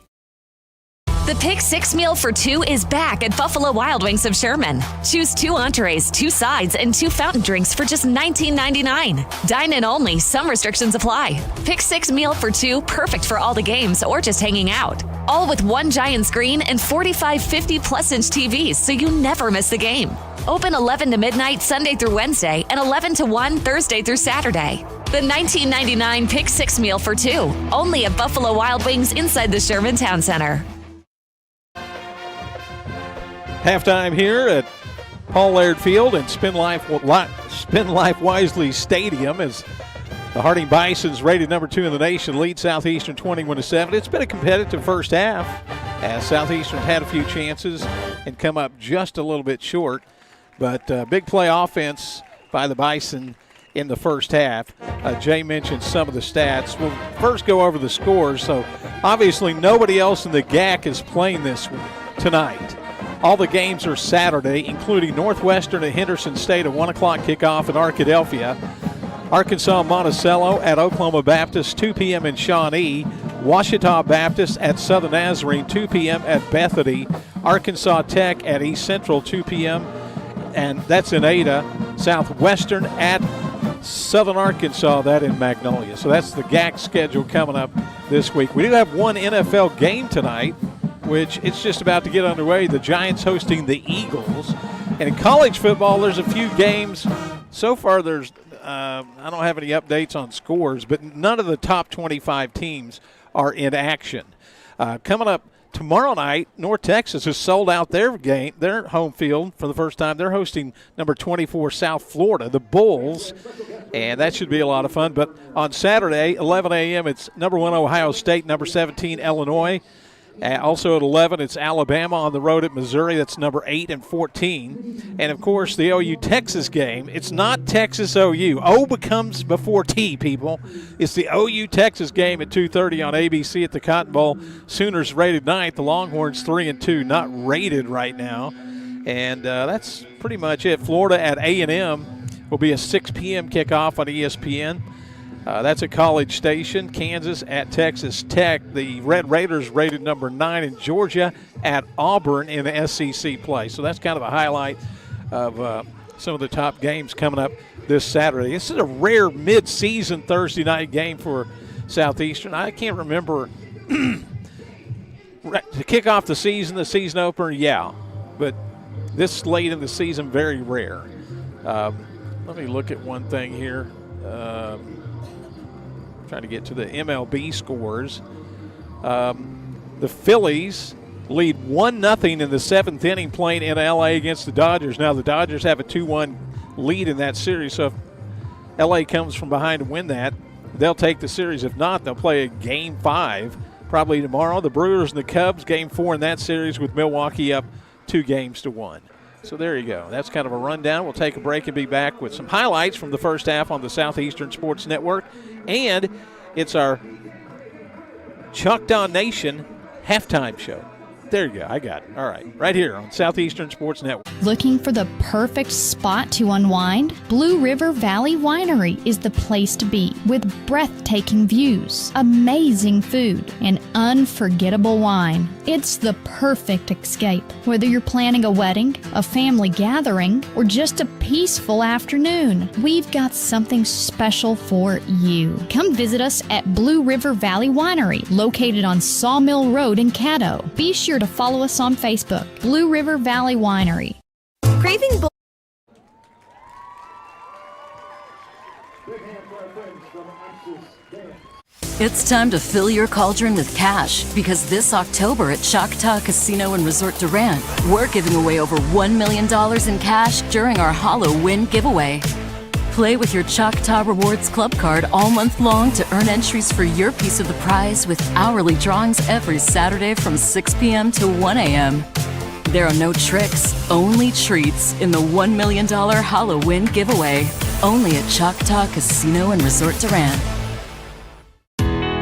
The Pick 6 meal for 2 is back at Buffalo Wild Wings of Sherman. Choose 2 entrees, 2 sides, and 2 fountain drinks for just $19.99. Dine in only. Some restrictions apply. Pick 6 meal for 2, perfect for all the games or just hanging out. All with 1 giant screen and 45 50-plus-inch TVs, so you never miss the game. Open 11 to midnight Sunday through Wednesday and 11 to 1 Thursday through Saturday. The $19.99 Pick 6 meal for 2, only at Buffalo Wild Wings inside the Sherman Town Center. Halftime here at Paul Laird Field and Spin Life Wisely Stadium as the Harding Bisons, rated number 2 in the nation, lead Southeastern 21-7. It's been a competitive first half as Southeastern had a few chances and come up just a little bit short. But big play offense by the Bison in the first half. Jay mentioned some of the stats. We'll first go over the scores. So obviously nobody else in the GAC is playing this tonight. All the games are Saturday, including Northwestern at Henderson State, a 1 o'clock kickoff in Arkadelphia. Arkansas Monticello at Oklahoma Baptist, 2 p.m. in Shawnee. Ouachita Baptist at Southern Nazarene, 2 p.m. at Bethany. Arkansas Tech at East Central, 2 p.m. and that's in Ada. Southwestern at Southern Arkansas, that in Magnolia. So that's the GAC schedule coming up this week. We do have one NFL game tonight, which it's just about to get underway. The Giants hosting the Eagles. And in college football, there's a few games. So far, there's I don't have any updates on scores, but none of the top 25 teams are in action. Coming up tomorrow night, North Texas has sold out their game, their home field for the first time. They're hosting number 24 South Florida, the Bulls, and that should be a lot of fun. But on Saturday, 11 a.m., it's number 1 Ohio State, number 17 Illinois. Also at 11, it's Alabama on the road at Missouri. That's number 8 and 14. And, of course, the OU-Texas game. It's not Texas-OU. O becomes before T, people. It's the OU-Texas game at 2:30 on ABC at the Cotton Bowl. Sooners rated 9th. The Longhorns 3-2, not rated right now. And that's pretty much it. Florida at A&M will be a 6 p.m. kickoff on ESPN. That's a College Station. Kansas at Texas Tech. The Red Raiders rated number 9 in Georgia at Auburn in the SEC play. So that's kind of a highlight of some of the top games coming up this Saturday. This is a rare mid-season Thursday night game for Southeastern. I can't remember to kick off the season opener, yeah. But this late in the season, very rare. Let me look at one thing here. Trying to get to the MLB scores. The Phillies lead 1-0 in the 7th inning playing in L.A. against the Dodgers. Now the Dodgers have a 2-1 lead in that series, so if L.A. comes from behind to win that, they'll take the series. If not, they'll play a Game 5 probably tomorrow. The Brewers and the Cubs, Game 4 in that series with Milwaukee up 2-1. So there you go. That's kind of a rundown. We'll take a break and be back with some highlights from the first half on the Southeastern Sports Network. And it's our Choctaw Nation halftime show. There you go. I got it. All right. Right here on Southeastern Sports Network. Looking for the perfect spot to unwind? Blue River Valley Winery is the place to be, with breathtaking views, amazing food, and unforgettable wine. It's the perfect escape. Whether you're planning a wedding, a family gathering, or just a peaceful afternoon, we've got something special for you. Come visit us at Blue River Valley Winery, located on Sawmill Road in Caddo. Be sure to follow us on Facebook, Blue River Valley Winery. Craving It's time to fill your cauldron with cash, because this October at Choctaw Casino and Resort Durant, we're giving away over $1 million in cash during our Halloween giveaway. Play with your Choctaw Rewards Club card all month long to earn entries for your piece of the prize with hourly drawings every Saturday from 6 p.m. to 1 a.m. There are no tricks, only treats in the $1 million Halloween giveaway. Only at Choctaw Casino and Resort Durant.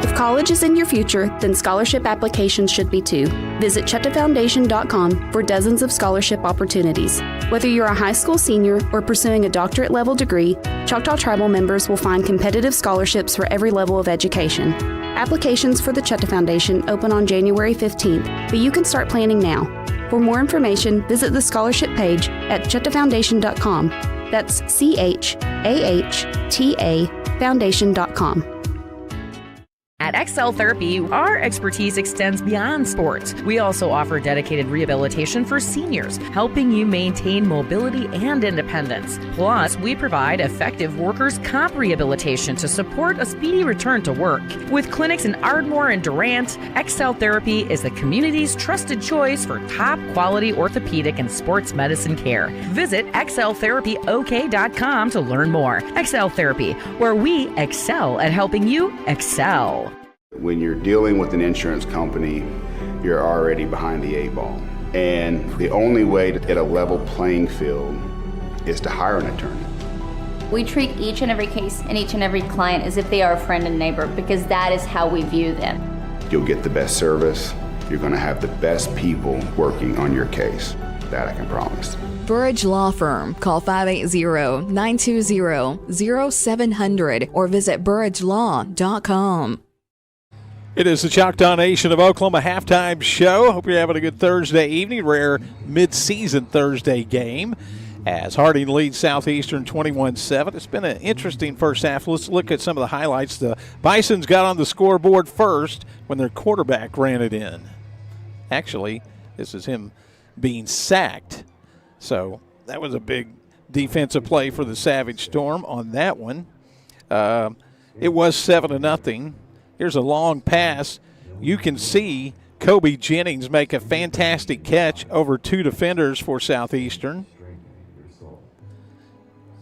If college is in your future, then scholarship applications should be too. Visit ChoctawFoundation.com for dozens of scholarship opportunities. Whether you're a high school senior or pursuing a doctorate level degree, Choctaw Tribal members will find competitive scholarships for every level of education. Applications for the Choctaw Foundation open on January 15th, but you can start planning now. For more information, visit the scholarship page at ChoctawFoundation.com. That's CHAHTA Foundation.com. At Excel Therapy, our expertise extends beyond sports. We also offer dedicated rehabilitation for seniors, helping you maintain mobility and independence. Plus, we provide effective workers' comp rehabilitation to support a speedy return to work. With clinics in Ardmore and Durant, Excel Therapy is the community's trusted choice for top-quality orthopedic and sports medicine care. Visit exceltherapyok.com to learn more. Excel Therapy, where we excel at helping you excel. When you're dealing with an insurance company, you're already behind the 8 ball. And the only way to get a level playing field is to hire an attorney. We treat each and every case and each and every client as if they are a friend and neighbor, because that is how we view them. You'll get the best service. You're going to have the best people working on your case. That I can promise. Burridge Law Firm. Call 580-920-0700 or visit burridgelaw.com. It is the Choctaw Nation of Oklahoma halftime show. Hope you're having a good Thursday evening. Rare mid-season Thursday game as Harding leads Southeastern 21-7. It's been an interesting first half. Let's look at some of the highlights. The Bisons got on the scoreboard first when their quarterback ran it in. Actually, this is him being sacked. So that was a big defensive play for the Savage Storm on that one. It was 7-0. Here's a long pass. You can see Kobe Jennings make a fantastic catch over 2 defenders for Southeastern.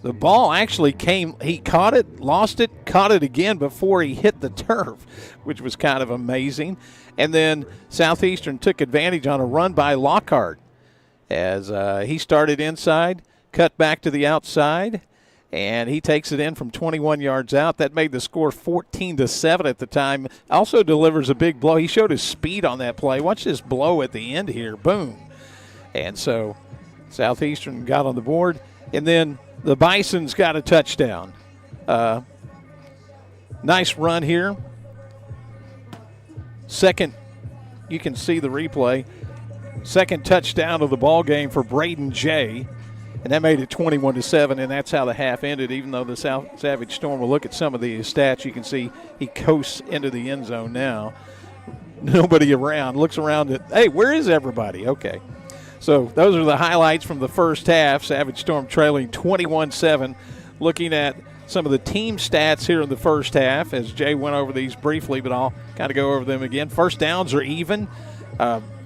The ball actually he caught it, lost it, caught it again before he hit the turf, which was kind of amazing. And then Southeastern took advantage on a run by Lockhart as he started inside, cut back to the outside, and he takes it in from 21 yards out. That made the score 14-7 at the time. Also delivers a big blow. He showed his speed on that play. Watch this blow at the end here. Boom. And so Southeastern got on the board. And then the Bisons got a touchdown. Nice run here. Second, you can see the replay. Second touchdown of the ball game for Braden Jay. And that made it 21-7, and that's how the half ended. Even though the Savage Storm will look at some of the stats, you can see he coasts into the end zone now. Nobody around. Looks around at, hey, where is everybody? Okay. So those are the highlights from the first half. Savage Storm trailing 21-7. Looking at some of the team stats here in the first half, as Jay went over these briefly, but I'll kind of go over them again. First downs are even.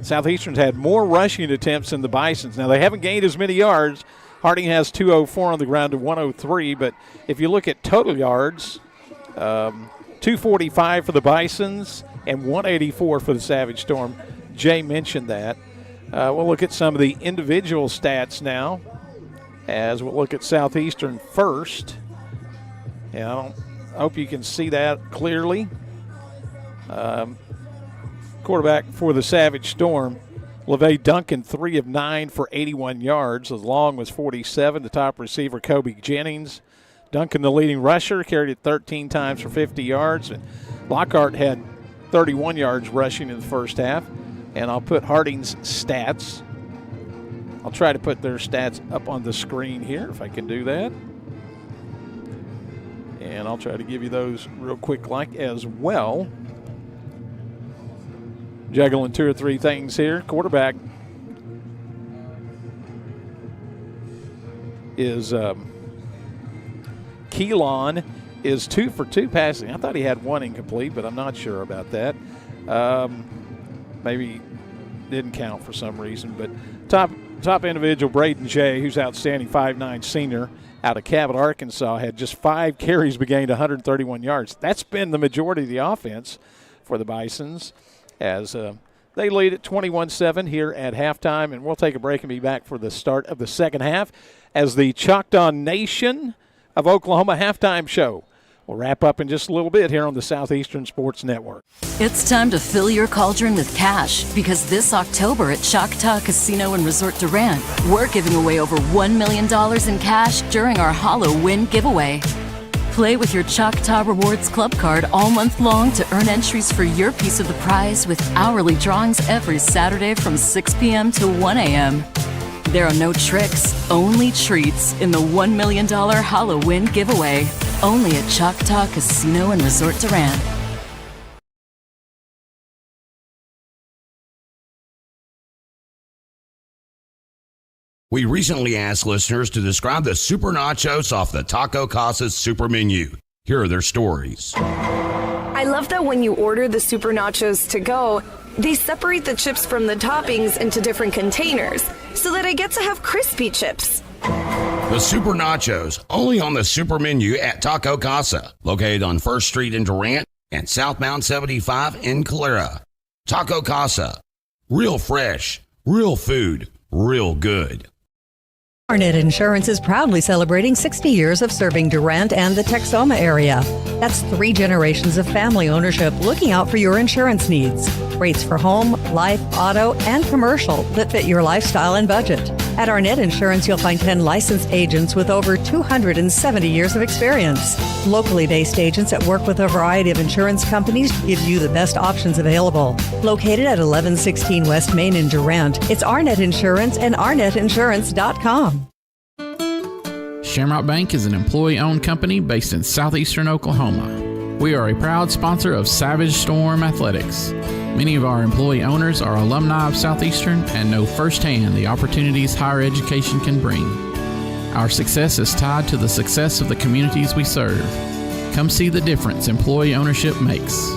Southeastern's had more rushing attempts than the Bisons. Now, they haven't gained as many yards. Harding has 204 on the ground to 103, but if you look at total yards, 245 for the Bisons and 184 for the Savage Storm. Jay mentioned that. We'll look at some of the individual stats now as we'll look at Southeastern first. And I hope you can see that clearly. Quarterback for the Savage Storm, LeVay Duncan, 3 of 9 for 81 yards. The long was 47. The top receiver, Kobe Jennings. Duncan, the leading rusher, carried it 13 times for 50 yards. And Lockhart had 31 yards rushing in the first half. And I'll put Harding's stats. I'll try to put their stats up on the screen here if I can do that. And I'll try to give you those real quick like as well. Juggling 2 or 3 things here. Quarterback is Keelan is 2 for 2 passing. I thought he had 1 incomplete, but I'm not sure about that. Maybe didn't count for some reason. But top individual, Braden Jay, who's outstanding, 5'9" senior out of Cabot, Arkansas, had just 5 carries but gained 131 yards. That's been the majority of the offense for the Bisons, as they lead at 21-7 here at halftime. And we'll take a break and be back for the start of the second half as the Choctaw Nation of Oklahoma halftime show will wrap up in just a little bit here on the Southeastern Sports Network. It's time to fill your cauldron with cash, because this October at Choctaw Casino and Resort Durant, we're giving away over $1 million in cash during our Hollow Win giveaway. Play with your Choctaw Rewards Club card all month long to earn entries for your piece of the prize with hourly drawings every Saturday from 6 p.m. to 1 a.m. There are no tricks, only treats in the $1 million Halloween giveaway. Only at Choctaw Casino and Resort Durant. We recently asked listeners to describe the super nachos off the Taco Casa's super menu. Here are their stories. I love that when you order the super nachos to go, they separate the chips from the toppings into different containers so that I get to have crispy chips. The super nachos, only on the super menu at Taco Casa, located on 1st Street in Durant and southbound 75 in Calera. Taco Casa, real fresh, real food, real good. Arnett Insurance is proudly celebrating 60 years of serving Durant and the Texoma area. That's 3 generations of family ownership looking out for your insurance needs. Rates for home, life, auto, and commercial that fit your lifestyle and budget. At Arnett Insurance, you'll find 10 licensed agents with over 270 years of experience. Locally based agents that work with a variety of insurance companies give you the best options available. Located at 1116 West Main in Durant, it's Arnett Insurance and ArnettInsurance.com. Shamrock Bank is an employee-owned company based in southeastern Oklahoma. We are a proud sponsor of Savage Storm Athletics. Many of our employee owners are alumni of Southeastern and know firsthand the opportunities higher education can bring. Our success is tied to the success of the communities we serve. Come see the difference employee ownership makes.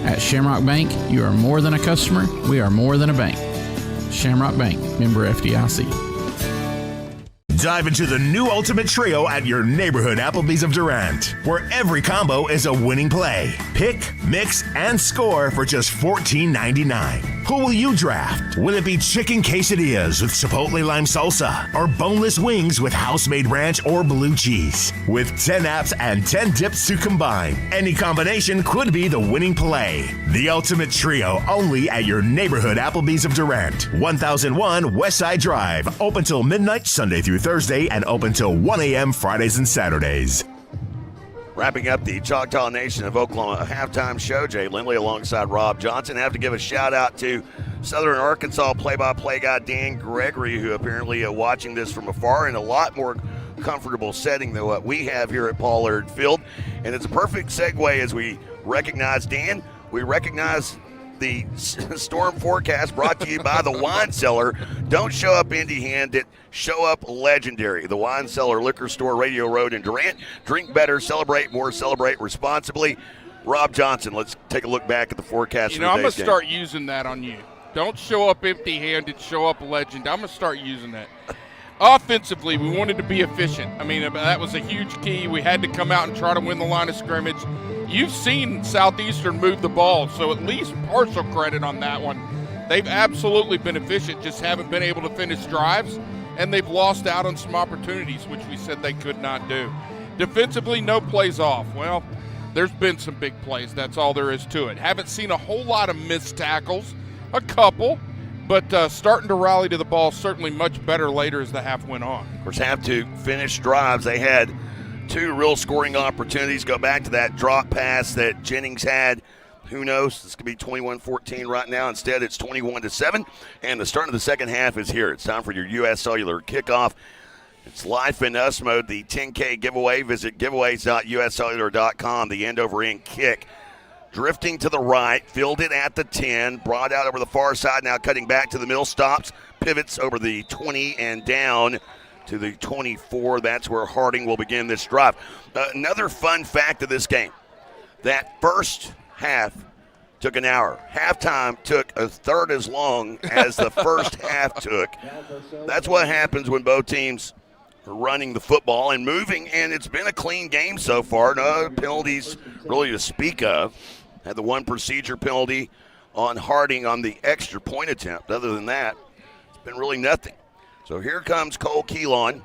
At Shamrock Bank, you are more than a customer, we are more than a bank. Shamrock Bank, member FDIC. Dive into the new Ultimate Trio at your neighborhood Applebee's of Durant, where every combo is a winning play. Pick, mix, and score for just $14.99. Who will you draft? Will it be chicken quesadillas with chipotle lime salsa or boneless wings with house-made ranch or blue cheese? With 10 apps and 10 dips to combine, any combination could be the winning play. The Ultimate Trio, only at your neighborhood Applebee's of Durant, 1001 Westside Drive, open till midnight Sunday through Thursday and open till 1 a.m. Fridays and Saturdays. Wrapping up the Choctaw Nation of Oklahoma halftime show, Jay Lindley alongside Rob Johnson. Have to give a shout out to Southern Arkansas play-by-play guy Dan Gregory, who apparently watching this from afar in a lot more comfortable setting than what we have here at Pollard Field. And it's a perfect segue as we recognize Dan. We recognize the storm forecast brought to you by the Wine Cellar. Don't show up empty-handed, show up legendary. The Wine Cellar Liquor Store, Radio Road in Durant. Drink better, celebrate more, celebrate responsibly. Rob Johnson, let's take a look back at the forecast. I'm going to start using that on you. Don't show up empty-handed, show up legend. I'm going to start using that. Offensively, we wanted to be efficient. I mean, that was a huge key. We had to come out and try to win the line of scrimmage. You've seen Southeastern move the ball, so at least partial credit on that one. They've absolutely been efficient, just haven't been able to finish drives, and they've lost out on some opportunities, which we said they could not do. Defensively, no plays off. Well, there's been some big plays. That's all there is to it. Haven't seen a whole lot of missed tackles, a couple, but starting to rally to the ball certainly much better later as the half went on. Of course, have to finish drives. They had two real scoring opportunities. Go back to that drop pass that Jennings had. Who knows? This could be 21-14 right now. Instead, it's 21-7. And the start of the second half is here. It's time for your U.S. Cellular kickoff. It's Life in Us mode, the 10K giveaway. Visit giveaways.uscellular.com. The end-over-end kick. Drifting to the right, fielded at the 10, brought out over the far side, now cutting back to the middle, stops, pivots over the 20 and down to the 24. That's where Harding will begin this drive. Another fun fact of this game, that first half took an hour. Halftime took a third as long as the first half took. That's what happens when both teams are running the football and moving, and it's been a clean game so far. No penalties really to speak of. Had the one procedure penalty on Harding on the extra point attempt. Other than that, it's been really nothing. So here comes Cole Keelan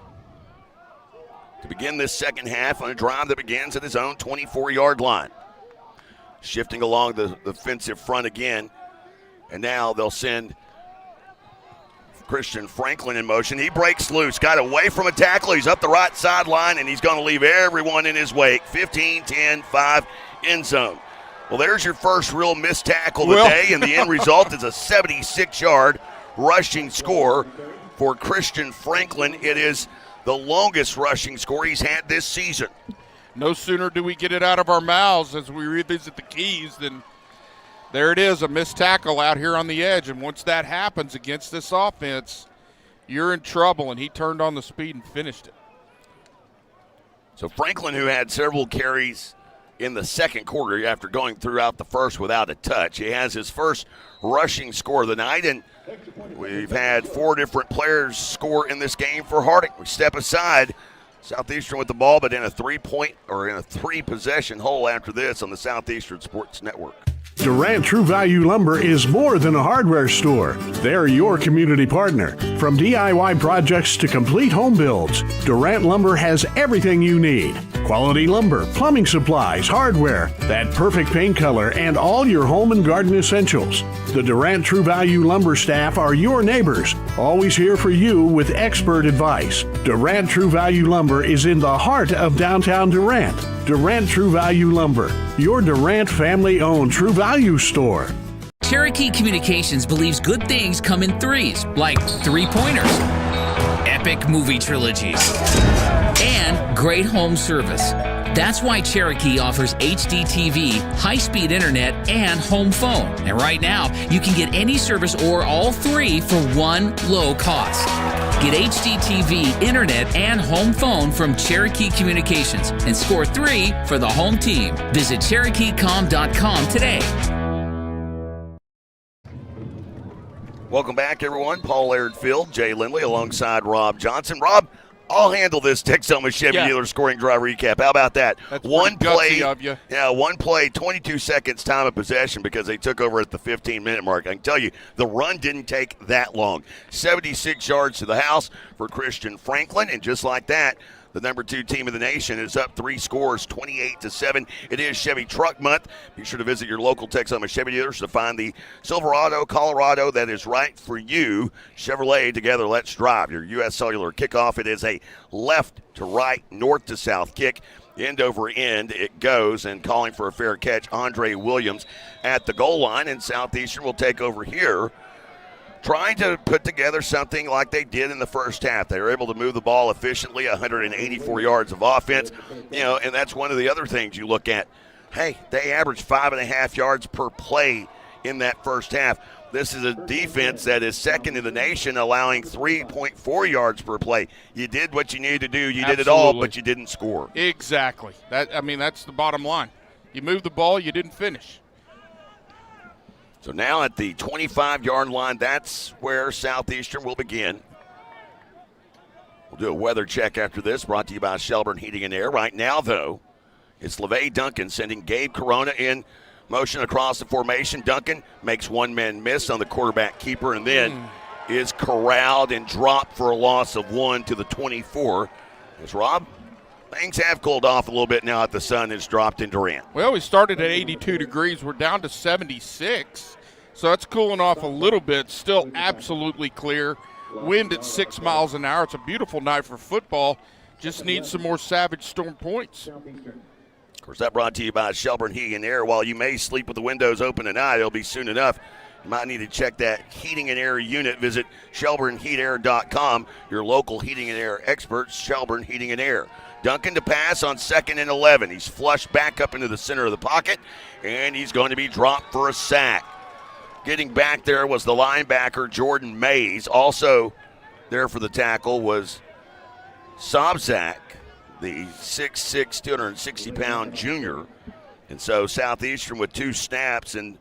to begin this second half on a drive that begins at his own 24-yard line. Shifting along the defensive front again. And now they'll send Christian Franklin in motion. He breaks loose, got away from a tackle. He's up the right sideline, and he's going to leave everyone in his wake. 15, 10, 5, end zone. Well, there's your first real missed tackle of the day, and the end result is a 76-yard rushing score for Christian Franklin. It is the longest rushing score he's had this season. No sooner do we get it out of our mouths as we revisit the keys than there it is, a missed tackle out here on the edge. And once that happens against this offense, you're in trouble, and he turned on the speed and finished it. So Franklin, who had several carries in the second quarter after going throughout the first without a touch, he has his first rushing score of the night, and we've had four different players score in this game for Harding. We step aside, Southeastern with the ball, but in a three-possession hole after this on the Southeastern Sports Network. Durant True Value Lumber is more than a hardware store. They're your community partner. From DIY projects to complete home builds, Durant Lumber has everything you need. Quality lumber, plumbing supplies, hardware, that perfect paint color, and all your home and garden essentials. The Durant True Value Lumber staff are your neighbors, always here for you with expert advice. Durant True Value Lumber is in the heart of downtown Durant. Durant True Value Lumber, your Durant family-owned True Value store. Cherokee Communications believes good things come in threes, like three-pointers, epic movie trilogies, and great home service. That's why Cherokee offers HD TV, high-speed internet, and home phone. And right now, you can get any service or all three for one low cost. Get HD TV, internet, and home phone from Cherokee Communications and score 3 for the home team. Visit CherokeeCom.com today. Welcome back, everyone. Paul Laird Field, Jay Lindley alongside Rob Johnson. Rob, I'll handle this Texoma Chevy Dealer scoring drive recap. How about that? That's one play of you. Yeah, one play, 22 seconds time of possession because they took over at the 15-minute mark. I can tell you, the run didn't take that long. 76 yards to the house for Christian Franklin, and just like that, the number 2 team in the nation is up 3 scores, 28-7. It is Chevy Truck Month. Be sure to visit your local Texoma Chevy dealers to find the Silverado, Colorado that is right for you. Chevrolet, together, let's drive. Your U.S. Cellular kickoff. It is a left to right, north to south kick. End over end it goes, and calling for a fair catch, Andre Williams at the goal line, and Southeastern will take over here, trying to put together something like they did in the first half. They were able to move the ball efficiently, 184 yards of offense, and that's one of the other things you look at. Hey, they averaged 5.5 yards per play in that first half. This is a defense that is second in the nation, allowing 3.4 yards per play. You did what you needed to do. You did it all, but you didn't score. Exactly. That's the bottom line. You moved the ball, you didn't finish. So now at the 25-yard line, that's where Southeastern will begin. We'll do a weather check after this, brought to you by Shelburne Heating and Air. Right now, though, it's LeVay Duncan sending Gabe Corona in motion across the formation. Duncan makes one man miss on the quarterback keeper and then is corralled and dropped for a loss of 1 to the 24. As Rob, things have cooled off a little bit now that the sun has dropped in Durant. Well, we started at 82 degrees. We're down to 76. So it's cooling off a little bit. Still absolutely clear. Wind at 6 miles an hour. It's a beautiful night for football. Just needs some more Savage Storm points. Of course, that brought to you by Shelburne Heating and Air. While you may sleep with the windows open tonight, it'll be soon enough. You might need to check that heating and air unit. Visit ShelburneHeatAir.com. Your local heating and air experts, Shelburne Heating and Air. Duncan to pass on 2nd and 11. He's flushed back up into the center of the pocket, and he's going to be dropped for a sack. Getting back there was the linebacker, Jordan Mays. Also there for the tackle was Sobzak, the 6'6", 260-pound junior. And so Southeastern with 2 snaps and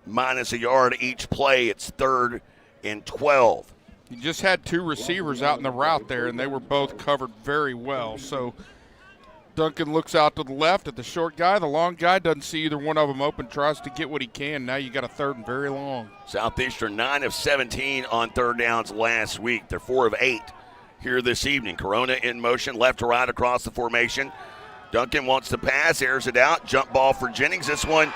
minus a yard each play. It's 3rd and 12. You just had 2 receivers out in the route there, and they were both covered very well. So Duncan looks out to the left at the short guy. The long guy doesn't see either one of them open, tries to get what he can. Now you got a 3rd and very long. Southeastern 9 of 17 on 3rd downs last week. They're 4 of 8 here this evening. Corona in motion, left to right across the formation. Duncan wants to pass, airs it out. Jump ball for Jennings. This one,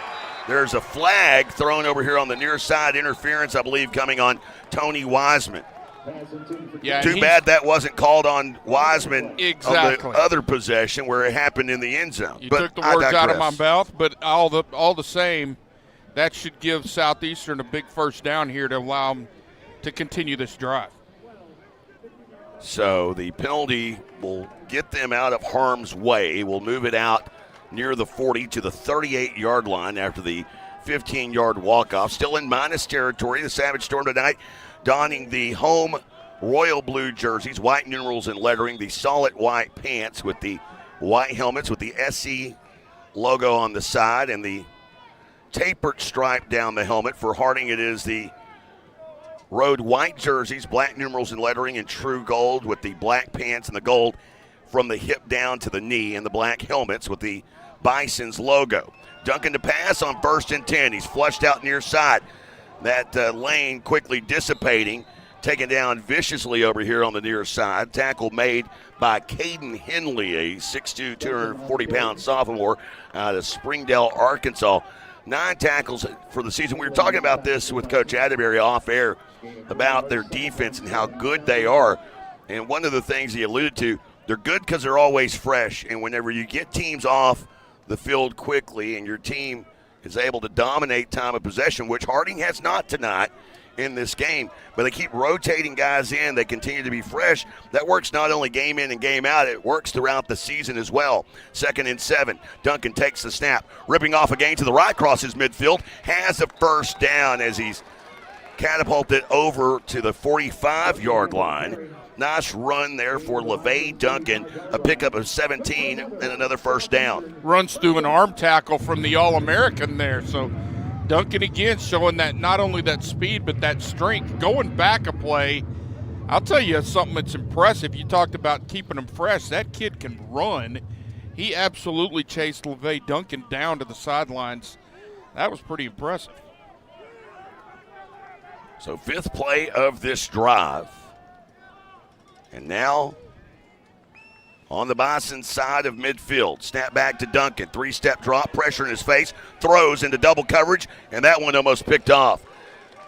there's a flag thrown over here on the near side. Interference, I believe, coming on Tony Wiseman. Yeah, Too bad that wasn't called on Wiseman exactly on the other possession where it happened in the end zone. You but took the words out of my mouth, but all the same, that should give Southeastern a big first down here to allow them to continue this drive. So the penalty will get them out of harm's way. We'll move it out near the 40 to the 38-yard line after the 15-yard walk-off. Still in minus territory. The Savage Storm tonight donning the home royal blue jerseys, white numerals and lettering, the solid white pants with the white helmets with the SC logo on the side and the tapered stripe down the helmet. For Harding, it is the road white jerseys, black numerals and lettering in true gold with the black pants and the gold from the hip down to the knee, and the black helmets with the Bison's logo. Duncan to pass on 1st and 10. He's flushed out near side. That lane quickly dissipating, taken down viciously over here on the near side. Tackle made by Caden Henley, a 6'2", 240-pound sophomore out of Springdale, Arkansas. 9 tackles for the season. We were talking about this with Coach Adbury off air about their defense and how good they are. And one of the things he alluded to, they're good because they're always fresh. And whenever you get teams off the field quickly and your team is able to dominate time of possession, which Harding has not tonight in this game, but they keep rotating guys in. They continue to be fresh. That works not only game in and game out, it works throughout the season as well. 2nd and 7. Duncan takes the snap, ripping off a gain to the right, crosses midfield, has a first down as he's catapulted over to the 45-yard line. Nice run there for LeVay Duncan, a pickup of 17 and another first down. Runs through an arm tackle from the All-American there, so Duncan again showing that not only that speed but that strength. Going back a play, I'll tell you something that's impressive. You talked about keeping him fresh. That kid can run. He absolutely chased LeVay Duncan down to the sidelines. That was pretty impressive. So 5th play of this drive. And now on the Bison side of midfield. Snap back to Duncan. 3-step drop, pressure in his face, throws into double coverage, and that one almost picked off.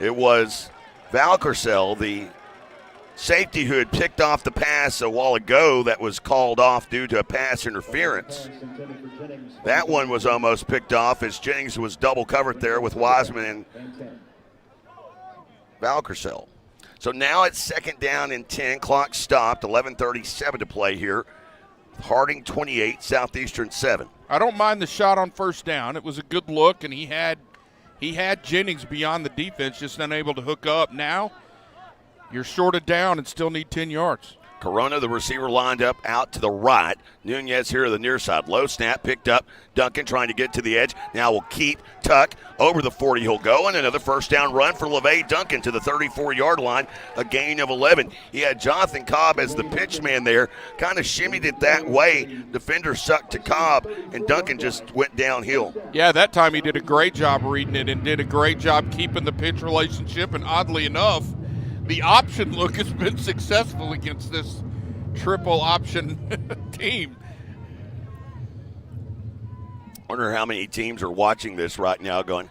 It was Valcarcel, the safety who had picked off the pass a while ago that was called off due to a pass interference. That one was almost picked off as Jennings was double covered there with Wiseman and Valcarcel. So now it's 2nd down and 10. Clock stopped. 11:37 to play here. Harding 28, Southeastern 7. I don't mind the shot on 1st down. It was a good look, and he had Jennings beyond the defense, just unable to hook up. Now you're short of down and still need 10 yards. Corona, the receiver, lined up out to the right. Nunez here to the near side. Low snap, picked up. Duncan trying to get to the edge. Now will keep, tuck, over the 40 he'll go, and another 1st down run for LeVay Duncan to the 34-yard line, a gain of 11. He had Jonathan Cobb as the pitch man there, kind of shimmied it that way. Defender sucked to Cobb, and Duncan just went downhill. Yeah, that time he did a great job reading it and did a great job keeping the pitch relationship, and oddly enough, the option look has been successful against this triple option team. Wonder how many teams are watching this right now going,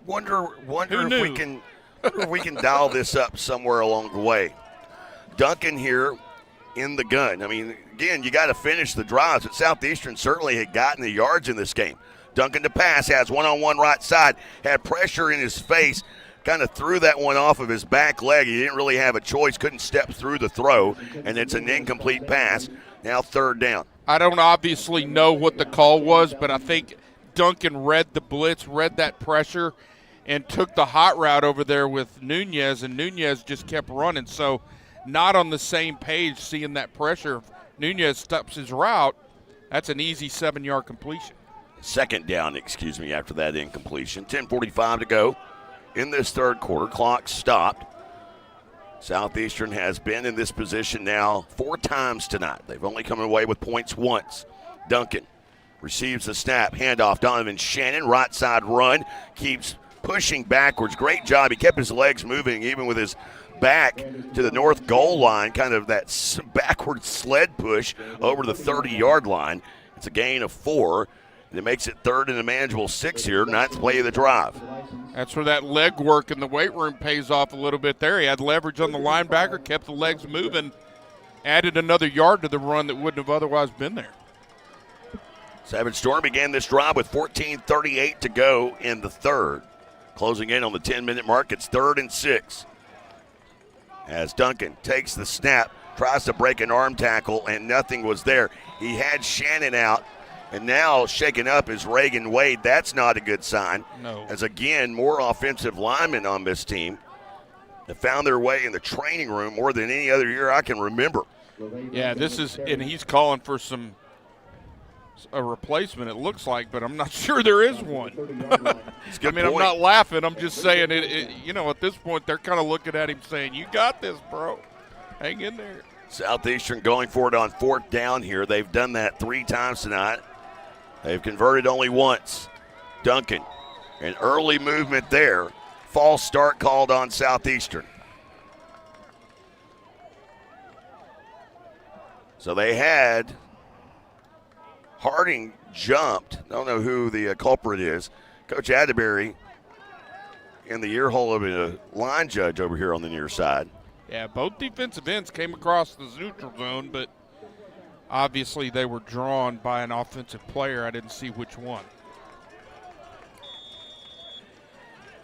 wonder if we can dial this up somewhere along the way. Duncan here in the gun. I mean, again, you got to finish the drives, but Southeastern certainly had gotten the yards in this game. Duncan to pass, has one-on-one right side, had pressure in his face, kind of threw that one off of his back leg. He didn't really have a choice, couldn't step through the throw, and it's an incomplete pass. Now 3rd down. I don't obviously know what the call was, but I think Duncan read the blitz, read that pressure, and took the hot route over there with Nunez, and Nunez just kept running. So not on the same page seeing that pressure. If Nunez stops his route, that's an easy 7-yard completion. 2nd down, after that incompletion. 10:45 to go. In this 3rd quarter, clock stopped. Southeastern has been in this position now 4 times tonight. They've only come away with points once. Duncan receives the snap, handoff. Donovan Shannon, right side run, keeps pushing backwards. Great job. He kept his legs moving even with his back to the north goal line, kind of that backward sled push over the 30-yard line. It's a gain of 4. And it makes it 3rd and a manageable 6 here, 9th play of the drive. That's where that leg work in the weight room pays off a little bit there. He had leverage on the linebacker, kept the legs moving, added another yard to the run that wouldn't have otherwise been there. Savage Storm began this drive with 14:38 to go in the 3rd. Closing in on the 10-minute mark, it's 3rd and 6. As Duncan takes the snap, tries to break an arm tackle, and nothing was there. He had Shannon out. And now shaken up is Reagan Wade. That's not a good sign. No. As, again, more offensive linemen on this team that found their way in the training room more than any other year I can remember. Yeah, and he's calling for a replacement, it looks like, but I'm not sure there is one. I'm not laughing. I'm just saying, at this point, they're kind of looking at him saying, you got this, bro. Hang in there. Southeastern going for it on 4th down here. They've done that 3 times tonight. They've converted only once. Duncan, an early movement there. False start called on Southeastern. So they had Harding jumped. Don't know who the culprit is. Coach Adbury in the ear hole of a line judge over here on the near side. Yeah, both defensive ends came across the neutral zone, but obviously they were drawn by an offensive player. I didn't see which one.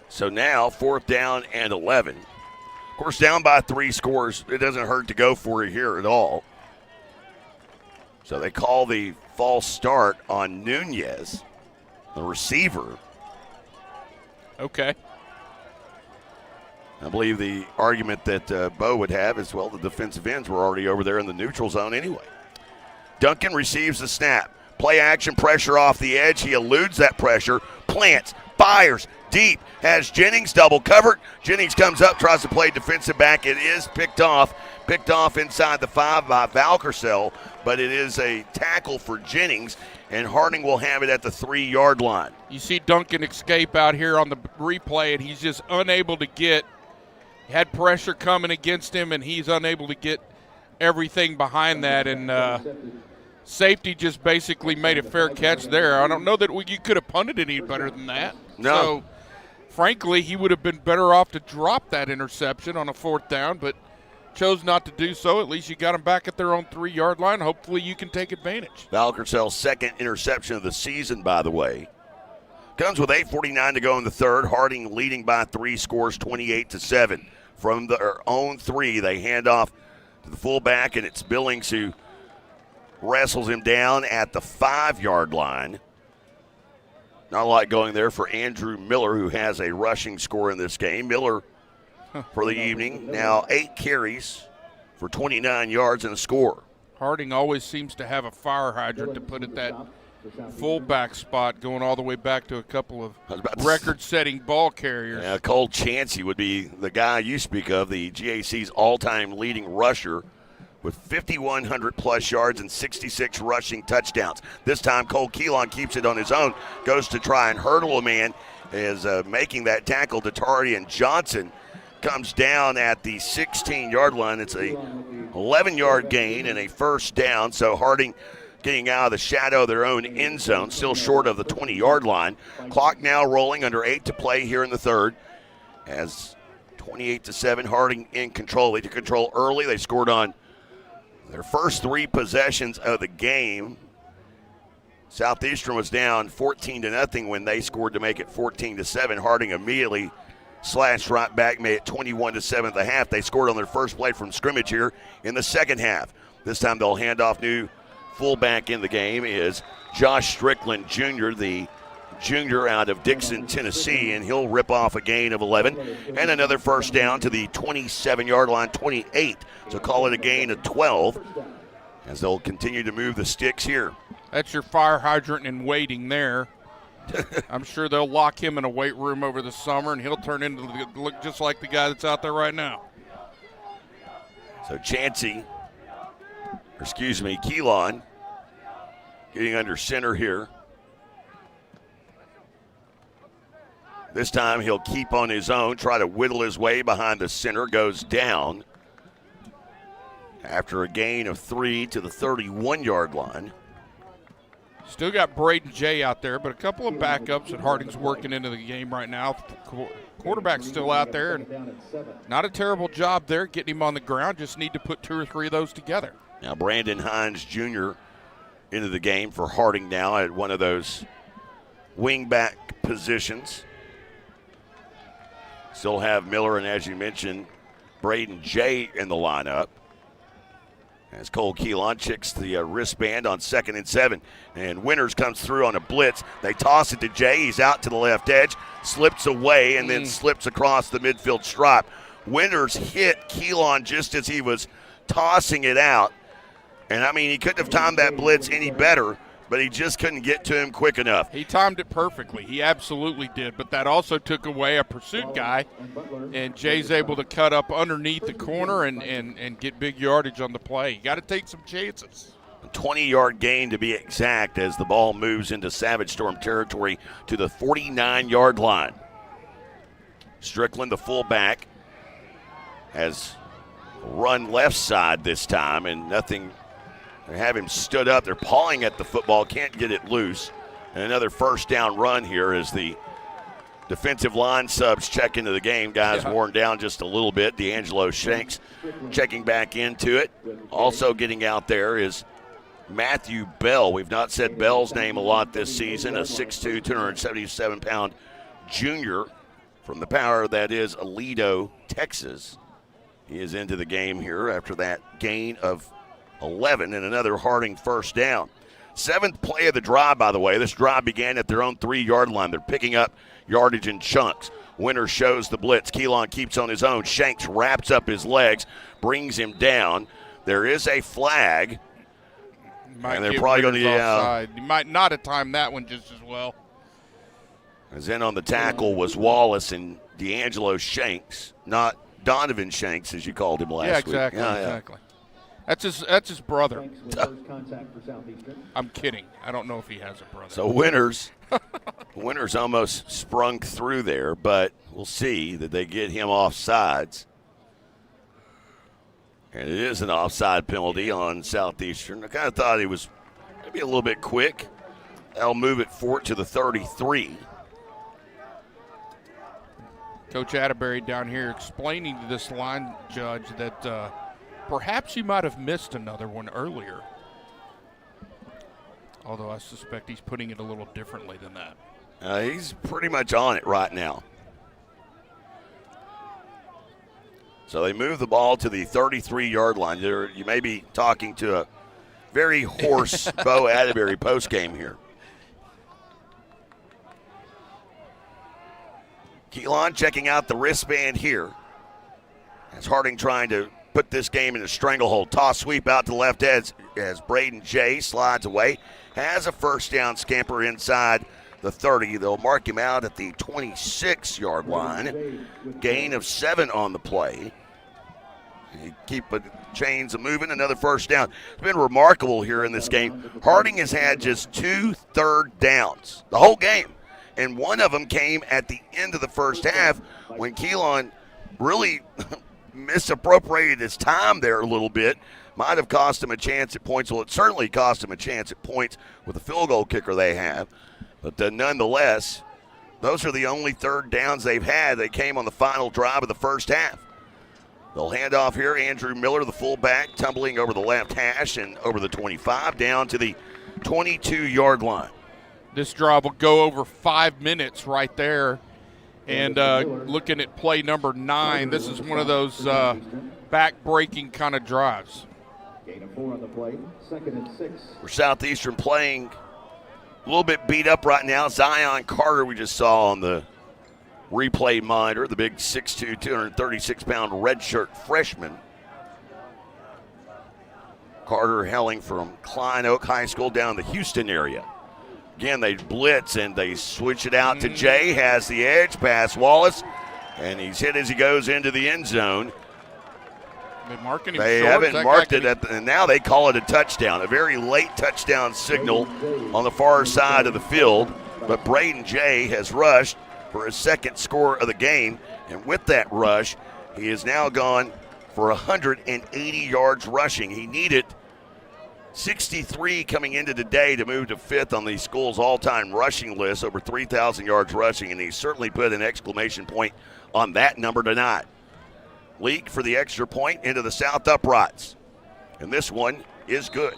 So now 4th down and 11. Of course, down by 3 scores, it doesn't hurt to go for it here at all. So they call the false start on Nunez, the receiver. Okay. I believe the argument that Bo would have is, well, the defensive ends were already over there in the neutral zone anyway. Duncan receives the snap. Play action pressure off the edge. He eludes that pressure, slants, fires, deep, has Jennings double covered. Jennings comes up, tries to play defensive back. It is picked off inside the 5 by Valkersel, but it is a tackle for Jennings, and Harding will have it at the 3-yard line. You see Duncan escape out here on the replay, and he's just unable to get – had pressure coming against him, and he's unable to get everything behind that, and safety just basically made a fair catch there. I don't know that you could have punted any better than that. No. So, frankly, he would have been better off to drop that interception on a 4th down, but chose not to do so. At least you got them back at their own 3-yard line. Hopefully you can take advantage. Valkersel's second interception of the season, by the way. Comes with 8:49 to go in the third. Harding leading by 3, scores 28-7. From their own 3, they hand off to the fullback, and it's Billings who wrestles him down at the 5-yard line. Not a lot going there for Andrew Miller, who has a rushing score in this game. Miller for the evening, now 8 carries for 29 yards and a score. Harding always seems to have a fire hydrant to put at that fullback spot, going all the way back to a couple of record-setting ball carriers. Yeah, Cole Chansey would be the guy you speak of, the GAC's all-time leading rusher with 5,100-plus yards and 66 rushing touchdowns. This time, Cole Keelan keeps it on his own, goes to try and hurdle a man, is making that tackle. Datarian Johnson comes down at the 16-yard line. It's a 11-yard gain and a first down, so Harding getting out of the shadow of their own end zone, still short of the 20-yard line. Clock now rolling, under 8 to play here in the third. As 28-7, Harding in control. They took control early. They scored on their first 3 possessions of the game. Southeastern was down 14-0 when they scored to make it 14-7. Harding immediately slashed right back, made it 21-7 at the half. They scored on their first play from scrimmage here in the second half. This time they'll hand off. New fullback in the game is Josh Strickland Jr., the junior out of Dixon, Tennessee, and he'll rip off a gain of 11 and another first down to the 27-yard line, 28. So call it a gain of 12 as they'll continue to move the sticks here. That's your fire hydrant in waiting there. I'm sure they'll lock him in a weight room over the summer, and he'll turn into look just like the guy that's out there right now. So Keelan getting under center here. This time he'll keep on his own, try to whittle his way behind the center, goes down after a gain of 3 to the 31-yard line. Still got Braden Jay out there, but a couple of backups that Harding's working into the game right now. Quarterback's still out there, and not a terrible job there getting him on the ground. Just need to put 2 or 3 of those together. Now Brandon Hines Jr. into the game for Harding now at one of those wingback positions. Still have Miller and, as you mentioned, Braden Jay in the lineup. As Cole Keelan checks the wristband on 2nd and 7. And Winters comes through on a blitz. They toss it to Jay. He's out to the left edge, slips away, and then slips across the midfield stripe. Winters hit Keelan just as he was tossing it out. And, I mean, he couldn't have timed that blitz any better, but he just couldn't get to him quick enough. He timed it perfectly. He absolutely did. But that also took away a pursuit guy, and Jay's able to cut up underneath the corner and get big yardage on the play. You got to take some chances. A 20-yard gain to be exact as the ball moves into Savage Storm territory to the 49-yard line. Strickland, the fullback, has run left side this time, and nothing. They have him stood up. They're pawing at the football, can't get it loose. And another first down run here as the defensive line subs check into the game. Guys worn down just a little bit. D'Angelo Shanks checking back into it. Also getting out there is Matthew Bell. We've not said Bell's name a lot this season, a 6'2", 277-pound junior from the power that is Aledo, Texas. He is into the game here after that gain of 11 and another Harding first down. 7th play of the drive, by the way. This drive began at their own 3-yard line. They're picking up yardage in chunks. Winter shows the blitz. Keelan keeps on his own. Shanks wraps up his legs, brings him down. There is a flag. And they're probably going to get offside. You might not have timed that one just as well. As in on the tackle was Wallace and D'Angelo Shanks, not Donovan Shanks as you called him last week. Exactly. Exactly. That's his brother. I'm kidding. I don't know if he has a brother. So Winters almost sprung through there, but we'll see that they get him off sides. And it is an offside penalty on Southeastern. I kind of thought he was maybe a little bit quick. That'll move it forward to the 33. Coach Adbury down here explaining to this line judge that perhaps he might have missed another one earlier. Although I suspect he's putting it a little differently than that. He's pretty much on it right now. So they move the ball to the 33-yard line. You may be talking to a very hoarse Bo Adbury postgame here. Keelan checking out the wristband here. As Harding trying to put this game in a stranglehold. Toss sweep out to the left edge as Braden Jay slides away. Has a first down, scamper inside the 30. They'll mark him out at the 26-yard line. Gain of 7 on the play. You keep the chains moving. Another first down. It's been remarkable here in this game. Harding has had just 2 third downs the whole game. And one of them came at the end of the first half when Keelan really misappropriated his time there a little bit. Might have cost him a chance at points. Well, it certainly cost him a chance at points with the field goal kicker they have. But nonetheless, those are the only third downs they've had. They came on the final drive of the first half. They'll hand off here. Andrew Miller, the fullback, tumbling over the left hash and over the 25 down to the 22-yard line. This drive will go over 5 minutes right there. And looking at play number 9, this is one of those back-breaking kind of drives. Gain of 4 on the play, 2nd and 6. For Southeastern playing a little bit beat up right now. Zion Carter, we just saw on the replay monitor, the big 6'2", 236-pound redshirt freshman. Carter hailing from Klein Oak High School down in the Houston area. Again, they blitz and they switch it out to Jay. Has the edge, pass Wallace, and he's hit as he goes into the end zone. They haven't marked it, and now they call it a touchdown. A very late touchdown signal on the far side of the field. But Braden Jay has rushed for his second score of the game, and with that rush, he has now gone for 180 yards rushing. He needed 63 coming into today to move to 5th on the school's all-time rushing list, over 3,000 yards rushing, and he certainly put an exclamation point on that number tonight. Leak for the extra point into the South uprights, and this one is good.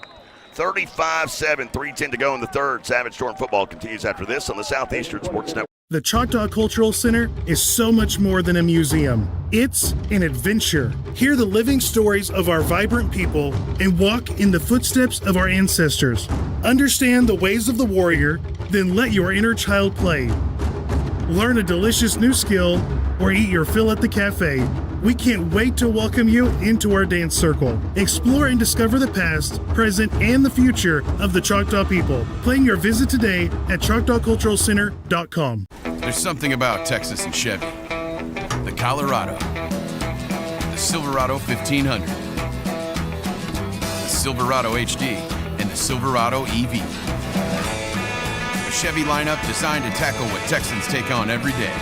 35-7, 3:10 to go in the third. Savage Storm football continues after this on the Southeastern Sports Network. The Choctaw Cultural Center is so much more than a museum. It's an adventure. Hear the living stories of our vibrant people and walk in the footsteps of our ancestors. Understand the ways of the warrior, then let your inner child play. Learn a delicious new skill or eat your fill at the cafe. We can't wait to welcome you into our dance circle. Explore and discover the past, present, and the future of the Choctaw people. Plan your visit today at ChoctawCulturalCenter.com. There's something about Texas and Chevy. The Colorado, the Silverado 1500, the Silverado HD, and the Silverado EV. A Chevy lineup designed to tackle what Texans take on every day.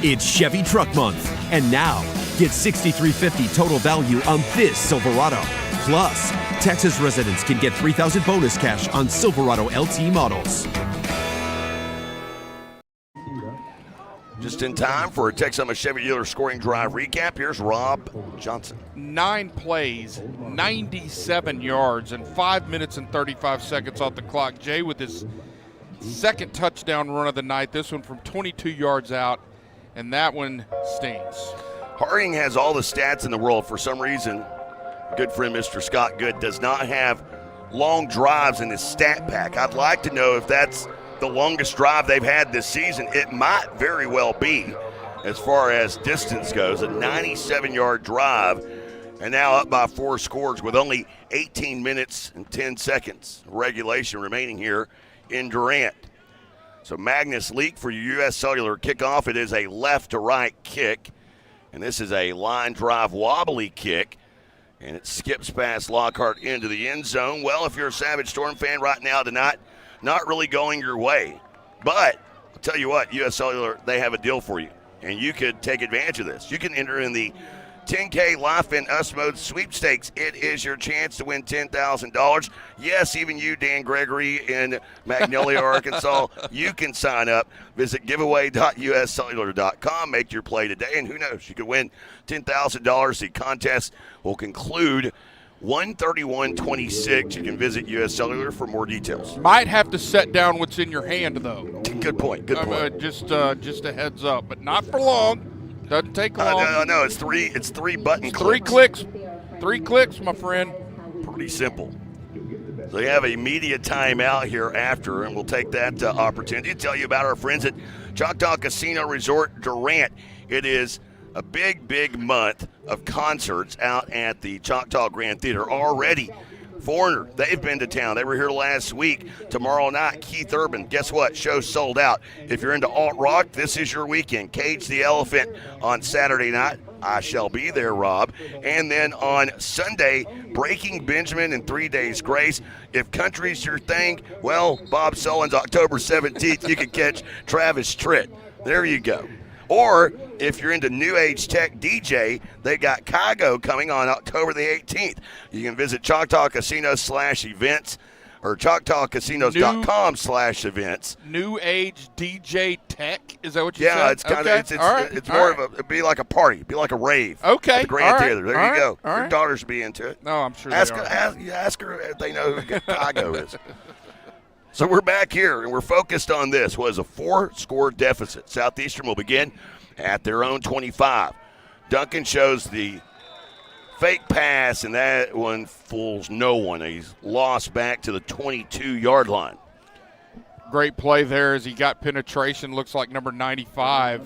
It's Chevy Truck Month, and now get $6,350 total value on this Silverado. Plus, Texas residents can get $3,000 bonus cash on Silverado LT models. Just in time for a Texoma Chevy dealer scoring drive recap. Here's Rob Johnson. 9 plays, 97 yards, and 5 minutes and 35 seconds off the clock. Jay with his second touchdown run of the night. This one from 22 yards out, and that one stings. Harding has all the stats in the world. For some reason, good friend Mr. Scott Good does not have long drives in his stat pack. I'd like to know if that's the longest drive they've had this season. It might very well be, as far as distance goes, a 97-yard drive, and now up by 4 scores with only 18 minutes and 10 seconds regulation remaining here in Durant. So Magnus Leak for your U.S. Cellular kickoff. It is a left-to-right kick, and this is a line drive wobbly kick, and it skips past Lockhart into the end zone. Well, if you're a Savage Storm fan right now tonight, not really going your way. But I'll tell you what, U.S. Cellular, they have a deal for you, and you could take advantage of this. You can enter in the 10K Life in Us Mode sweepstakes. It is your chance to win $10,000. Yes, even you, Dan Gregory in Magnolia, Arkansas, you can sign up. Visit giveaway.uscellular.com. Make your play today, and who knows, you could win $10,000. The contest will conclude 1/31/26. You can visit U.S. Cellular for more details. Might have to set down what's in your hand, though. Good point. Good point. Just a heads up, but not for long. Doesn't take long. No, it's three button clicks. 3 clicks, my friend. Pretty simple. So we have a media timeout here after, and we'll take that opportunity to tell you about our friends at Choctaw Casino Resort Durant. It is a big month of concerts out at the Choctaw Grand Theater already. Foreigner, they've been to town. They were here last week. Tomorrow night, Keith Urban. Guess what? Show's sold out. If you're into alt rock, this is your weekend. Cage the Elephant on Saturday night. I shall be there, Rob. And then on Sunday, Breaking Benjamin and 3 Days Grace. If country's your thing, well, Bob Sullivan's October 17th. You can catch Travis Tritt. There you go. Or if you're into New Age Tech DJ, they got Kygo coming on October the 18th. You can visit Choctaw Casino/events or ChoctawCasinos.com/events. New Age DJ Tech? Is that what you said? Yeah, it's kind of it's more of a, it'd be like a party, it'd be like a rave. Okay. At the Grand Theater. There you go. All Your right. daughters would be into it. No, I'm sure ask they her, ask her if they know who Kygo is. So we're back here, and we're focused on this. Was a 4-score deficit. Southeastern will begin at their own 25. Duncan shows the fake pass, and that one fools no one. He's lost back to the 22-yard line. Great play there as he got penetration. Looks like number 95.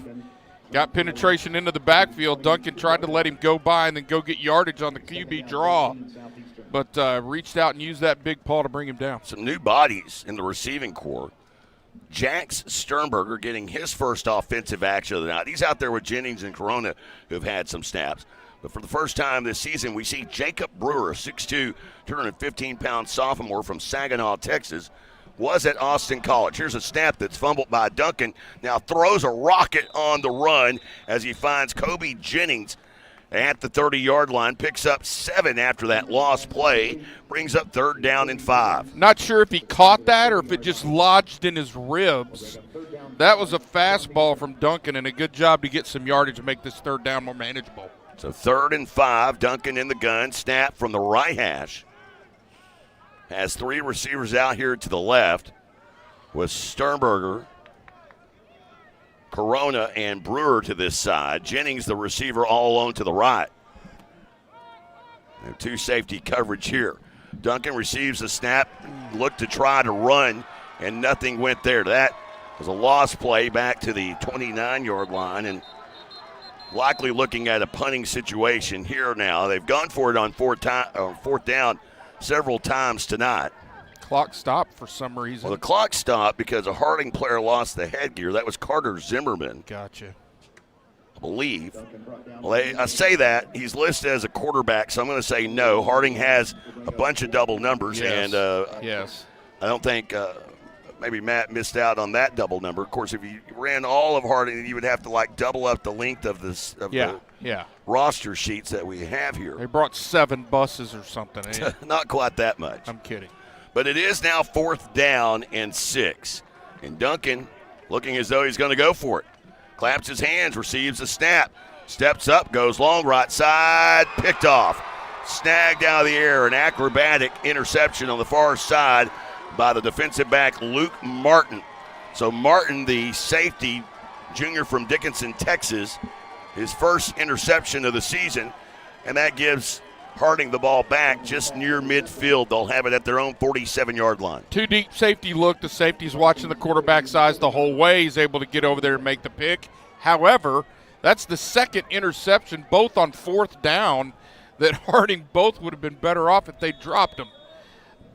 Got penetration into the backfield. Duncan tried to let him go by and then go get yardage on the QB draw, but reached out and used that big paw to bring him down. Some new bodies in the receiving corps. Jax Sternberger getting his first offensive action of the night. He's out there with Jennings and Corona, who have had some snaps. But for the first time this season, we see Jacob Brewer, 6'2", 215-pound sophomore from Saginaw, Texas, was at Austin College. Here's a snap that's fumbled by Duncan. Now throws a rocket on the run as he finds Kobe Jennings at the 30-yard line, picks up 7 after that lost play, brings up 3rd down and 5. Not sure if he caught that or if it just lodged in his ribs. That was a fastball from Duncan, and a good job to get some yardage to make this 3rd down more manageable. So 3rd and 5, Duncan in the gun, snap from the right hash. Has 3 receivers out here to the left with Sternberger, Corona, and Brewer to this side. Jennings, the receiver, all alone to the right. And 2 safety coverage here. Duncan receives the snap, looked to try to run, and nothing went there. That was a lost play back to the 29-yard line, and likely looking at a punting situation here now. They've gone for it on 4th down several times tonight. Clock stopped for some reason. Well, the clock stopped because a Harding player lost the headgear. That was Carter Zimmerman. Gotcha. I believe. Well, I say that. He's listed as a quarterback, so I'm going to say no. Harding has a bunch of double numbers, Yes. and yes. I don't think maybe Matt missed out on that double number. Of course, if you ran all of Harding, you would have to like double up the length of this the roster sheets that we have here. They brought 7 buses or something. Not quite that much. I'm kidding. But it is now 4th down and 6. And Duncan looking as though he's going to go for it. Claps his hands, receives a snap, steps up, goes long, right side, picked off. Snagged out of the air, an acrobatic interception on the far side by the defensive back, Luke Martin. So Martin, the safety, junior from Dickinson, Texas, his first interception of the season, and that gives Harding the ball back just near midfield. They'll have it at their own 47-yard line. 2 deep safety look. The safety's watching the quarterback's eyes the whole way. He's able to get over there and make the pick. However, that's the 2nd interception, both on 4th down, that Harding both would have been better off if they dropped him.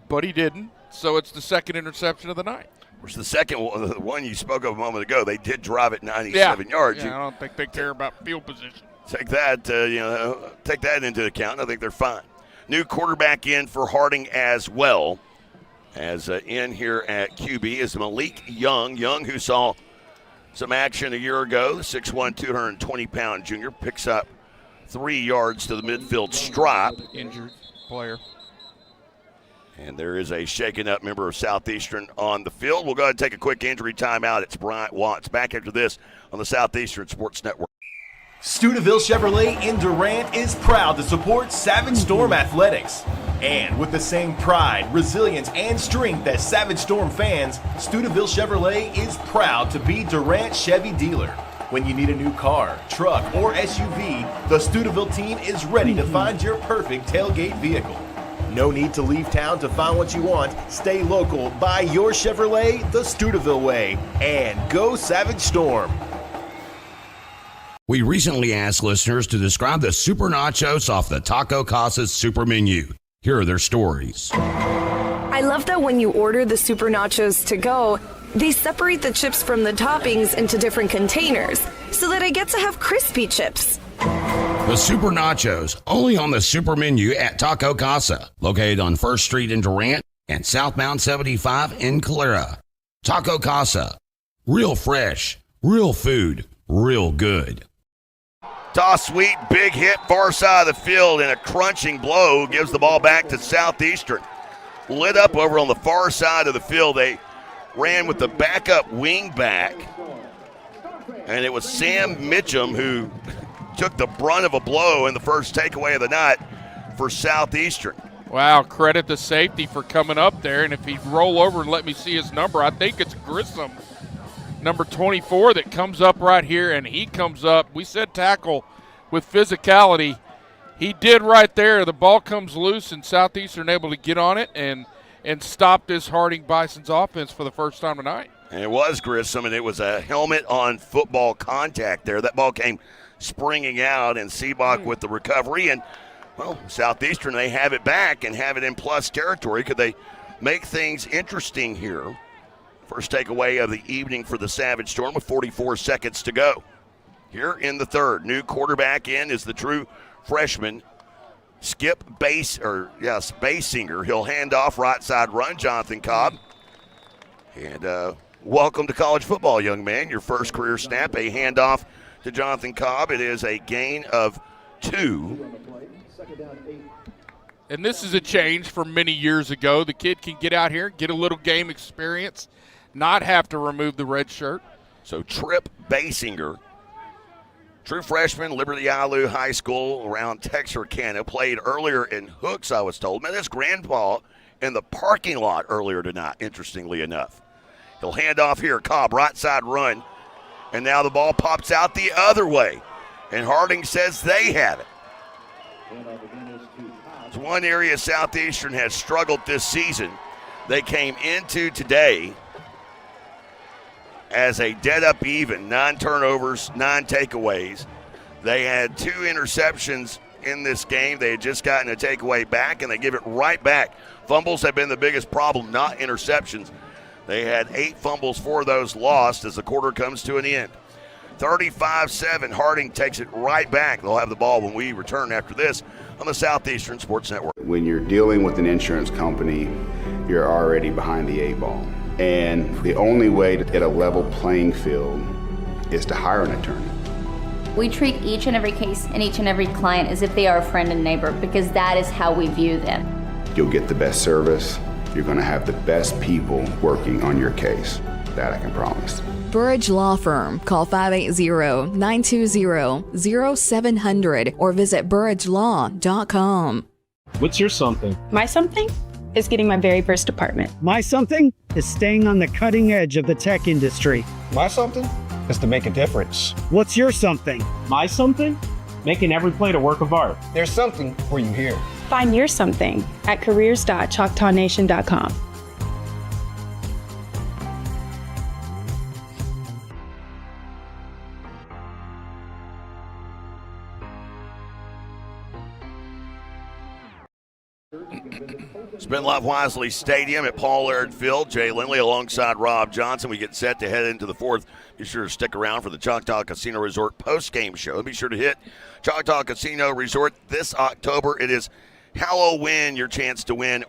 But he didn't, so it's the 2nd interception of the night. Which the second one, the one you spoke of a moment ago, they did drive it 97 yards. Yeah, I don't think they care about field position. Take that, take that into account. I think they're fine. New quarterback in for Harding as well. As in here at QB is Malik Young. Young, who saw some action a year ago, the 6'1", 220-pound junior, picks up 3 yards to the midfield stripe. Injured player. And there is a shaken-up member of Southeastern on the field. We'll go ahead and take a quick injury timeout. It's Bryant Watts. Back after this on the Southeastern Sports Network. Steubenville Chevrolet in Durant is proud to support Savage Storm Athletics. And with the same pride, resilience, and strength as Savage Storm fans, Steubenville Chevrolet is proud to be Durant Chevy dealer. When you need a new car, truck, or SUV, the Steubenville team is ready to find your perfect tailgate vehicle. No need to leave town to find what you want. Stay local, buy your Chevrolet the Steubenville way, and go Savage Storm. We recently asked listeners to describe the super nachos off the Taco Casa's super menu. Here are their stories. I love that when you order the super nachos to go, they separate the chips from the toppings into different containers so that I get to have crispy chips. The super nachos, only on the super menu at Taco Casa, located on 1st Street in Durant and southbound 75 in Calera. Taco Casa, real fresh, real food, real good. Toss sweep, big hit, far side of the field, and a crunching blow gives the ball back to Southeastern. Lit up over on the far side of the field. They ran with the backup wing back, and it was Sam Mitchum who took the brunt of a blow in the first takeaway of the night for Southeastern. Wow, credit the safety for coming up there, and if he'd roll over and let me see his number, I think it's Grissom. Number 24 that comes up right here, and he comes up. We said tackle with physicality. He did right there. The ball comes loose, and Southeastern able to get on it and stop this Harding Bison's offense for the first time tonight. And it was Grissom, and it was a helmet-on football contact there. That ball came springing out, and Seabach with the recovery. And, well, Southeastern, they have it back and have it in plus territory. Could they make things interesting here? First takeaway of the evening for the Savage Storm with 44 seconds to go. Here in the third, new quarterback in is the true freshman, Basinger. He'll hand off right side run, Jonathan Cobb. And welcome to college football, young man. Your first career snap, a handoff to Jonathan Cobb. It is a gain of 2. And this is a change from many years ago. The kid can get out here, get a little game experience, not have to remove the red shirt. So Trip Basinger, true freshman, Liberty Yalu High School around Texarkana, played earlier in Hooks, I was told. Met his grandpa in the parking lot earlier tonight, interestingly enough. He'll hand off here, Cobb, right side run. And now the ball pops out the other way. And Harding says they have it. It's one area Southeastern has struggled this season. They came into today as a dead up even, 9 turnovers, 9 takeaways. They had 2 interceptions in this game. They had just gotten a takeaway back, and they give it right back. Fumbles have been the biggest problem, not interceptions. They had 8 fumbles, 4 of those lost as the quarter comes to an end. 35-7, Harding takes it right back. They'll have the ball when we return after this on the Southeastern Sports Network. When you're dealing with an insurance company, you're already behind the 8 ball. And the only way to get a level playing field is to hire an attorney. We treat each and every case and each and every client as if they are a friend and neighbor because that is how we view them. You'll get the best service. You're going to have the best people working on your case. That I can promise. Burridge Law Firm. Call 580-920-0700 or visit burridgelaw.com. What's your something? My something is getting my very first apartment. My something is staying on the cutting edge of the tech industry. My something is to make a difference. What's your something? My something? Making every plate a work of art. There's something for you here. Find your something at careers.choctawnation.com. Spend Life Wisely Stadium at Paul Laird Field. Jay Lindley alongside Rob Johnson. We get set to head into the fourth. Be sure to stick around for the Choctaw Casino Resort post-game show. Be sure to hit Choctaw Casino Resort this October. It is Halloween, your chance to win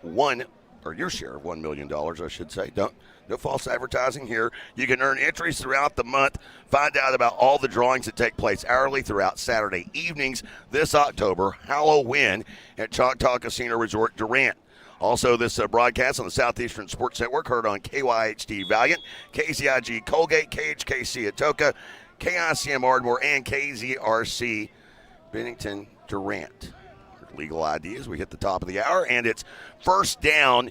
your share of $1 million, I should say. No false advertising here. You can earn entries throughout the month. Find out about all the drawings that take place hourly throughout Saturday evenings this October. Halloween at Choctaw Casino Resort, Durant. Also, this broadcast on the Southeastern Sports Network heard on KYHD Valiant, KZIG Colgate, KHKC Atoka, KICM Ardmore, and KZRC Bennington Durant. Legal ID as we hit the top of the hour, and it's first down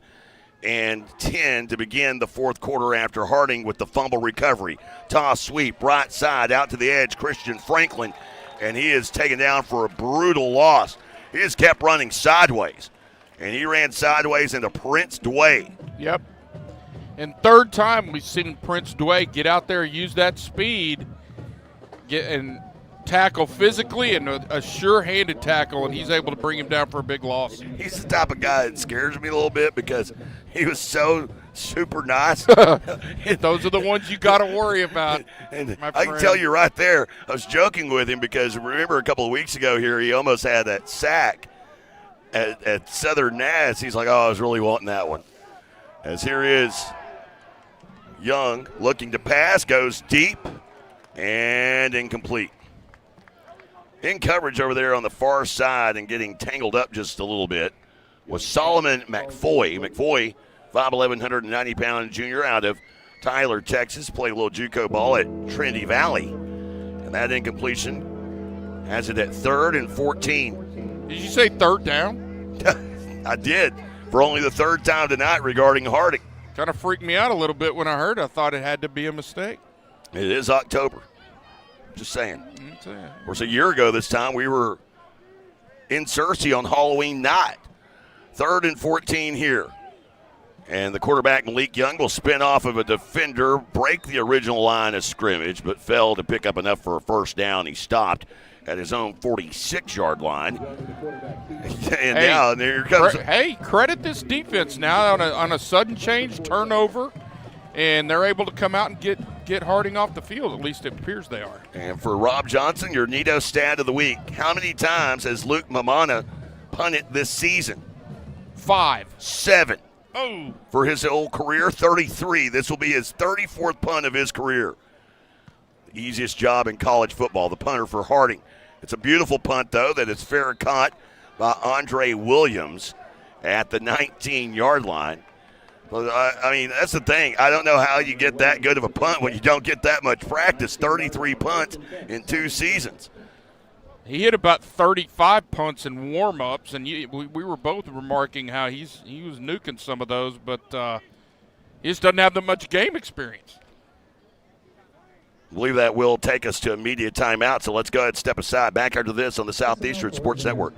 and 10 to begin the fourth quarter after Harding with the fumble recovery. Toss sweep, right side, out to the edge, Christian Franklin, and he is taken down for a brutal loss. He just kept running sideways, and he ran sideways into Prince Dway. Yep. And third time we've seen Prince Dway get out there, use that speed, and tackle physically and a sure-handed tackle, and he's able to bring him down for a big loss. He's the type of guy that scares me a little bit because he was so super nice. Those are the ones you got to worry about. And I can tell you right there, I was joking with him because remember a couple of weeks ago here, he almost had that sack at Southern Nass. He's like, oh, I was really wanting that one. As here is Young looking to pass, goes deep and incomplete. In coverage over there on the far side and getting tangled up just a little bit was Solomon McFoy. McFoy, 5'11", 190-pound junior out of Tyler, Texas. Played a little JUCO ball at Trinity Valley. And that incompletion has it at 3rd and 14. Did you say third down? I did, for only the third time tonight regarding Harding. Kind of freaked me out a little bit when I heard. I thought it had to be a mistake. It is October. Just saying. Of course, a year ago this time we were in Searcy on Halloween night. 3rd and 14 here. And the quarterback, Malik Young, will spin off of a defender, break the original line of scrimmage, but failed to pick up enough for a first down. He stopped at his own 46-yard line. And now there comes. Credit this defense now on a sudden change, turnover, and they're able to come out and get Harding off the field. At least it appears they are. And for Rob Johnson, your Nito stat of the week. How many times has Luke Mamana punted this season? 5. 7. Oh. For his whole career, 33. This will be his 34th punt of his career. The easiest job in college football, the punter for Harding. It's a beautiful punt, though, that is fair caught by Andre Williams at the 19-yard line. Well, I mean, that's the thing. I don't know how you get that good of a punt when you don't get that much practice. 33 punts in 2 seasons. He hit about 35 punts in warm-ups, and we were both remarking how he was nuking some of those, but he just doesn't have that much game experience. I believe that will take us to immediate timeout, so let's go ahead and step aside. Back after this on the Southeastern Sports Network.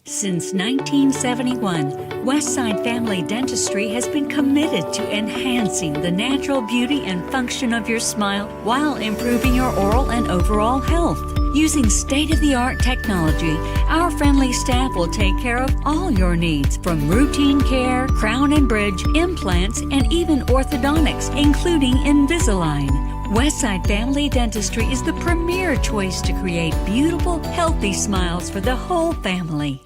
Since 1971, Westside Family Dentistry has been committed to enhancing the natural beauty and function of your smile while improving your oral and overall health. Using state-of-the-art technology, our friendly staff will take care of all your needs, from routine care, crown and bridge, implants, and even orthodontics, including Invisalign. Westside Family Dentistry is the premier choice to create beautiful, healthy smiles for the whole family.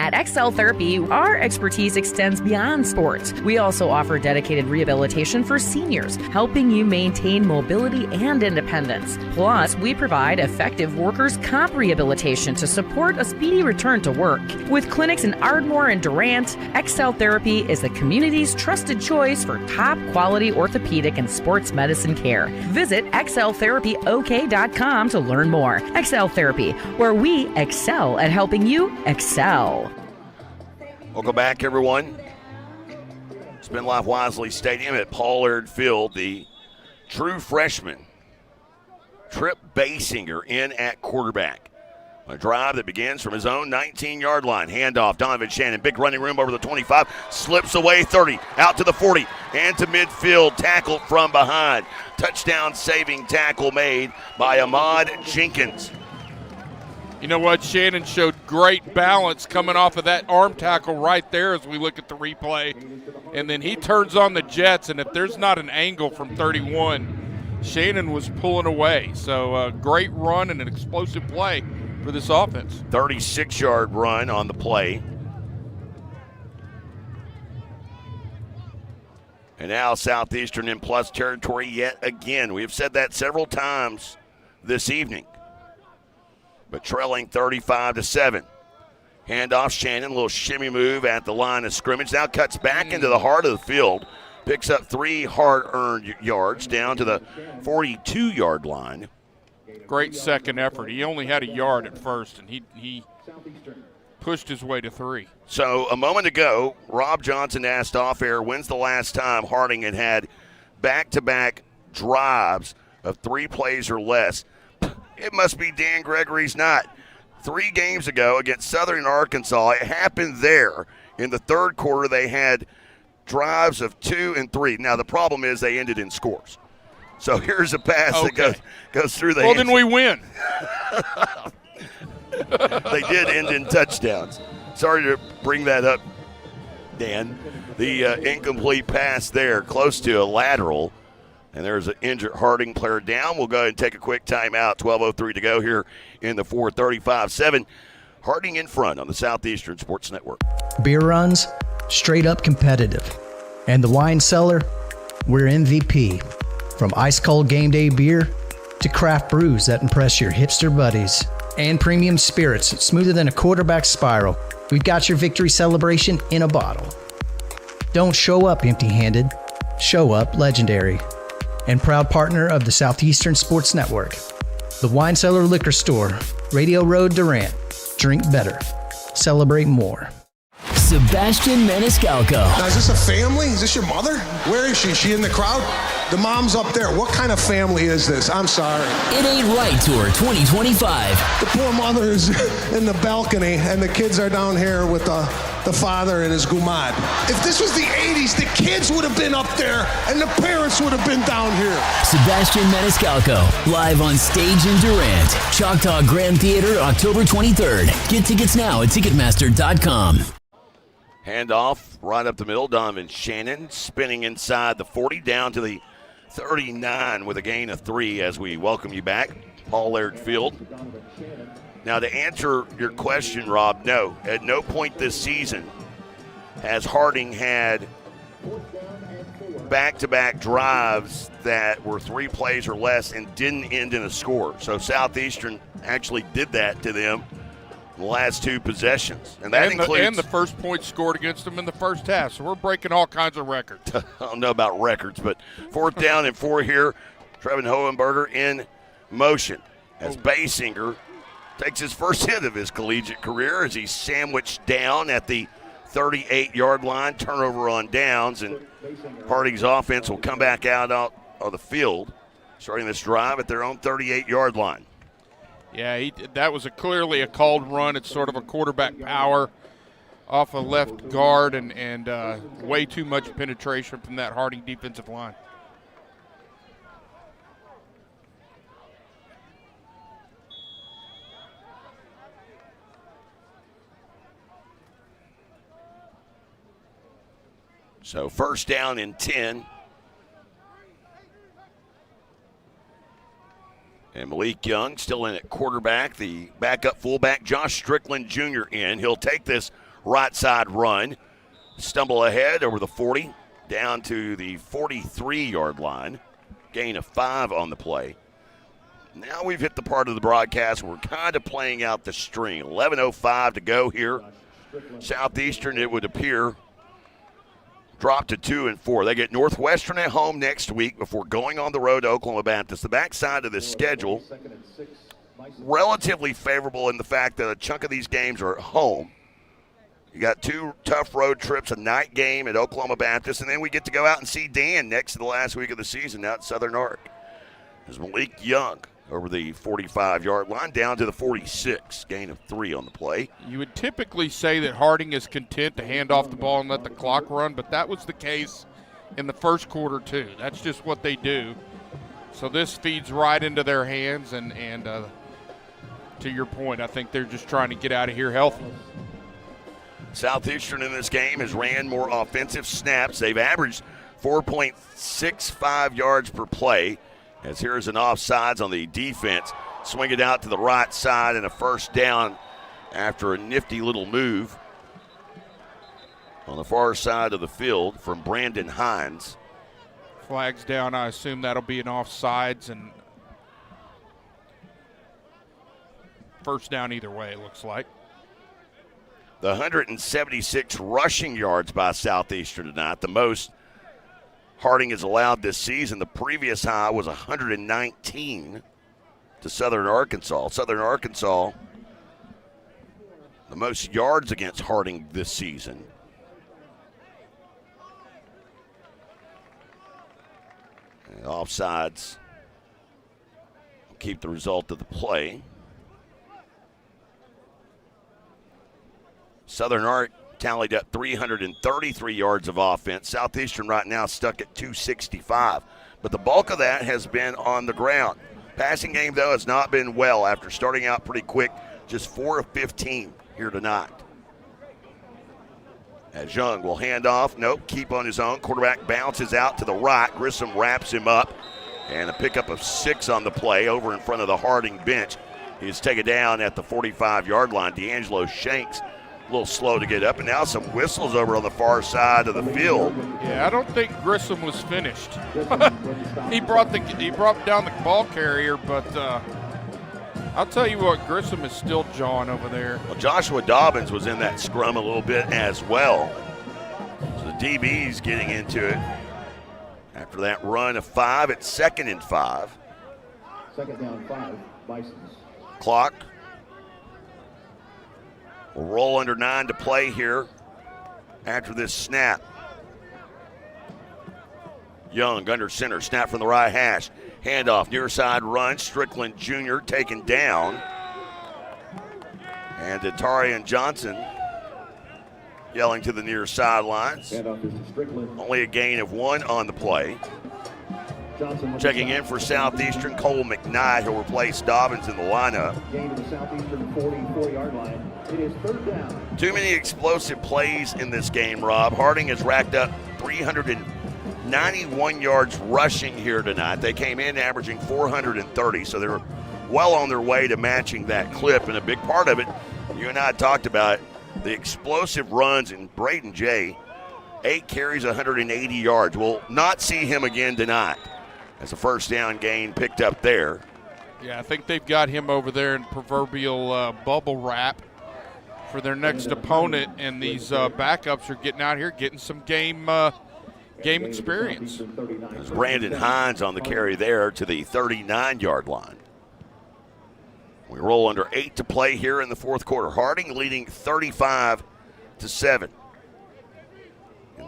At XL Therapy, our expertise extends beyond sports. We also offer dedicated rehabilitation for seniors, helping you maintain mobility and independence. Plus, we provide effective workers' comp rehabilitation to support a speedy return to work. With clinics in Ardmore and Durant, XL Therapy is the community's trusted choice for top-quality orthopedic and sports medicine care. Visit xltherapyok.com to learn more. XL Therapy, where we excel at helping you excel. Welcome back, everyone. Spend Life Wisely Stadium at Paul Laird Field. The true freshman, Trip Basinger, in at quarterback. A drive that begins from his own 19-yard line. Handoff, Donovan Shannon, big running room over the 25, slips away 30, out to the 40, and to midfield, tackled from behind. Touchdown saving tackle made by Ahmad Jenkins. You know what? Shannon showed great balance coming off of that arm tackle right there as we look at the replay. And then he turns on the jets, and if there's not an angle from 31, Shannon was pulling away. So great run and an explosive play for this offense. 36-yard run on the play. And now Southeastern in plus territory yet again. We have said that several times this evening. But trailing 35-7. Handoff Shannon, a little shimmy move at the line of scrimmage. Now cuts back into the heart of the field. Picks up 3 hard-earned yards down to the 42-yard line. Great second effort. He only had a yard at first, and he pushed his way to 3. So a moment ago, Rob Johnson asked off air, when's the last time Harding had back-to-back drives of 3 plays or less? It must be Dan Gregory's not. 3 games ago against Southern Arkansas, it happened there. In the third quarter, they had drives of 2 and 3. Now, the problem is they ended in scores. So here's a pass that goes through the hands. Well, then we win. They did end in touchdowns. Sorry to bring that up, Dan. The incomplete pass there, close to a lateral. And there's an injured Harding player down. We'll go ahead and take a quick timeout. 12:03 to go here in the 4:35-7. Harding in front on the Southeastern Sports Network. Beer runs, straight up competitive. And the wine cellar, we're MVP. From ice cold game day beer to craft brews that impress your hipster buddies. And premium spirits, smoother than a quarterback spiral. We've got your victory celebration in a bottle. Don't show up empty-handed. Show up legendary. And proud partner of the Southeastern Sports Network. The Wine Cellar Liquor Store, Radio Road, Durant. Drink better. Celebrate more. Sebastian Maniscalco. Now, is this a family? Is this your mother? Where is she? Is she in the crowd? The mom's up there. What kind of family is this? I'm sorry. It Ain't Right Tour 2025. The poor mother is in the balcony, and the kids are down here with the father and his gumad. If this was the 80s, the kids would have been up there, and the parents would have been down here. Sebastian Maniscalco, live on stage in Durant. Choctaw Grand Theater, October 23rd. Get tickets now at Ticketmaster.com. Handoff right up the middle. Donovan Shannon spinning inside the 40 down to the 39 with a gain of 3 as we welcome you back. Paul Laird Field. Now, to answer your question, Rob, no. At no point this season has Harding had back-to-back drives that were 3 plays or less and didn't end in a score. So Southeastern actually did that to them in the last 2 possessions. And that includes the first point scored against them in the first half. So we're breaking all kinds of records. I don't know about records, but 4th down and 4 here. Trevin Hohenberger in motion as Basinger takes his first hit of his collegiate career as he's sandwiched down at the 38-yard line. Turnover on downs, and Harding's offense will come back out of the field, starting this drive at their own 38-yard line. Yeah, that was clearly a called run. It's sort of a quarterback power off a left guard and way too much penetration from that Harding defensive line. So 1st down and 10. And Malik Young still in at quarterback. The backup fullback, Josh Strickland Jr. in. He'll take this right side run. Stumble ahead over the 40, down to the 43-yard line. Gain of 5 on the play. Now we've hit the part of the broadcast where we're kind of playing out the string. 11:05 to go here. Southeastern, it would appear, dropped to 2 and 4. They get Northwestern at home next week before going on the road to Oklahoma Baptist. The backside of this schedule, relatively favorable in the fact that a chunk of these games are at home. You got 2 tough road trips, a night game at Oklahoma Baptist, and then we get to go out and see Dan next to the last week of the season out at Southern Ark. There's Malik Young over the 45-yard line down to the 46, gain of 3 on the play. You would typically say that Harding is content to hand off the ball and let the clock run, but that was the case in the first quarter too. That's just what they do. So this feeds right into their hands, and to your point, I think they're just trying to get out of here healthy. Southeastern in this game has ran more offensive snaps. They've averaged 4.65 yards per play. As here's an offsides on the defense. Swing it out to the right side and a first down after a nifty little move on the far side of the field from Brandon Hines. Flags down. I assume that'll be an offsides and first down either way, it looks like. The 176 rushing yards by Southeastern tonight, the most Harding has allowed this season. The previous high was 119 to Southern Arkansas. Southern Arkansas, the most yards against Harding this season. And offsides will keep the result of the play. Southern Art tallied up 333 yards of offense. Southeastern right now stuck at 265. But the bulk of that has been on the ground. Passing game, though, has not been well after starting out pretty quick. Just 4 of 15 here tonight. As Young will hand off. Nope, keep on his own. Quarterback bounces out to the right. Grissom wraps him up. And a pickup of 6 on the play over in front of the Harding bench. He's taken down at the 45-yard line. D'Angelo Shanks a little slow to get up, and now some whistles over on the far side of the field. Yeah, I don't think Grissom was finished. he brought down the ball carrier, but I'll tell you what, Grissom is still jawing over there. Well, Joshua Dobbins was in that scrum a little bit as well. So the DB's getting into it. After that run of 5, it's 2nd and 5. Second down 5, Bisons. Clock will roll under 9 to play here after this snap. Young under center, snap from the right hash. Handoff, near side run. Strickland Jr. taken down. And Datarian Johnson yelling to the near sidelines. Only a gain of 1 on the play. Checking in for Southeastern, Cole McKnight, who'll replace Dobbins in the lineup. Gain to the Southeastern 44-yard line. It is 3rd down. Too many explosive plays in this game, Rob. Harding has racked up 391 yards rushing here tonight. They came in averaging 430, so they're well on their way to matching that clip. And a big part of it, you and I talked about it, the explosive runs in Braden Jay, 8 carries, 180 yards. We'll not see him again tonight. As a first down gain picked up there. Yeah, I think they've got him over there in proverbial bubble wrap for their next opponent, and these backups are getting out here, getting some game experience. There's Brandon Hines on the carry there to the 39-yard line. We roll under 8 to play here in the fourth quarter. Harding leading 35-7.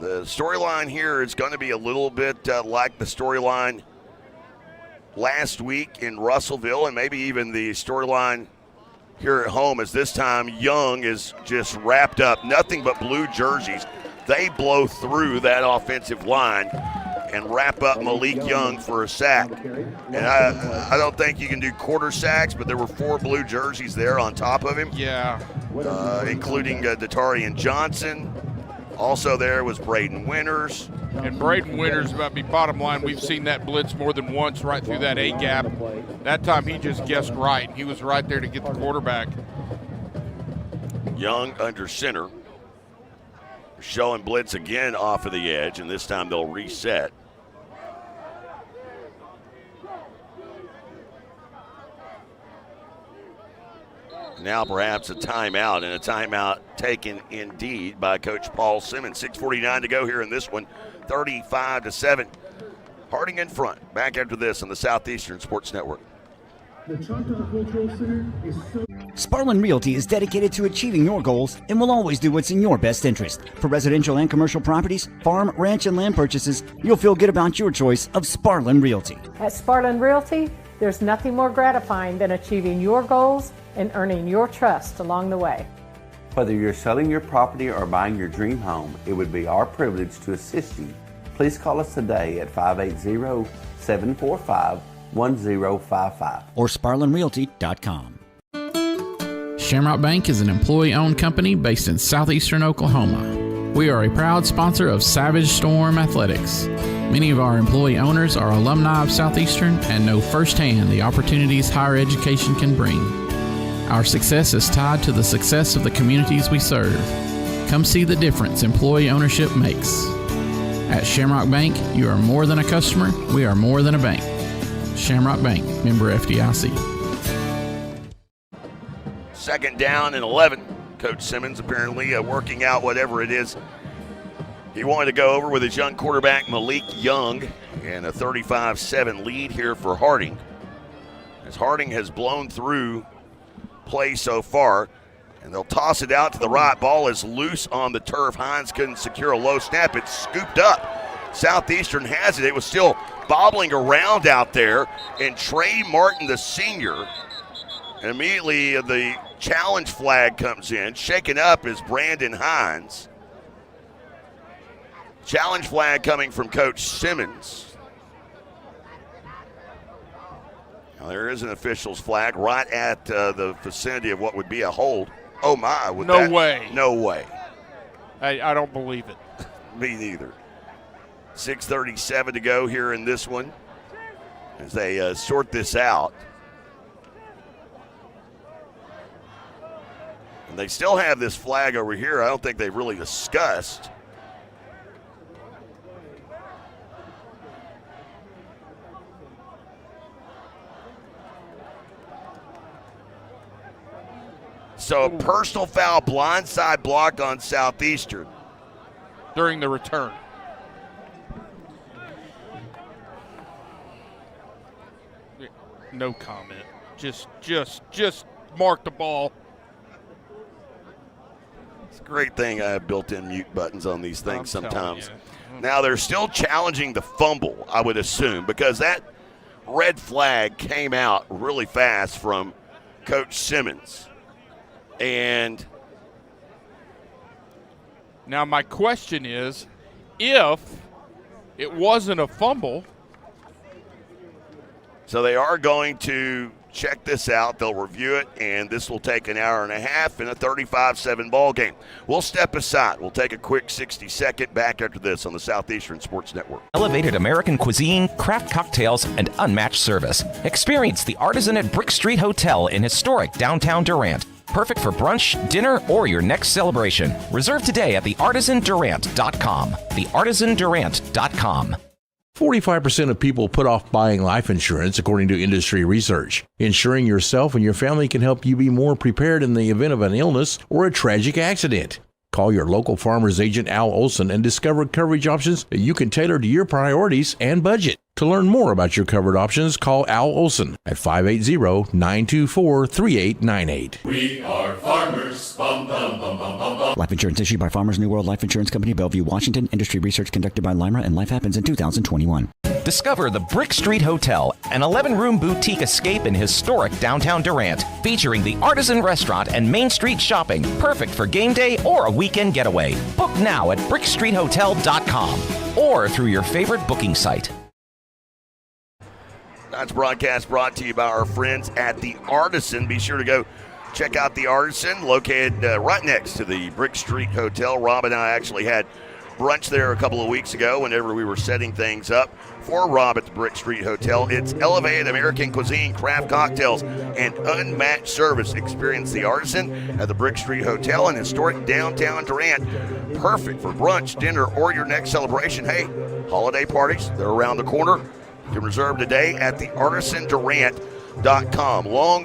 The storyline here is going to be a little bit like the storyline last week in Russellville, and maybe even the storyline here at home, as this time Young is just wrapped up. Nothing but blue jerseys. They blow through that offensive line and wrap up Malik Young for a sack. And I don't think you can do quarter sacks, but there were 4 blue jerseys there on top of him. Yeah. Including Datarian Johnson. Also there was Braden Winters. And Braden Winters, about to be bottom line, we've seen that blitz more than once right through that A-gap. That time he just guessed right. He was right there to get the quarterback. Young under center. Showing blitz again off of the edge, and this time they'll reset. Now perhaps a timeout, and a timeout taken indeed by Coach Paul Simmons. 6:49 to go here in this one, 35-7. Harding in front. Back after this on the Southeastern Sports Network. The Choctaw Cultural Center is so... Sparlin Realty is dedicated to achieving your goals and will always do what's in your best interest. For residential and commercial properties, farm, ranch, and land purchases, you'll feel good about your choice of Sparlin Realty. At Sparlin Realty, there's nothing more gratifying than achieving your goals and earning your trust along the way. Whether you're selling your property or buying your dream home, it would be our privilege to assist you. Please call us today at 580-745-1055 or SparlinRealty.com. Shamrock Bank is an employee-owned company based in Southeastern Oklahoma. We are a proud sponsor of Savage Storm Athletics. Many of our employee owners are alumni of Southeastern and know firsthand the opportunities higher education can bring. Our success is tied to the success of the communities we serve. Come see the difference employee ownership makes. At Shamrock Bank, you are more than a customer, we are more than a bank. Shamrock Bank, member FDIC. 2nd down and 11. Coach Simmons apparently working out whatever it is he wanted to go over with his young quarterback Malik Young, and a 35-7 lead here for Harding. As Harding has blown through play so far, and they'll toss it out to the right. Ball is loose on the turf. Hines couldn't secure a low snap. It's scooped up. Southeastern has it. It was still bobbling around out there, and Trey Martin, the senior, and immediately the challenge flag comes in. Shaken up is Brandon Hines. Challenge flag coming from Coach Simmons. Now there is an official's flag right at the vicinity of what would be a hold. Oh my! No way. No way. I don't believe it. Me neither. 6:37 to go here in this one as they sort this out. And they still have this flag over here. I don't think they've really discussed. So a personal foul, blindside block on Southeastern. During the return. No comment. Just mark the ball. It's a great thing I have built-in mute buttons on these things sometimes. Now they're still challenging the fumble, I would assume, because that red flag came out really fast from Coach Simmons. And now my question is, if it wasn't a fumble. So they are going to check this out. They'll review it, and this will take an hour and a half in a 35-7 ball game. We'll step aside. We'll take a quick 60-second back after this on the Southeastern Sports Network. Elevated American cuisine, craft cocktails, and unmatched service. Experience the Artisan at Brick Street Hotel in historic downtown Durant. Perfect for brunch, dinner, or your next celebration. Reserve today at theartisandurant.com. Theartisandurant.com. 45% of people put off buying life insurance, according to industry research. Insuring yourself and your family can help you be more prepared in the event of an illness or a tragic accident. Call your local Farmers agent Al Olson and discover coverage options that you can tailor to your priorities and budget. To learn more about your covered options, call Al Olson at 580-924-3898. We are farmers. Bum, bum, bum, bum, bum, bum. Life insurance issued by Farmers New World Life Insurance Company, Bellevue, Washington. Industry research conducted by Lima, and Life Happens in 2021. Discover the Brick Street Hotel, an 11-room boutique escape in historic downtown Durant, featuring the Artisan Restaurant and Main Street shopping, perfect for game day or a weekend getaway. Book now at brickstreethotel.com or through your favorite booking site. Tonight's broadcast brought to you by our friends at the Artisan. Be sure to go check out the Artisan, located right next to the Brick Street Hotel. Rob and I actually had brunch there a couple of weeks ago whenever we were setting things up for Rob at the Brick Street Hotel. It's elevated American cuisine, craft cocktails, and unmatched service. Experience the Artisan at the Brick Street Hotel in historic downtown Durant. Perfect for brunch, dinner, or your next celebration. Hey, holiday parties, they're around the corner. You can reserve today at theartisandurant.com. Long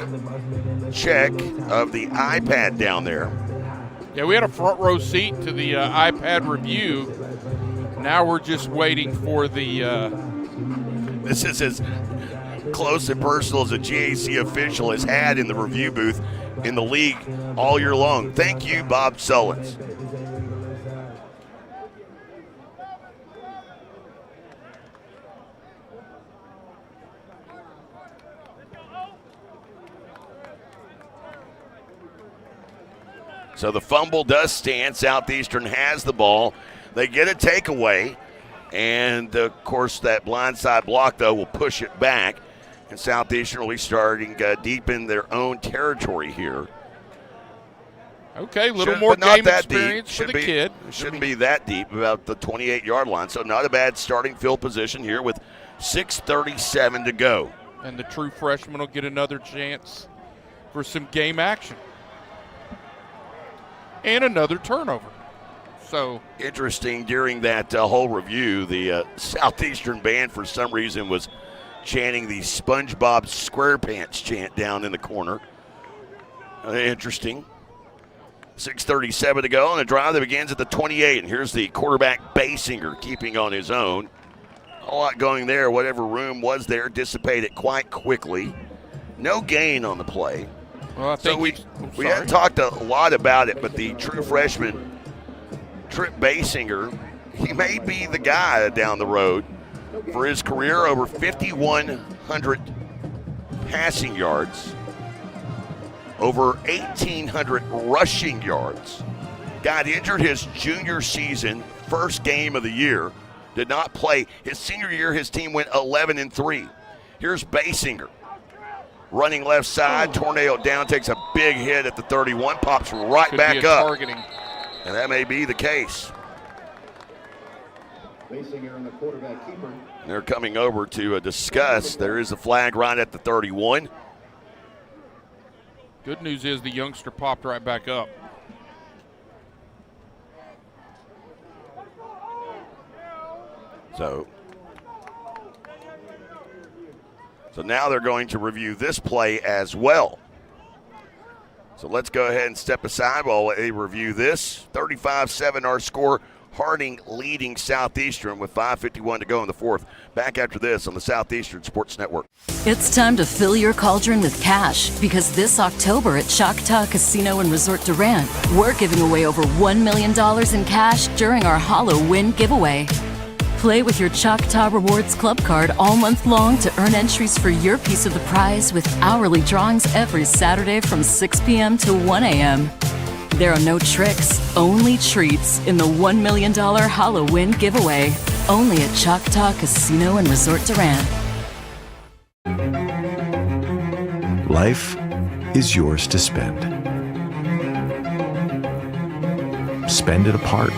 check of the iPad down there. Yeah, we had a front row seat to the iPad review. Now we're just waiting for the... This is as close and personal as a GAC official has had in the review booth in the league all year long. Thank you, Bob Sullins. So the fumble does stand. Southeastern has the ball. They get a takeaway. And, of course, that blindside block, though, will push it back. And Southeastern will be starting deep in their own territory here. Okay, a little more game experience for the kid. kid. Shouldn't be that deep, about the 28-yard line. So not a bad starting field position here with 6:37 to go. And the true freshman will get another chance for some game action. And another turnover. So interesting, during that whole review, the Southeastern band for some reason was chanting the SpongeBob SquarePants chant down in the corner. Interesting. 6:37 to go on a drive that begins at the 28. And here's the quarterback, Basinger, keeping on his own. A lot going there. Whatever room was there dissipated quite quickly. No gain on the play. Well, I think we had talked a lot about it, but the true freshman, Trip Basinger, he may be the guy down the road for his career. Over 5,100 passing yards, over 1,800 rushing yards. Got injured his junior season, first game of the year. Did not play. His senior year, his team went 11-3. Here's Basinger. Running left side, tornado down, takes a big hit at the 31, pops right back up. Targeting. And that may be the case. Basinger and the quarterback keeper. They're coming over to discuss. There is a flag right at the 31. Good news is the youngster popped right back up. So now they're going to review this play as well. So let's go ahead and step aside while they review this. 35-7 our score. Harding leading Southeastern with 5:51 to go in the fourth. Back after this on the Southeastern Sports Network. It's time to fill your cauldron with cash because this October at Choctaw Casino and Resort Durant, we're giving away over $1 million in cash during our Halloween giveaway. Play with your Choctaw Rewards Club card all month long to earn entries for your piece of the prize with hourly drawings every Saturday from 6 p.m. to 1 a.m. There are no tricks, only treats in the $1 million Halloween giveaway. Only at Choctaw Casino and Resort Durant. Life is yours to spend. Spend it apart.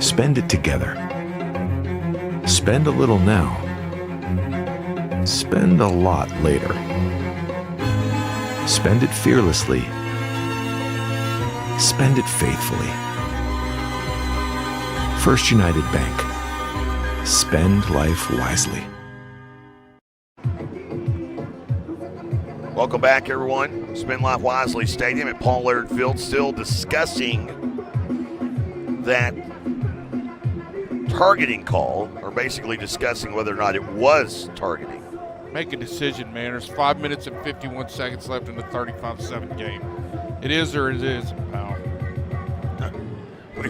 Spend it together. Spend a little now. Spend a lot later. Spend it fearlessly. Spend it faithfully. First United Bank. Spend life wisely. Welcome back, everyone. Spend Life Wisely Stadium at Paul Laird Field. Still discussing that targeting call, or basically discussing whether or not it was targeting. Make a decision, man. There's 5 minutes and 51 seconds left in the 35-7 game. It is or it isn't, pal. We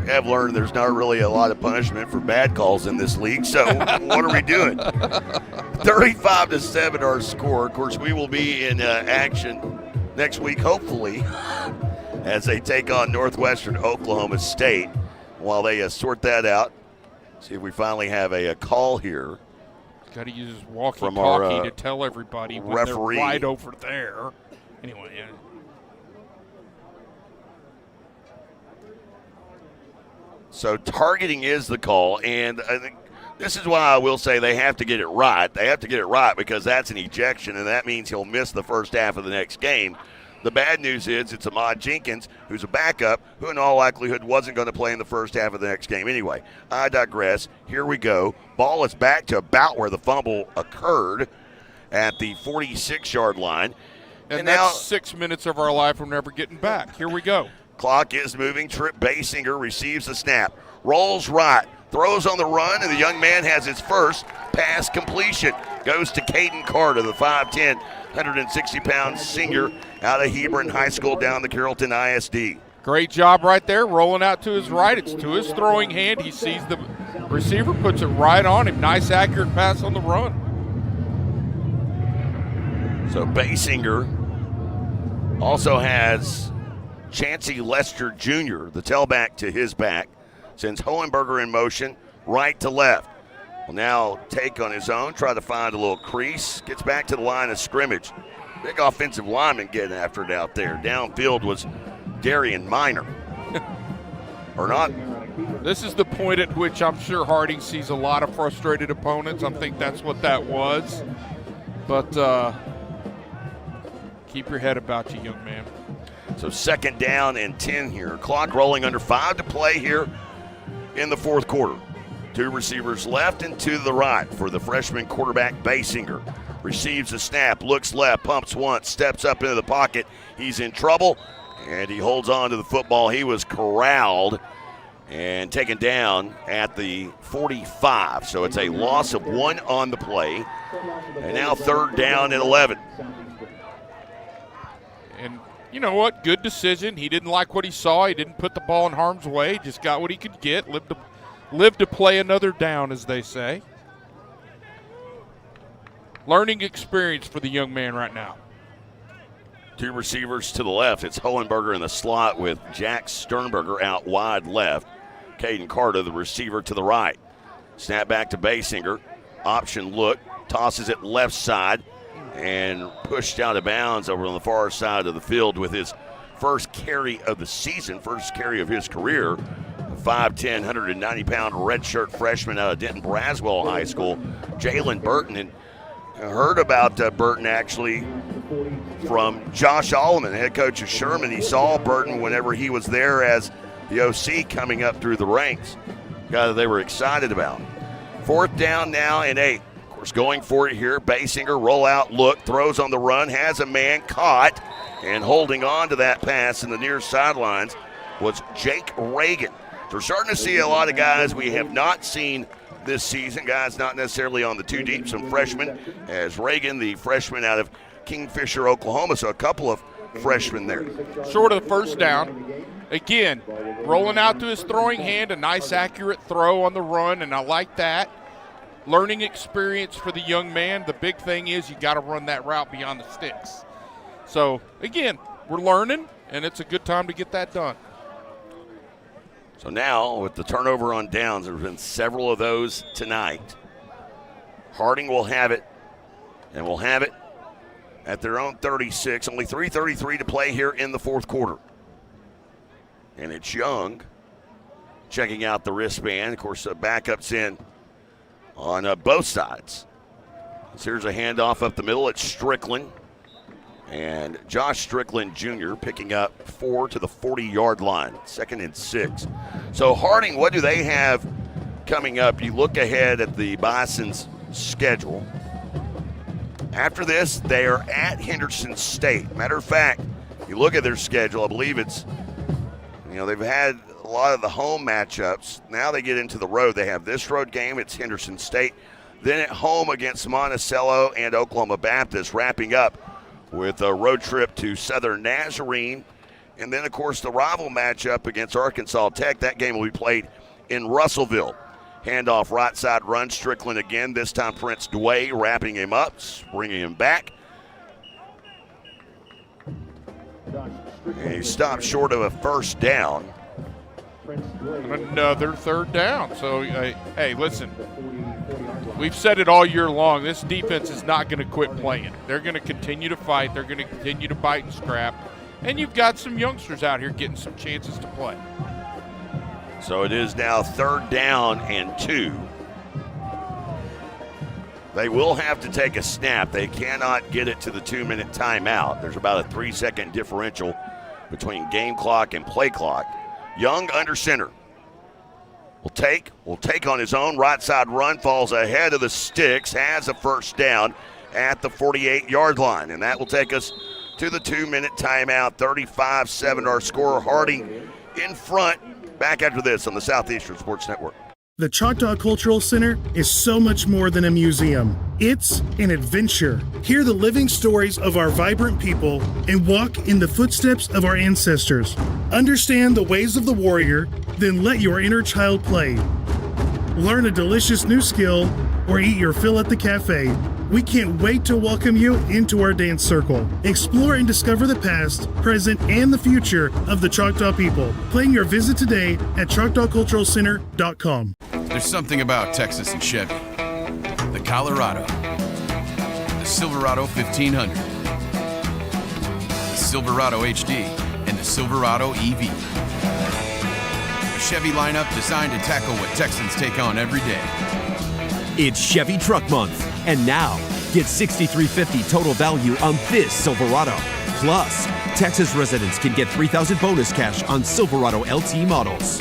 have learned there's not really a lot of punishment for bad calls in this league, so what are we doing? 35-7 our score. Of course, we will be in action next week, hopefully, as they take on Northwestern Oklahoma State. While they sort that out, see if we finally have a call here. Got to use his walkie-talkie to tell everybody when referee. They're right over there. Anyway, yeah. So targeting is the call, and I think this is why I will say they have to get it right. They have to get it right because that's an ejection, and that means he'll miss the first half of the next game. The bad news is it's Ahmad Jenkins, who's a backup, who in all likelihood wasn't going to play in the first half of the next game anyway. I digress. Here we go. Ball is back to about where the fumble occurred at the 46-yard line. And that's now 6 minutes of our life we're never getting back. Here we go. Clock is moving. Trip Basinger receives the snap. Rolls right. Throws on the run, and the young man has his first pass completion. Goes to Caden Carter, the 5'10", 160-pound senior out of Hebron High School down the Carrollton ISD. Great job right there, rolling out to his right. It's to his throwing hand. He sees the receiver, puts it right on him. Nice, accurate pass on the run. So Basinger also has Chancey Lester Jr., the tailback, to his back. Sends Hohenberger in motion, right to left. Will now take on his own, try to find a little crease. Gets back to the line of scrimmage. Big offensive lineman getting after it out there. Downfield was Darian Minor. Or not. This is the point at which I'm sure Harding sees a lot of frustrated opponents. I think that's what that was. But keep your head about you, young man. So 2nd down and 10 here. Clock rolling, under 5 to play here in the 4th quarter. 2 receivers left and 2 to the right for the freshman quarterback Basinger. Receives the snap, looks left, pumps once, steps up into the pocket. He's in trouble, and he holds on to the football. He was corralled and taken down at the 45. So it's a loss of 1 on the play. And now 3rd down and 11. And you know what? Good decision. He didn't like what he saw. He didn't put the ball in harm's way. Just got what he could get. Lived to play another down, as they say. Learning experience for the young man right now. 2 receivers to the left. It's Hohenberger in the slot with Jack Sternberger out wide left. Caden Carter, the receiver, to the right. Snap back to Basinger. Option look. Tosses it left side and pushed out of bounds over on the far side of the field with his first carry of the season, first carry of his career. 5'10", 190-pound redshirt freshman out of Denton Braswell High School, Jalen Burton. And I heard about Burton actually from Josh Alleman, head coach of Sherman. He saw Burton whenever he was there as the OC coming up through the ranks. Guy that they were excited about. 4th down now and 8. Of course, going for it here. Basinger, roll out, look, throws on the run, has a man caught, and holding on to that pass in the near sidelines was Jake Reagan. So we're starting to see a lot of guys we have not seen this season, guys not necessarily on the 2 deep, some freshmen, as Reagan, the freshman out of Kingfisher, Oklahoma, so a couple of freshmen there. Short of the 1st down. Again, rolling out to his throwing hand, a nice accurate throw on the run, and I like that. Learning experience for the young man. The big thing is you got to run that route beyond the sticks. So, again, we're learning, and it's a good time to get that done. So now, with the turnover on downs, there have been several of those tonight. Harding will have it, and will have it at their own 36. Only 3:33 to play here in the 4th quarter. And it's Young checking out the wristband. Of course, the backup's in on both sides. So here's a handoff up the middle. It's Strickland. And Josh Strickland Jr. picking up 4 to the 40-yard line, 2nd and 6. So Harding, what do they have coming up? You look ahead at the Bison's schedule. After this, they are at Henderson State. Matter of fact, you look at their schedule, I believe it's, they've had a lot of the home matchups. Now they get into the road. They have this road game. It's Henderson State. Then at home against Monticello and Oklahoma Baptist, wrapping up with a road trip to Southern Nazarene. And then, of course, the rival matchup against Arkansas Tech. That game will be played in Russellville. Handoff right side run. Strickland again. This time Prince Dway wrapping him up, bringing him back. And he stopped short of a 1st down. Another 3rd down. So, hey, listen. We've said it all year long. This defense is not going to quit playing. They're going to continue to fight. They're going to continue to bite and scrap. And you've got some youngsters out here getting some chances to play. So it is now 3rd down and 2. They will have to take a snap. They cannot get it to the 2-minute timeout. There's about a 3-second differential between game clock and play clock. Young under center. Will take on his own right side run, falls ahead of the sticks, has a 1st down at the 48-yard line. And that will take us to the 2-minute timeout. 35-7 our score. Harding in front. Back after this on the Southeastern Sports Network. The Choctaw Cultural Center is so much more than a museum. It's an adventure. Hear the living stories of our vibrant people and walk in the footsteps of our ancestors. Understand the ways of the warrior, then let your inner child play. Learn a delicious new skill or eat your fill at the cafe. We can't wait to welcome you into our dance circle. Explore and discover the past, present, and the future of the Choctaw people. Plan your visit today at ChoctawCulturalCenter.com. There's something about Texas and Chevy. The Colorado. The Silverado 1500. Silverado HD, and the Silverado EV. A Chevy lineup designed to tackle what Texans take on every day. It's Chevy Truck Month, and now get $6,350 total value on this Silverado. Plus, Texas residents can get $3,000 bonus cash on Silverado LT models.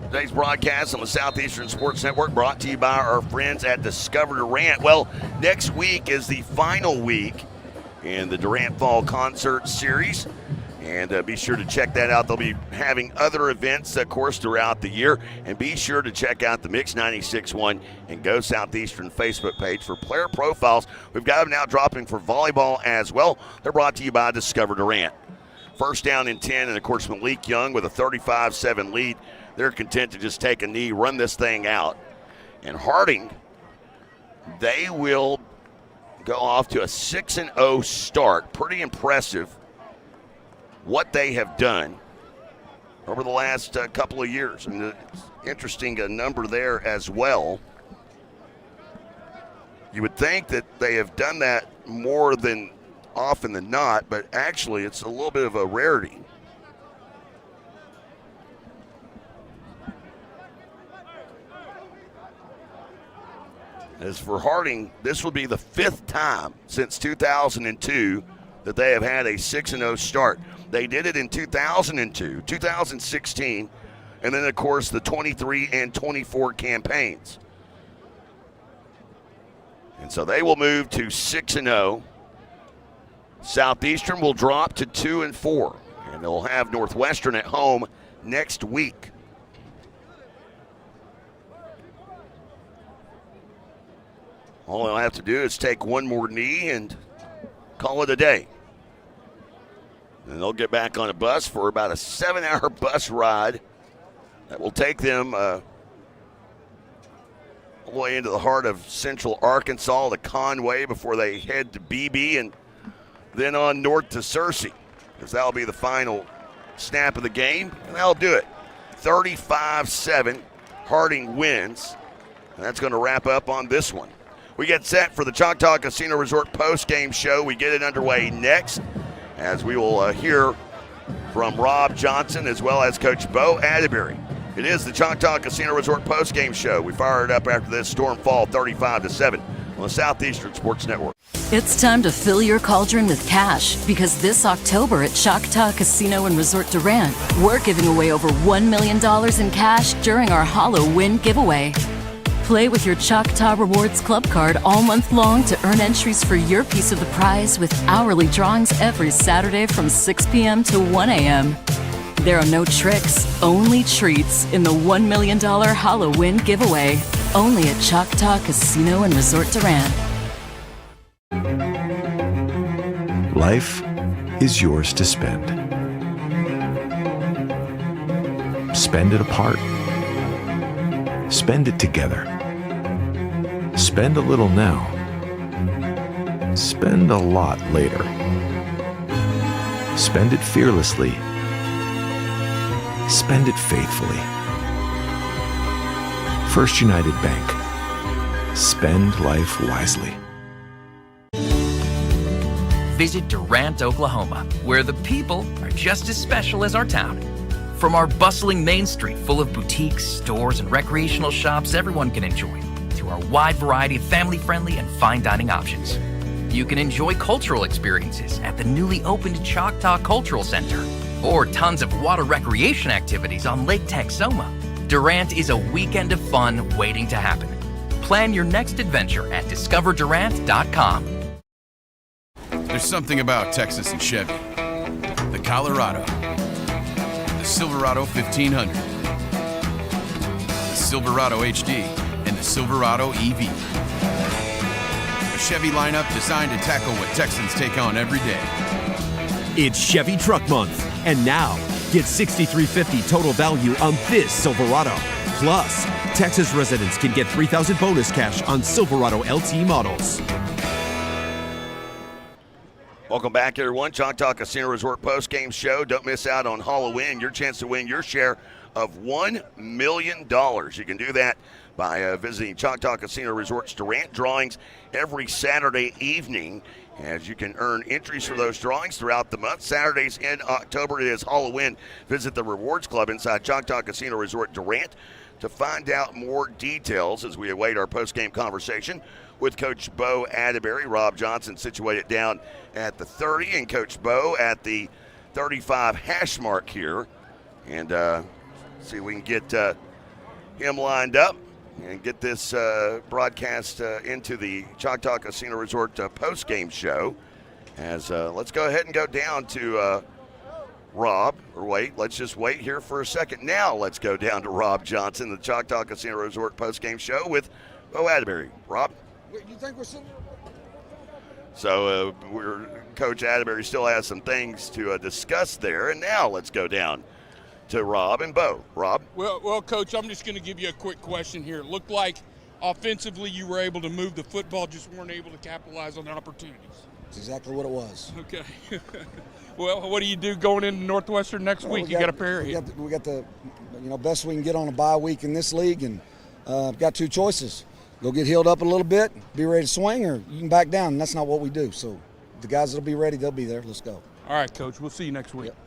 Today's broadcast on the Southeastern Sports Network brought to you by our friends at Discover Durant. Well, next week is the final week in the Durant Fall Concert Series. And be sure to check that out. They'll be having other events, of course, throughout the year. And be sure to check out the Mix 96.1 and Go Southeastern Facebook page for player profiles. We've got them now dropping for volleyball as well. They're brought to you by Discover Durant. First down and 10, and, of course, Malik Young with a 35-7 lead. They're content to just take a knee, run this thing out. And Harding, they will go off to a 6-0 start. Pretty impressive what they have done over the last couple of years. And it's interesting number there as well. You would think that they have done that more than often than not, but actually it's a little bit of a rarity. As for Harding, this will be the 5th time since 2002 that they have had a 6-0 start. They did it in 2002, 2016, and then, of course, the 23 and 24 campaigns. And so they will move to 6-0. Southeastern will drop to 2-4, and they'll have Northwestern at home next week. All they'll have to do is take one more knee and call it a day. And they'll get back on a bus for about a 7-hour bus ride that will take them all the way into the heart of central Arkansas to Conway before they head to Beebe and then on north to Searcy, because that'll be the final snap of the game, and that'll do it. 35-7, Harding wins, and that's going to wrap up on this one. We get set for the Choctaw Casino Resort post-game show. We get it underway next, as we will hear from Rob Johnson as well as Coach Bo Adbury. It is the Choctaw Casino Resort post-game show. We fire it up after this Storm fall 35-7 on the Southeastern Sports Network. It's time to fill your cauldron with cash, because this October at Choctaw Casino and Resort Durant, we're giving away over $1 million in cash during our Hollow Win giveaway. Play with your Choctaw Rewards Club card all month long to earn entries for your piece of the prize with hourly drawings every Saturday from 6 p.m. to 1 a.m. There are no tricks, only treats in the $1 million Hollow Win giveaway, only at Choctaw Casino and Resort Durant. Life is yours to spend. Spend it apart. Spend it together. Spend a little now. Spend a lot later. Spend it fearlessly. Spend it faithfully. First United Bank. Spend life wisely. Visit Durant, Oklahoma, where the people are just as special as our town. From our bustling Main Street full of boutiques, stores, and recreational shops everyone can enjoy, to our wide variety of family-friendly and fine dining options. You can enjoy cultural experiences at the newly opened Choctaw Cultural Center, or tons of water recreation activities on Lake Texoma. Durant is a weekend of fun waiting to happen. Plan your next adventure at discoverdurant.com. There's something about Texas and Chevy. The Colorado. The Silverado 1500. The Silverado HD. And the Silverado EV. A Chevy lineup designed to tackle what Texans take on every day. It's Chevy Truck Month, and now get $6,350 total value on this Silverado. Plus, Texas residents can get $3,000 bonus cash on Silverado LT models. Welcome back, everyone. Choctaw Casino Resort post-game show. Don't miss out on Halloween. Your chance to win your share of $1 million. You can do that by visiting Choctaw Casino Resort's Durant drawings every Saturday evening, as you can earn entries for those drawings throughout the month. Saturdays in October, it is Halloween. Visit the Rewards Club inside Choctaw Casino Resort Durant to find out more details as we await our post-game conversation with Coach Bo Adbury. Rob Johnson situated down at the 30, and Coach Bo at the 35 hash mark here. And see if we can get him lined up and get this broadcast into the Choctaw Casino Resort post-game show. As let's go ahead and go down to Rob, or wait, let's just wait here for a second. Now let's go down to Rob Johnson, the Choctaw Casino Resort post-game show with Bo Adbury. Rob? You think we're sitting? So Coach Adbury still has some things to discuss there, and now let's go down to Rob and Bo. Rob? Well, Coach, I'm just going to give you a quick question here. It looked like offensively you were able to move the football, just weren't able to capitalize on the opportunities. That's exactly what it was. Okay. Well, what do you do going into Northwestern next week? You got a pair here. We got the best we can get on a bye week in this league, and got two choices. Go get healed up a little bit, be ready to swing, or you can back down, and that's not what we do. So the guys that'll be ready, they'll be there. Let's go. All right, Coach. We'll see you next week. Yep.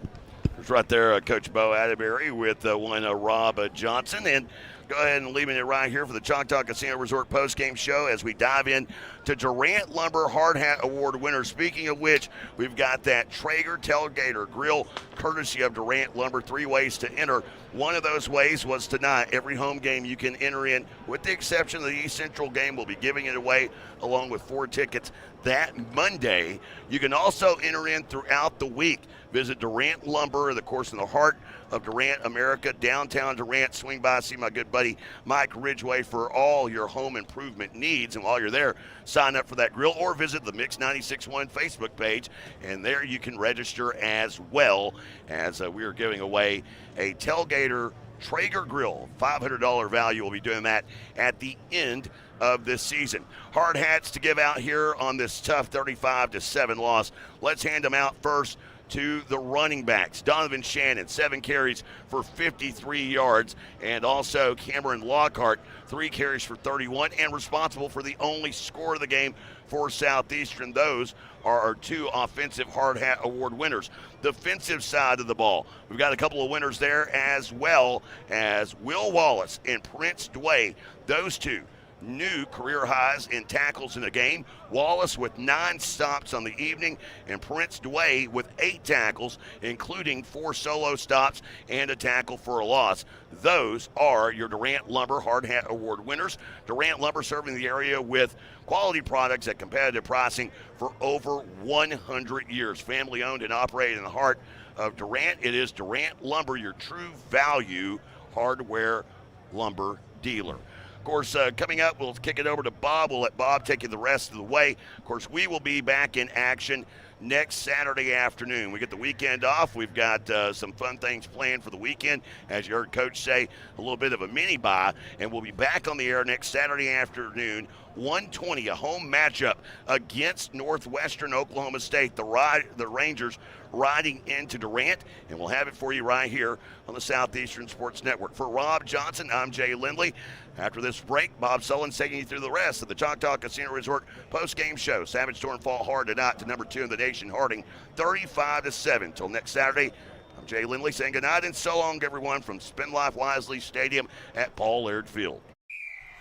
There's right there Coach Bo Adbury with Rob Johnson. And go ahead and leaving it right here for the Choctaw Casino Resort post-game show as we dive in to Durant Lumber Hard Hat Award winner. Speaking of which, we've got that Traeger Tailgater Grill courtesy of Durant Lumber. 3 ways to enter. One of those ways was tonight. Every home game you can enter in, with the exception of the East Central game. We'll be giving it away along with 4 tickets that Monday. You can also enter in throughout the week. Visit Durant Lumber, of course, in the heart of Durant, America, downtown Durant. Swing by, see my good buddy Mike Ridgway for all your home improvement needs. And while you're there, sign up for that grill or visit the Mix 96.1 Facebook page, and there you can register as well, as we are giving away a Tailgater Traeger Grill. $500 value. We'll be doing that at the end of this season. Hard hats to give out here on this tough 35-7 loss. Let's hand them out first to the running backs. Donovan Shannon, 7 carries for 53 yards, and also Cameron Lockhart, 3 carries for 31, and responsible for the only score of the game for Southeastern. Those are our 2 offensive hard hat award winners. Defensive side of the ball, we've got a couple of winners there, as well as Will Wallace and Prince Dway. Those 2 new career highs in tackles in the game. Wallace with 9 stops on the evening, and Prince Dway with 8 tackles, including 4 solo stops and a tackle for a loss. Those are your Durant Lumber Hard Hat Award winners. Durant Lumber serving the area with quality products at competitive pricing for over 100 years. Family owned and operated in the heart of Durant. It is Durant Lumber, your true value hardware lumber dealer. Of course, coming up, we'll kick it over to Bob. We'll let Bob take you the rest of the way. Of course, we will be back in action next Saturday afternoon. We get the weekend off. We've got some fun things planned for the weekend. As you heard Coach say, a little bit of a mini-bye. And we'll be back on the air next Saturday afternoon, 1:20, a home matchup against Northwestern Oklahoma State. The Rangers riding into Durant, and we'll have it for you right here on the Southeastern Sports Network. For Rob Johnson, I'm Jay Lindley. After this break, Bob Sullivan's taking you through the rest of the Choctaw Casino Resort post-game show. Savage Storm fall hard tonight to number 2 in the nation, Harding, 35-7. Till next Saturday, I'm Jay Lindley saying goodnight and so long, everyone, from Spend Life Wisely Stadium at Paul Laird Field.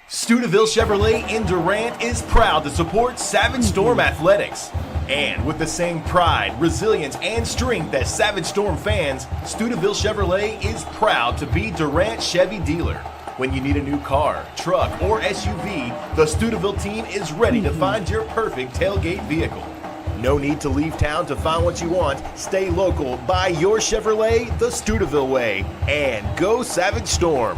Steubenville Chevrolet in Durant is proud to support Savage Storm Athletics. And with the same pride, resilience, and strength as Savage Storm fans, Steubenville Chevrolet is proud to be Durant Chevy dealer. When you need a new car, truck, or SUV, the Steubenville team is ready to find your perfect tailgate vehicle. No need to leave town to find what you want. Stay local, buy your Chevrolet the Steubenville way, and go Savage Storm.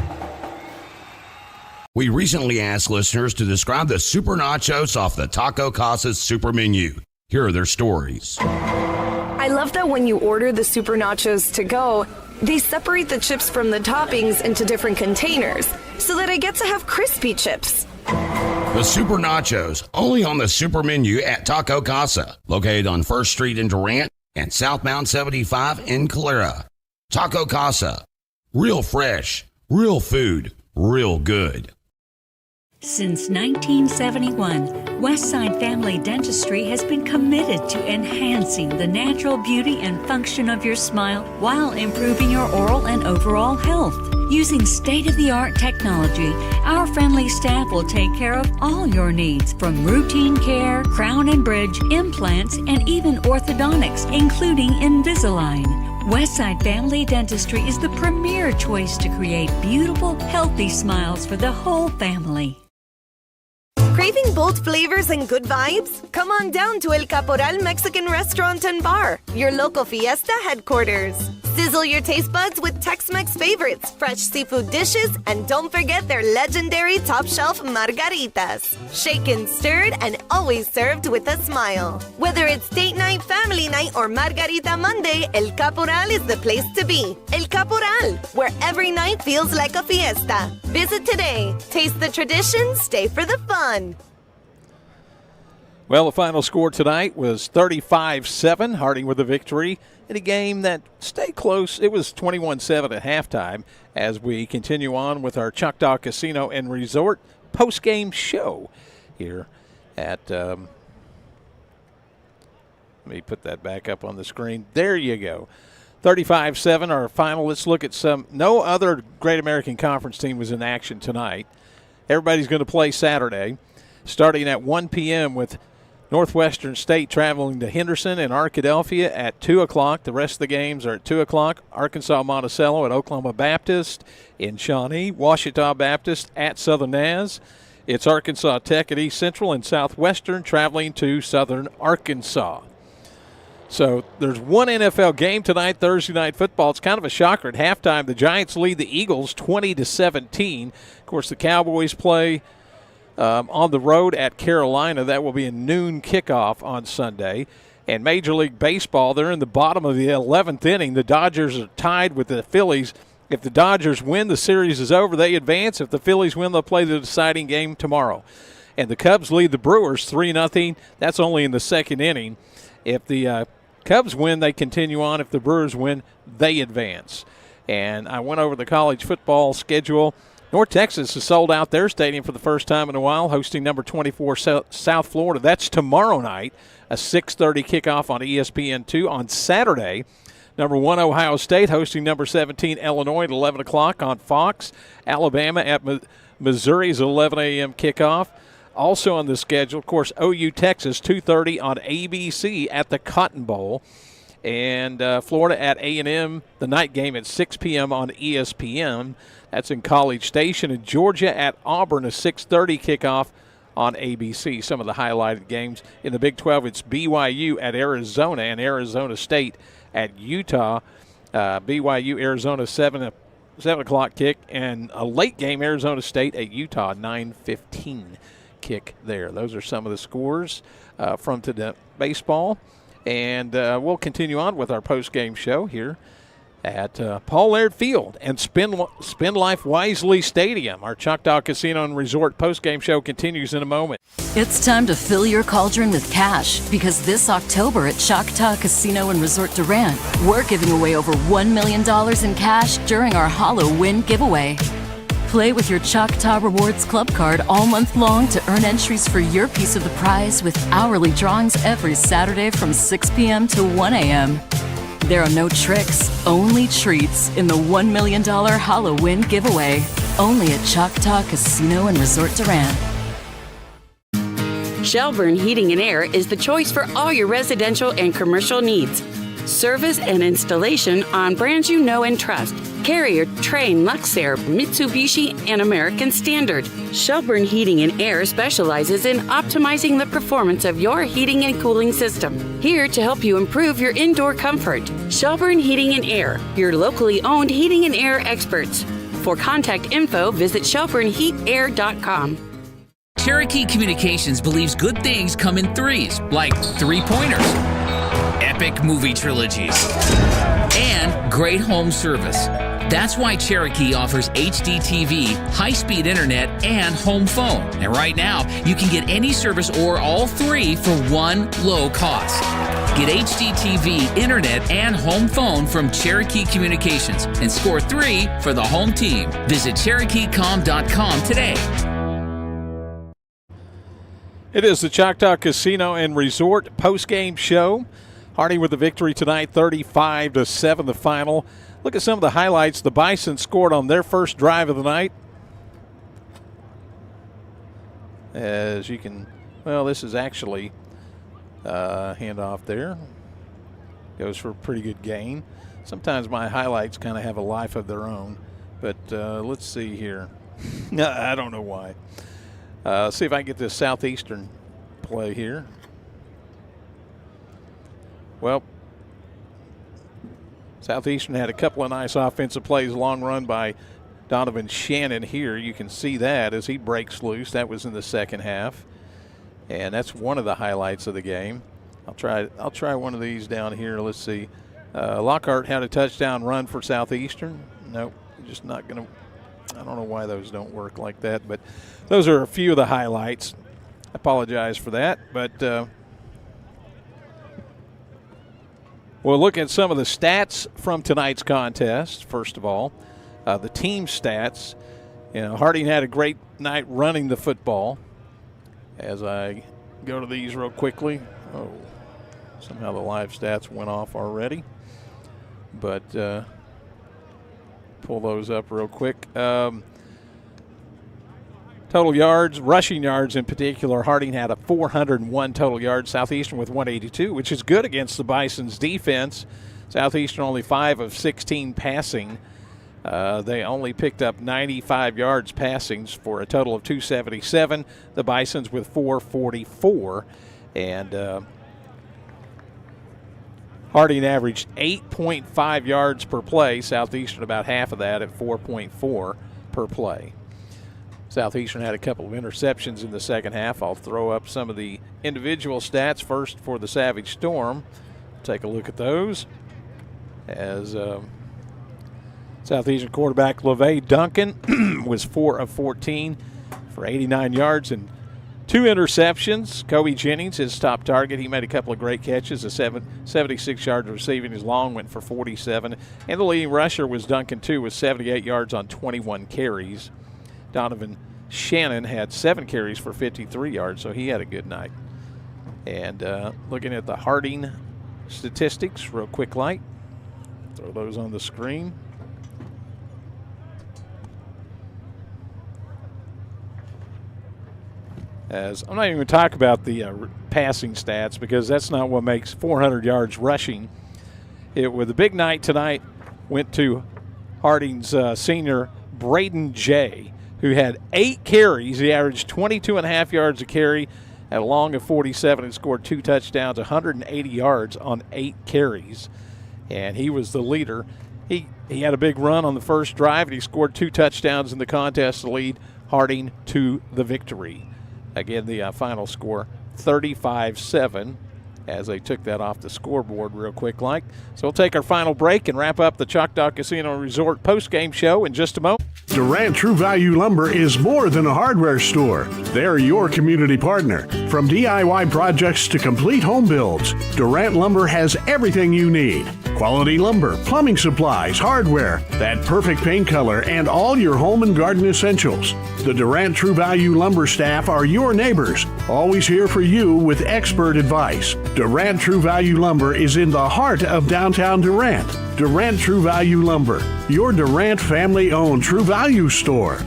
We recently asked listeners to describe the super nachos off the Taco Casa's super menu. Here are their stories. I love that when you order the super nachos to go, they separate the chips from the toppings into different containers so that I get to have crispy chips. The super nachos, only on the super menu at Taco Casa, located on 1st Street in Durant and southbound 75 in Calera. Taco Casa, Real fresh, real food, real good. Since 1971, Westside Family Dentistry has been committed to enhancing the natural beauty and function of your smile while improving your oral and overall health. Using state-of-the-art technology, our friendly staff will take care of all your needs, from routine care, crown and bridge, implants, and even orthodontics, including Invisalign. Westside Family Dentistry is the premier choice to create beautiful, healthy smiles for the whole family. Craving bold flavors and good vibes? Come on down to El Caporal Mexican Restaurant and Bar, your local fiesta headquarters. Sizzle your taste buds with Tex-Mex favorites, fresh seafood dishes, and don't forget their legendary top-shelf margaritas. Shaken, stirred, and always served with a smile. Whether it's date night, family night, or Margarita Monday, El Caporal is the place to be. El Caporal, where every night feels like a fiesta. Visit today. Taste the tradition, stay for the fun. Well, the final score tonight was 35-7, Harding with a victory in a game that stayed close. It was 21-7 at halftime as we continue on with our Choctaw Casino and Resort post-game show here at let me put that back up on the screen. There you go. 35-7, our final. Let's look at some. No other Great American Conference team was in action tonight. Everybody's going to play Saturday, starting at 1 p.m. with Northwestern State traveling to Henderson and Arkadelphia at 2 o'clock. The rest of the games are at 2 o'clock. Arkansas Monticello at Oklahoma Baptist in Shawnee. Ouachita Baptist at Southern Naz. It's Arkansas Tech at East Central, and Southwestern traveling to Southern Arkansas. So there's one NFL game tonight, Thursday Night Football. It's kind of a shocker. At halftime, the Giants lead the Eagles 20-17. Of course, the Cowboys play on the road at Carolina. That will be a noon kickoff on Sunday. And Major League Baseball, they're in the bottom of the 11th inning. The Dodgers are tied with the Phillies. If the Dodgers win, the series is over. They advance. If the Phillies win, they'll play the deciding game tomorrow. And the Cubs lead the Brewers 3-0. That's only in the second inning. If the Cubs win, they continue on. If the Brewers win, they advance. And I went over the college football schedule. North Texas has sold out their stadium for the first time in a while, hosting number 24 South Florida. That's tomorrow night, a 6:30 kickoff on ESPN2. On Saturday, number 1 Ohio State hosting number 17 Illinois at 11 o'clock on Fox. Alabama at Missouri's 11 a.m. kickoff. Also on the schedule, of course, OU Texas 2:30 on ABC at the Cotton Bowl. And Florida at A&M, the night game at 6 p.m. on ESPN. That's in College Station. And Georgia at Auburn, a 6:30 kickoff on ABC. Some of the highlighted games in the Big 12, it's BYU at Arizona and Arizona State at Utah. BYU, Arizona, 7 o'clock kick. And a late game, Arizona State at Utah, 9:15 kick there. Those are some of the scores from today baseball. And we'll continue on with our post-game show here at Paul Laird Field and Spend Life Wisely Stadium. Our Choctaw Casino and Resort post-game show continues in a moment. It's time to fill your cauldron with cash, because this October at Choctaw Casino and Resort Durant, we're giving away over $1 million in cash during our Hollow Win giveaway. Play with your Choctaw Rewards Club card all month long to earn entries for your piece of the prize with hourly drawings every Saturday from 6 p.m. to 1 a.m. There are no tricks, only treats in the $1 million Hollow Win giveaway. Only at Choctaw Casino and Resort Durant. Shelburne Heating and Air is the choice for all your residential and commercial needs. Service and installation on brands you know and trust. Carrier, Trane, Luxair, Mitsubishi, and American Standard. Shelburne Heating and Air specializes in optimizing the performance of your heating and cooling system. Here to help you improve your indoor comfort. Shelburne Heating and Air, your locally owned heating and air experts. For contact info, visit shelburneheatair.com. Cherokee Communications believes good things come in threes, like 3-pointers, epic movie trilogies, and great home service. That's why Cherokee offers HD TV, high-speed internet, and home phone. And right now, you can get any service or all three for one low cost. Get HDTV, internet, and home phone from Cherokee Communications and score 3 for the home team. Visit CherokeeCom.com today. It is the Choctaw Casino and Resort postgame show. Harding with the victory tonight, 35-7 the final. Look at some of the highlights. The Bison scored on their first drive of the night. As you can, well, this is actually handoff there. Goes for a pretty good gain. Sometimes my highlights kind of have a life of their own. But let's see here. I don't know why. See if I can get this Southeastern play here. Well, Southeastern had a couple of nice offensive plays, long run by Donovan Shannon here. You can see that as he breaks loose. That was in the second half. And that's one of the highlights of the game. I'll try one of these down here. Let's see. Lockhart had a touchdown run for Southeastern. Nope, just not going to. I don't know why those don't work like that, but those are a few of the highlights. I apologize for that, but we'll look at some of the stats from tonight's contest. First of all, the team stats. You know, Harding had a great night running the football. As I go to these real quickly. Oh, somehow the live stats went off already. But pull those up real quick. Total yards, rushing yards in particular, Harding had a 401 total yards, Southeastern with 182, which is good against the Bison's defense. Southeastern only 5 of 16 passing. They only picked up 95 yards passing for a total of 277. The Bisons with 444. And Harding averaged 8.5 yards per play. Southeastern about half of that at 4.4 per play. Southeastern had a couple of interceptions in the second half. I'll throw up some of the individual stats first for the Savage Storm. Take a look at those. As Southeastern quarterback LeVay Duncan was 4 of 14 for 89 yards and 2 interceptions. Kobe Jennings, his top target, he made a couple of great catches. 76 yards receiving. His long went for 47. And the leading rusher was Duncan, too, with 78 yards on 21 carries. Donovan Shannon had 7 carries for 53 yards, so he had a good night. And looking at the Harding statistics real quick light. Throw those on the screen. As I'm not even going to talk about the passing stats because that's not what makes 400 yards rushing. With the big night tonight went to Harding's senior Braden Jay, who had 8 carries. He averaged 22.5 yards a carry at a long of 47 and scored 2 touchdowns, 180 yards on 8 carries. And he was the leader. He had a big run on the first drive, and he scored 2 touchdowns in the contest to lead Harding to the victory. Again, the final score, 35-7, as they took that off the scoreboard real quick like. So we'll take our final break and wrap up the Choctaw Casino Resort postgame show in just a moment. Durant True Value Lumber is more than a hardware store. They're your community partner. From DIY projects to complete home builds, Durant Lumber has everything you need. Quality lumber, plumbing supplies, hardware, that perfect paint color, and all your home and garden essentials. The Durant True Value Lumber staff are your neighbors, always here for you with expert advice. Durant True Value Lumber is in the heart of downtown Durant. Durant True Value Lumber, your Durant family-owned True Value store.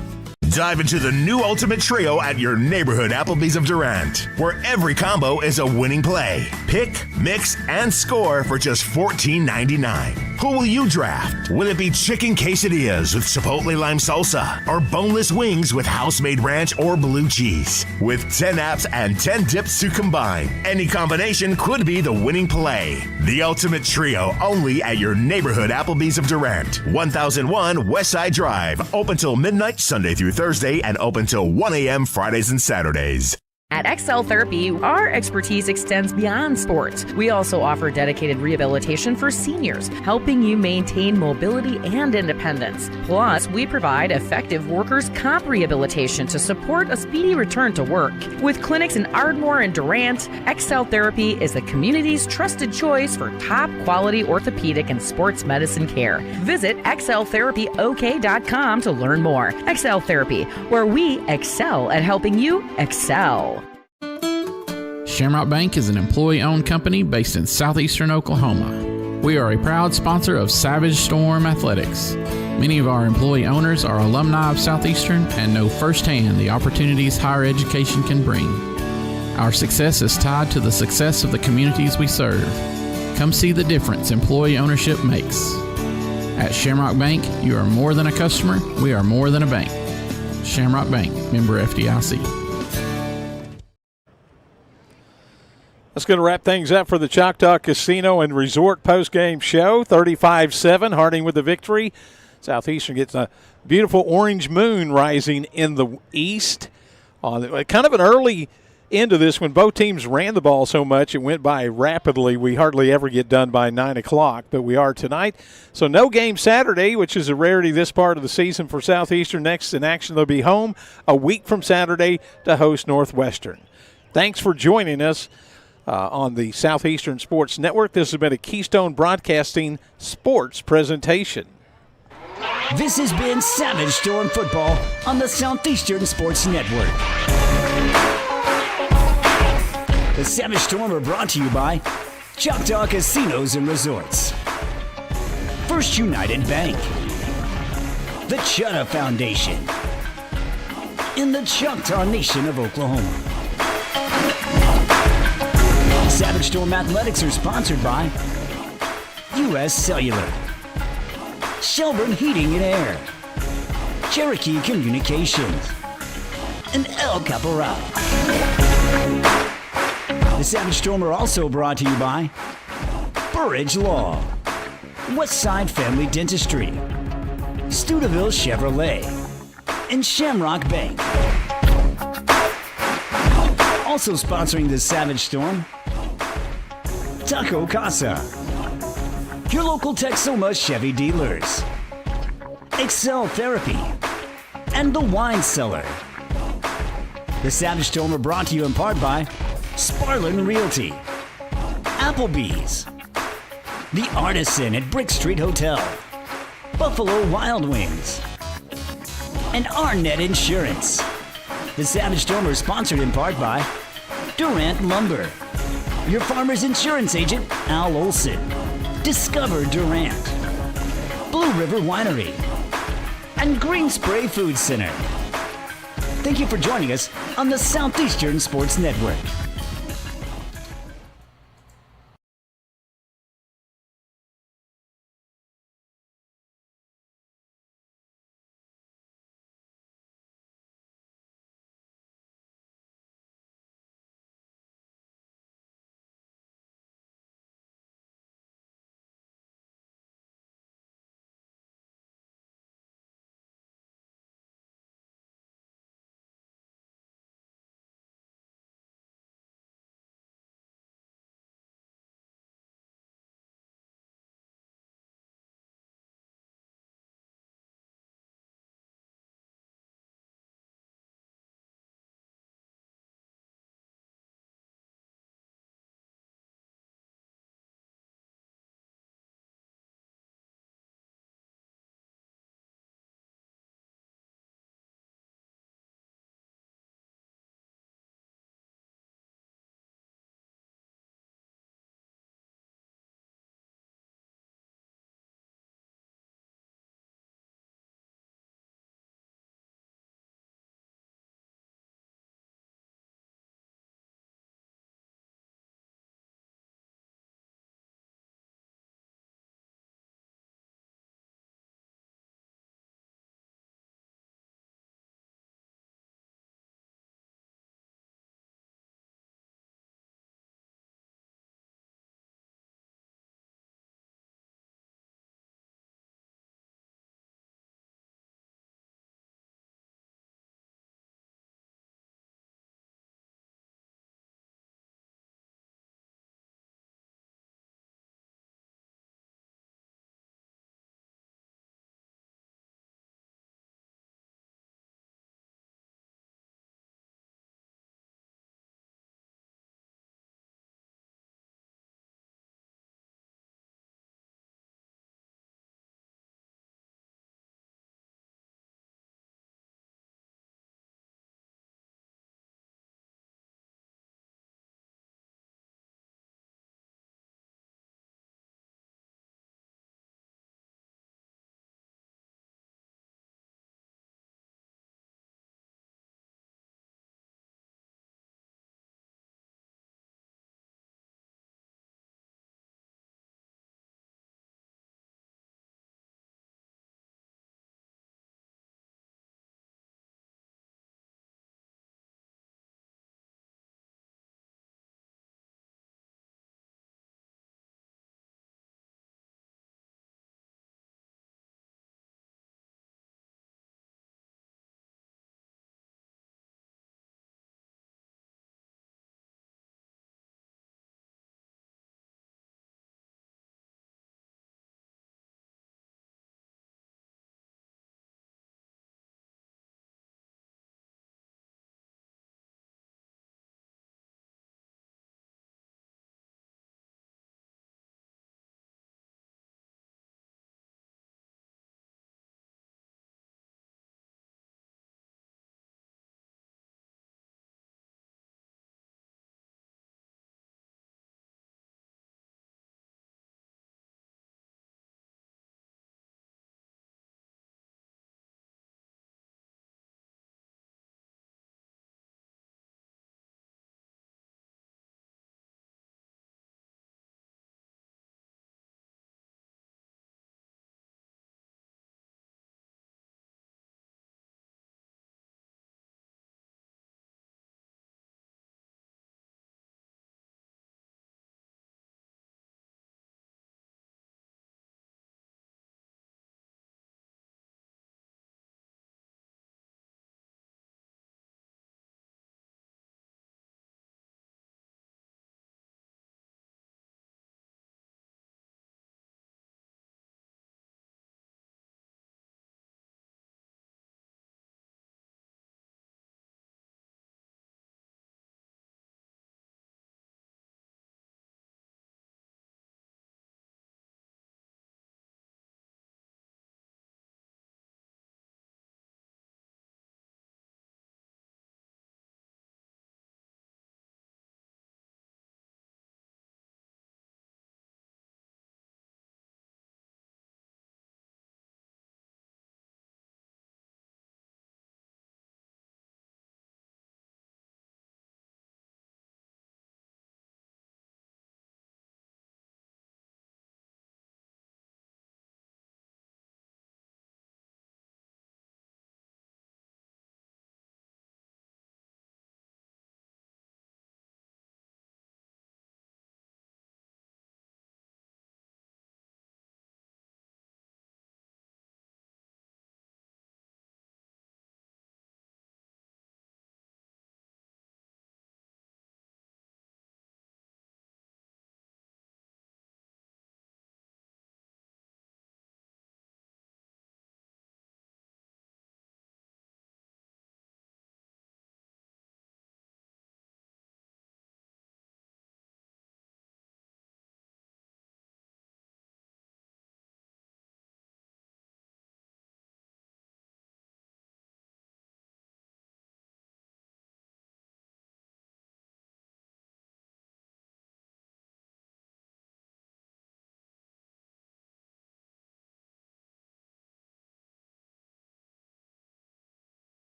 Dive into the new Ultimate Trio at your neighborhood Applebee's of Durant, where every combo is a winning play. Pick, mix, and score for just $14.99. Who will you draft? Will it be chicken quesadillas with chipotle lime salsa or boneless wings with house-made ranch or blue cheese? With 10 apps and 10 dips to combine, any combination could be the winning play. The Ultimate Trio, only at your neighborhood Applebee's of Durant, 1001 Westside Drive, open till midnight Sunday through Thursday and open till 1 a.m. Fridays and Saturdays. At Excel Therapy, our expertise extends beyond sports. We also offer dedicated rehabilitation for seniors, helping you maintain mobility and independence. Plus, we provide effective workers' comp rehabilitation to support a speedy return to work. With clinics in Ardmore and Durant, Excel Therapy is the community's trusted choice for top-quality orthopedic and sports medicine care. Visit exceltherapyok.com to learn more. Excel Therapy, where we excel at helping you excel. Shamrock Bank is an employee-owned company based in Southeastern Oklahoma. We are a proud sponsor of Savage Storm Athletics. Many of our employee owners are alumni of Southeastern and know firsthand the opportunities higher education can bring. Our success is tied to the success of the communities we serve. Come see the difference employee ownership makes. At Shamrock Bank, you are more than a customer, we are more than a bank. Shamrock Bank, member FDIC. That's going to wrap things up for the Choctaw Casino and Resort postgame show. 35-7, Harding with the victory. Southeastern gets a beautiful orange moon rising in the east. Kind of an early end of this when both teams ran the ball so much it went by rapidly. We hardly ever get done by 9 o'clock, but we are tonight. So no game Saturday, which is a rarity this part of the season for Southeastern. Next in action, they'll be home a week from Saturday to host Northwestern. Thanks for joining us on the Southeastern Sports Network. This has been a Keystone Broadcasting sports presentation. This has been Savage Storm Football on the Southeastern Sports Network. The Savage Storm are brought to you by Choctaw Casinos and Resorts, First United Bank, the Chutta Foundation, in the Choctaw Nation of Oklahoma. Savage Storm Athletics are sponsored by U.S. Cellular, Shelburne Heating and Air, Cherokee Communications, and El Caporal. The Savage Storm are also brought to you by Burridge Law, Westside Family Dentistry, Studeville Chevrolet, and Shamrock Bank. Also sponsoring the Savage Storm, Taco Casa, your local Texoma Chevy dealers, Excel Therapy, and The Wine Cellar. The Savage Storm are brought to you in part by Sparlin Realty, Applebee's, The Artisan at Brick Street Hotel, Buffalo Wild Wings, and Arnett Insurance. The Savage Storm are sponsored in part by Durant Lumber, your farmer's insurance agent, Al Olson, Discover Durant, Blue River Winery, and Green Spray Food Center. Thank you for joining us on the Southeastern Sports Network.